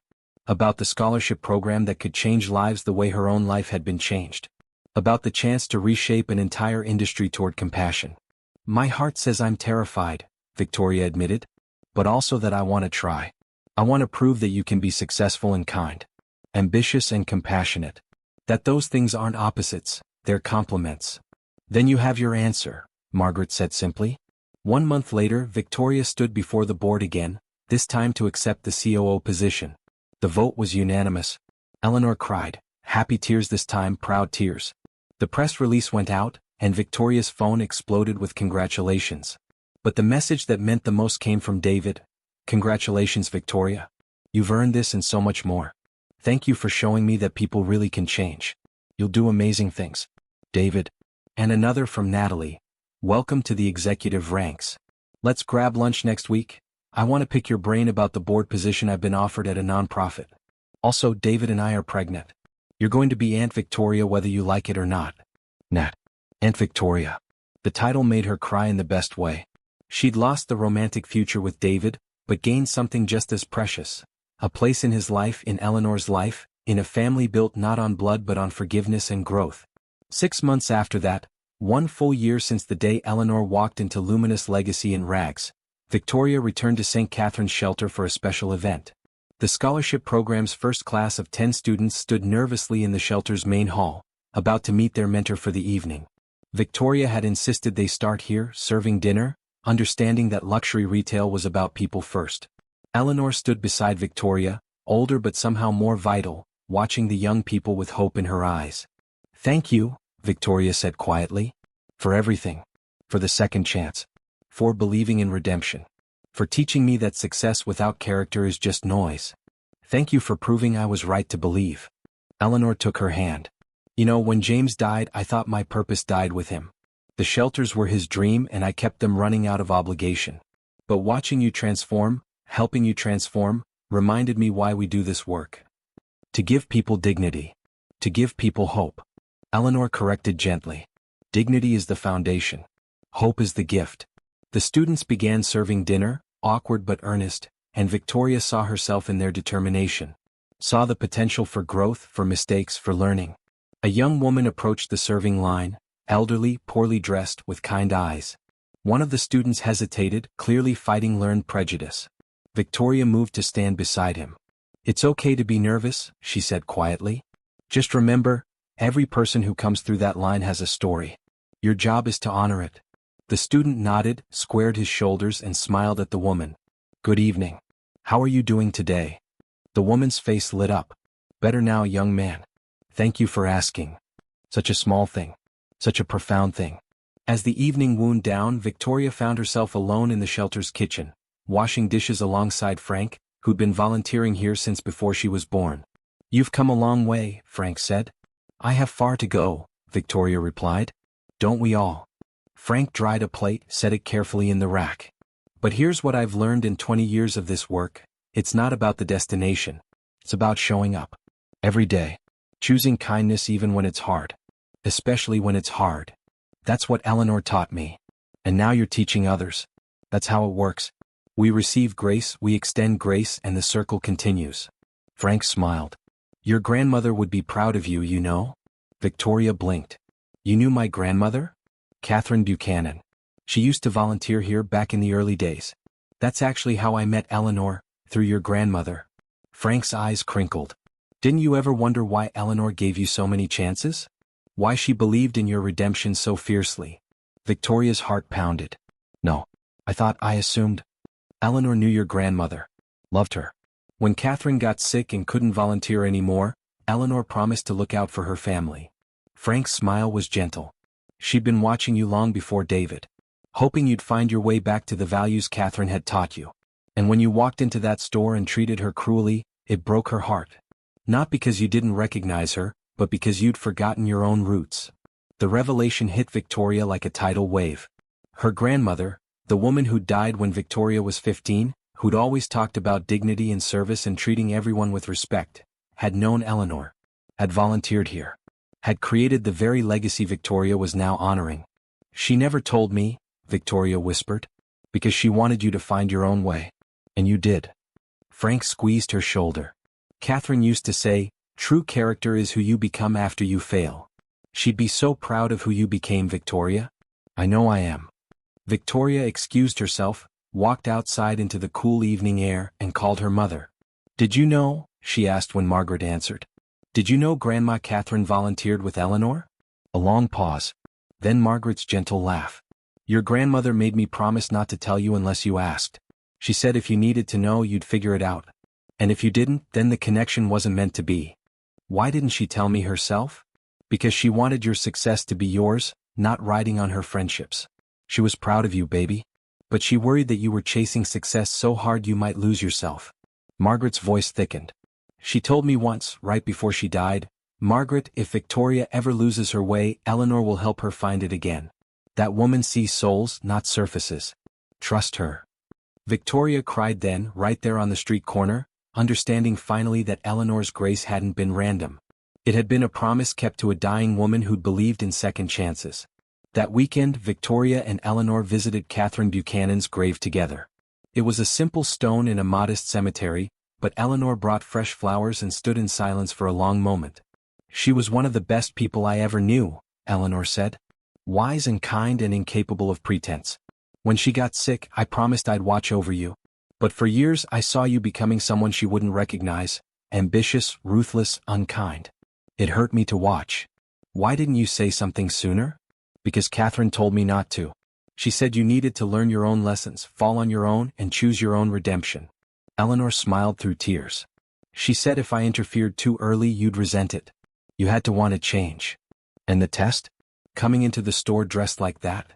About the scholarship program that could change lives the way her own life had been changed. About the chance to reshape an entire industry toward compassion. My heart says I'm terrified, Victoria admitted. But also that I want to try. I want to prove that you can be successful and kind. Ambitious and compassionate. That those things aren't opposites, they're complements. Then you have your answer, Margaret said simply. 1 month later, Victoria stood before the board again, this time to accept the COO position. The vote was unanimous. Eleanor cried, happy tears this time, proud tears. The press release went out, and Victoria's phone exploded with congratulations. But the message that meant the most came from David. Congratulations, Victoria. You've earned this and so much more. Thank you for showing me that people really can change. You'll do amazing things. David. And another from Natalie. Welcome to the executive ranks. Let's grab lunch next week. I want to pick your brain about the board position I've been offered at a nonprofit. Also, David and I are pregnant. You're going to be Aunt Victoria whether you like it or not. Nat. Aunt Victoria. The title made her cry in the best way. She'd lost the romantic future with David, but gained something just as precious. A place in his life, in Eleanor's life, in a family built not on blood but on forgiveness and growth. 6 months after that, 1 full year since the day Eleanor walked into luminous legacy in rags, Victoria returned to St. Catherine's Shelter for a special event. The scholarship program's first class of 10 students stood nervously in the shelter's main hall, about to meet their mentor for the evening. Victoria had insisted they start here, serving dinner, understanding that luxury retail was about people first. Eleanor stood beside Victoria, older but somehow more vital, watching the young people with hope in her eyes. "Thank you," Victoria said quietly. "For everything. For the second chance. For believing in redemption. For teaching me that success without character is just noise. Thank you for proving I was right to believe." Eleanor took her hand. "You know, when James died, I thought my purpose died with him. The shelters were his dream and I kept them running out of obligation. But watching you transform, helping you transform, reminded me why we do this work. To give people dignity. To give people hope." Eleanor corrected gently. "Dignity is the foundation. Hope is the gift." The students began serving dinner, awkward but earnest, and Victoria saw herself in their determination. Saw the potential for growth, for mistakes, for learning. A young woman approached the serving line, elderly, poorly dressed, with kind eyes. One of the students hesitated, clearly fighting learned prejudice. Victoria moved to stand beside him. "It's okay to be nervous," she said quietly. "Just remember, every person who comes through that line has a story. Your job is to honor it." The student nodded, squared his shoulders and smiled at the woman. "Good evening. How are you doing today?" The woman's face lit up. "Better now, young man. Thank you for asking. Such a small thing. Such a profound thing." As the evening wound down, Victoria found herself alone in the shelter's kitchen, washing dishes alongside Frank, who'd been volunteering here since before she was born. "You've come a long way," Frank said. "I have far to go," Victoria replied. "Don't we all?" Frank dried a plate, set it carefully in the rack. "But here's what I've learned in 20 years of this work. It's not about the destination. It's about showing up. Every day. Choosing kindness even when it's hard. Especially when it's hard. That's what Eleanor taught me. And now you're teaching others. That's how it works. We receive grace, we extend grace, and the circle continues." Frank smiled. "Your grandmother would be proud of you, you know." Victoria blinked. "You knew my grandmother?" "Catherine Buchanan. She used to volunteer here back in the early days. That's actually how I met Eleanor, through your grandmother." Frank's eyes crinkled. "Didn't you ever wonder why Eleanor gave you so many chances? Why she believed in your redemption so fiercely?" Victoria's heart pounded. "No. I assumed. Eleanor knew your grandmother. Loved her. When Catherine got sick and couldn't volunteer anymore, Eleanor promised to look out for her family." Frank's smile was gentle. "She'd been watching you long before David. Hoping you'd find your way back to the values Catherine had taught you. And when you walked into that store and treated her cruelly, it broke her heart. Not because you didn't recognize her, but because you'd forgotten your own roots." The revelation hit Victoria like a tidal wave. Her grandmother, the woman who died when Victoria was 15, who'd always talked about dignity and service and treating everyone with respect, had known Eleanor. Had volunteered here. Had created the very legacy Victoria was now honoring. "She never told me," Victoria whispered. "Because she wanted you to find your own way. And you did." Frank squeezed her shoulder. "Catherine used to say, true character is who you become after you fail. She'd be so proud of who you became, Victoria." "I know I am." Victoria excused herself, walked outside into the cool evening air, and called her mother. "Did you know?" she asked when Margaret answered. "Did you know Grandma Catherine volunteered with Eleanor?" A long pause. Then Margaret's gentle laugh. "Your grandmother made me promise not to tell you unless you asked. She said if you needed to know, you'd figure it out. And if you didn't, then the connection wasn't meant to be." "Why didn't she tell me herself?" "Because she wanted your success to be yours, not riding on her friendships. She was proud of you, baby. But she worried that you were chasing success so hard you might lose yourself." Margaret's voice thickened. "She told me once, right before she died, 'Margaret, if Victoria ever loses her way, Eleanor will help her find it again. That woman sees souls, not surfaces. Trust her.'" Victoria cried then, right there on the street corner, understanding finally that Eleanor's grace hadn't been random. It had been a promise kept to a dying woman who'd believed in second chances. That weekend, Victoria and Eleanor visited Catherine Buchanan's grave together. It was a simple stone in a modest cemetery, but Eleanor brought fresh flowers and stood in silence for a long moment. "She was one of the best people I ever knew," Eleanor said. "Wise and kind and incapable of pretense. When she got sick, I promised I'd watch over you. But for years I saw you becoming someone she wouldn't recognize, ambitious, ruthless, unkind. It hurt me to watch. Why didn't you say something sooner?" "Because Catherine told me not to. She said you needed to learn your own lessons, fall on your own, and choose your own redemption." Eleanor smiled through tears. "She said if I interfered too early you'd resent it. You had to want to change. And the test? Coming into the store dressed like that?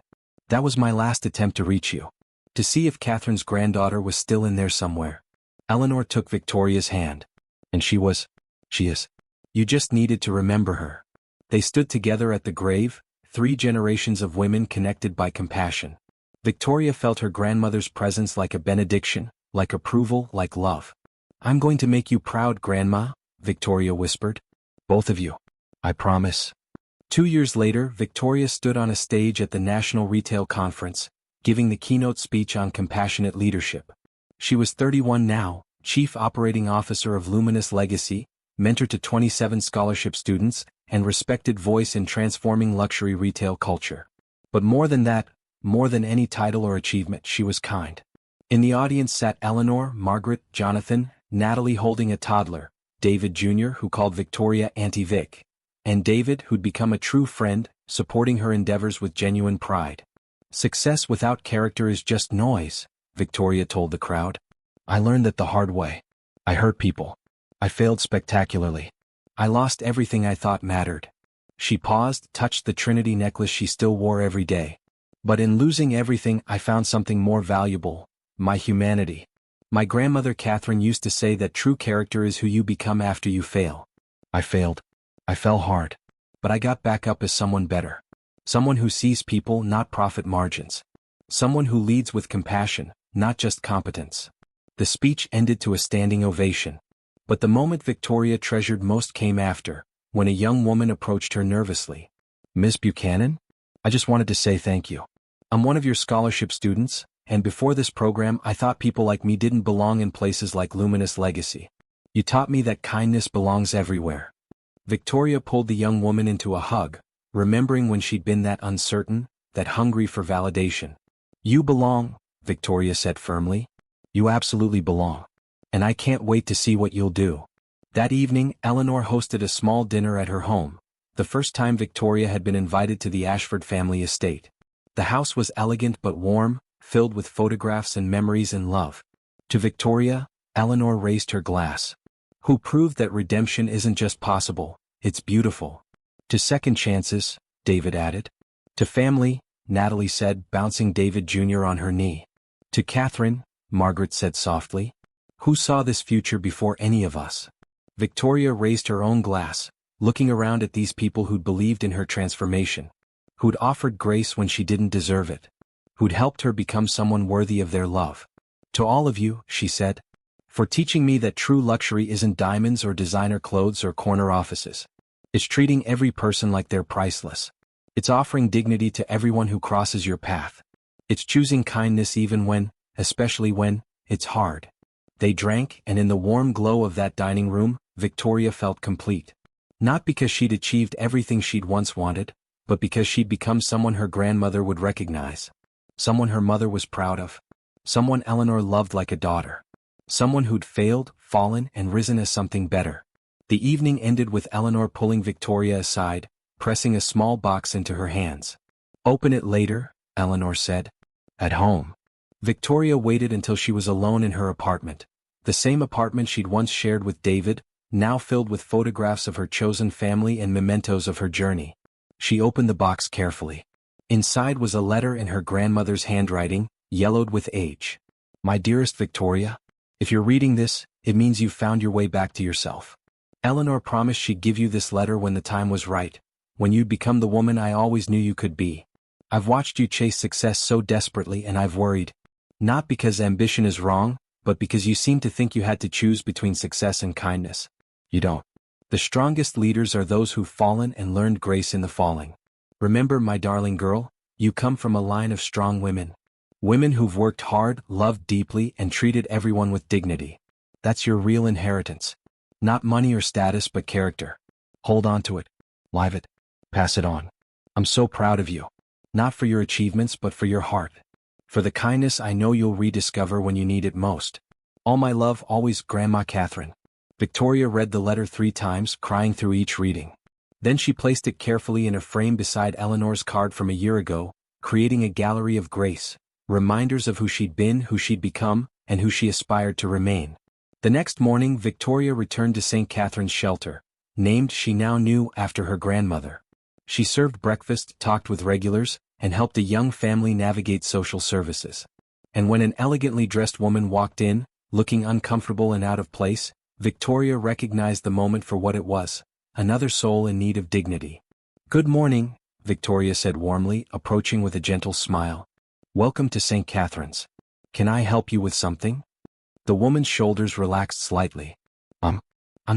That was my last attempt to reach you. To see if Catherine's granddaughter was still in there somewhere." Eleanor took Victoria's hand. "And she is. You just needed to remember her." They stood together at the grave, 3 generations of women connected by compassion. Victoria felt her grandmother's presence like a benediction, like approval, like love. "I'm going to make you proud, Grandma," Victoria whispered. "Both of you. I promise." 2 years later, Victoria stood on a stage at the National Retail Conference, giving the keynote speech on compassionate leadership. She was 31 now, Chief Operating Officer of Luminous Legacy, mentor to 27 scholarship students, and respected voice in transforming luxury retail culture. But more than that, more than any title or achievement, she was kind. In the audience sat Eleanor, Margaret, Jonathan, Natalie holding a toddler, David Jr., who called Victoria Auntie Vic, and David, who'd become a true friend, supporting her endeavors with genuine pride. "Success without character is just noise," Victoria told the crowd. "I learned that the hard way. I hurt people. I failed spectacularly. I lost everything I thought mattered." She paused, touched the Trinity necklace she still wore every day. "But in losing everything, I found something more valuable: my humanity. My grandmother Catherine used to say that true character is who you become after you fail. I failed. I fell hard. But I got back up as someone better. Someone who sees people, not profit margins. Someone who leads with compassion, not just competence." The speech ended to a standing ovation. But the moment Victoria treasured most came after, when a young woman approached her nervously. "Miss Buchanan? I just wanted to say thank you. I'm one of your scholarship students, and before this program I thought people like me didn't belong in places like Luminous Legacy. You taught me that kindness belongs everywhere." Victoria pulled the young woman into a hug, remembering when she'd been that uncertain, that hungry for validation. "You belong," Victoria said firmly. "You absolutely belong. And I can't wait to see what you'll do." That evening, Eleanor hosted a small dinner at her home, the first time Victoria had been invited to the Ashford family estate. The house was elegant but warm, filled with photographs and memories and love. To Victoria, Eleanor raised her glass. "Who proved that redemption isn't just possible, it's beautiful." "To second chances," David added. "To family," Natalie said, bouncing David Jr. on her knee. "To Catherine," Margaret said softly. "Who saw this future before any of us?" Victoria raised her own glass, looking around at these people who'd believed in her transformation, who'd offered grace when she didn't deserve it, who'd helped her become someone worthy of their love. "To all of you," she said, "for teaching me that true luxury isn't diamonds or designer clothes or corner offices. It's treating every person like they're priceless. It's offering dignity to everyone who crosses your path. It's choosing kindness even when, especially when, it's hard." They drank, and in the warm glow of that dining room, Victoria felt complete. Not because she'd achieved everything she'd once wanted, but because she'd become someone her grandmother would recognize. Someone her mother was proud of. Someone Eleanor loved like a daughter. Someone who'd failed, fallen, and risen as something better. The evening ended with Eleanor pulling Victoria aside, pressing a small box into her hands. "Open it later," Eleanor said. "At home." Victoria waited until she was alone in her apartment. The same apartment she'd once shared with David, now filled with photographs of her chosen family and mementos of her journey. She opened the box carefully. Inside was a letter in her grandmother's handwriting, yellowed with age. "My dearest Victoria, if you're reading this, it means you've found your way back to yourself. Eleanor promised she'd give you this letter when the time was right, when you'd become the woman I always knew you could be. I've watched you chase success so desperately and I've worried. Not because ambition is wrong, but because you seem to think you had to choose between success and kindness. You don't. The strongest leaders are those who've fallen and learned grace in the falling. Remember, my darling girl, You come from a line of strong women. Women who've worked hard, loved deeply, and treated everyone with dignity. That's your real inheritance. Not money or status but character. Hold on to it. Live it. Pass it on. I'm so proud of you. Not for your achievements but for your heart. For the kindness I know you'll rediscover when you need it most. All my love, always, Grandma Catherine. Victoria read the letter 3 times, crying through each reading. Then she placed it carefully in a frame beside Eleanor's card from a year ago, creating a gallery of grace, reminders of who she'd been, who she'd become, and who she aspired to remain. The next morning, Victoria returned to St. Catherine's shelter, named she now knew after her grandmother. She served breakfast, talked with regulars, and helped a young family navigate social services. And when an elegantly dressed woman walked in, looking uncomfortable and out of place, Victoria recognized the moment for what it was, another soul in need of dignity. "Good morning," Victoria said warmly, approaching with a gentle smile. "Welcome to St. Catherine's. Can I help you with something?" The woman's shoulders relaxed slightly. I'm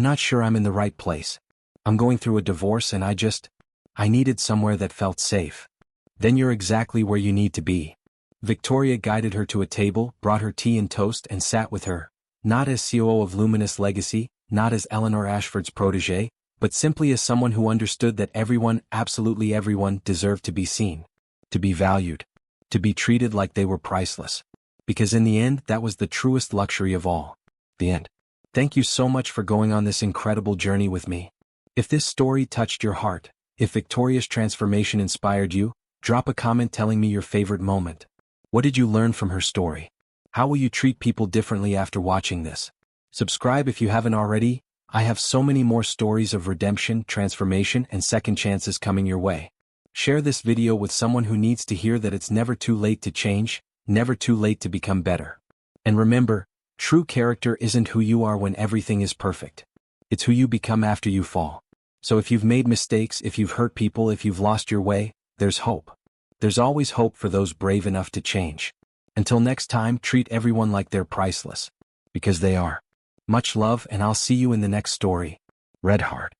not sure I'm in the right place. I'm going through a divorce and I needed somewhere that felt safe." "Then you're exactly where you need to be." Victoria guided her to a table, brought her tea and toast and sat with her, not as COO of Luminous Legacy, not as Eleanor Ashford's protégé, but simply as someone who understood that everyone, absolutely everyone, deserved to be seen, to be valued, to be treated like they were priceless. Because in the end, that was the truest luxury of all. The end. Thank you so much for going on this incredible journey with me. If this story touched your heart, if Victoria's transformation inspired you, drop a comment telling me your favorite moment. What did you learn from her story? How will you treat people differently after watching this? Subscribe if you haven't already. I have so many more stories of redemption, transformation, and second chances coming your way. Share this video with someone who needs to hear that it's never too late to change, never too late to become better. And remember, true character isn't who you are when everything is perfect. It's who you become after you fall. So if you've made mistakes, if you've hurt people, if you've lost your way, there's hope. There's always hope for those brave enough to change. Until next time, treat everyone like they're priceless. Because they are. Much love, and I'll see you in the next story. Red Heart.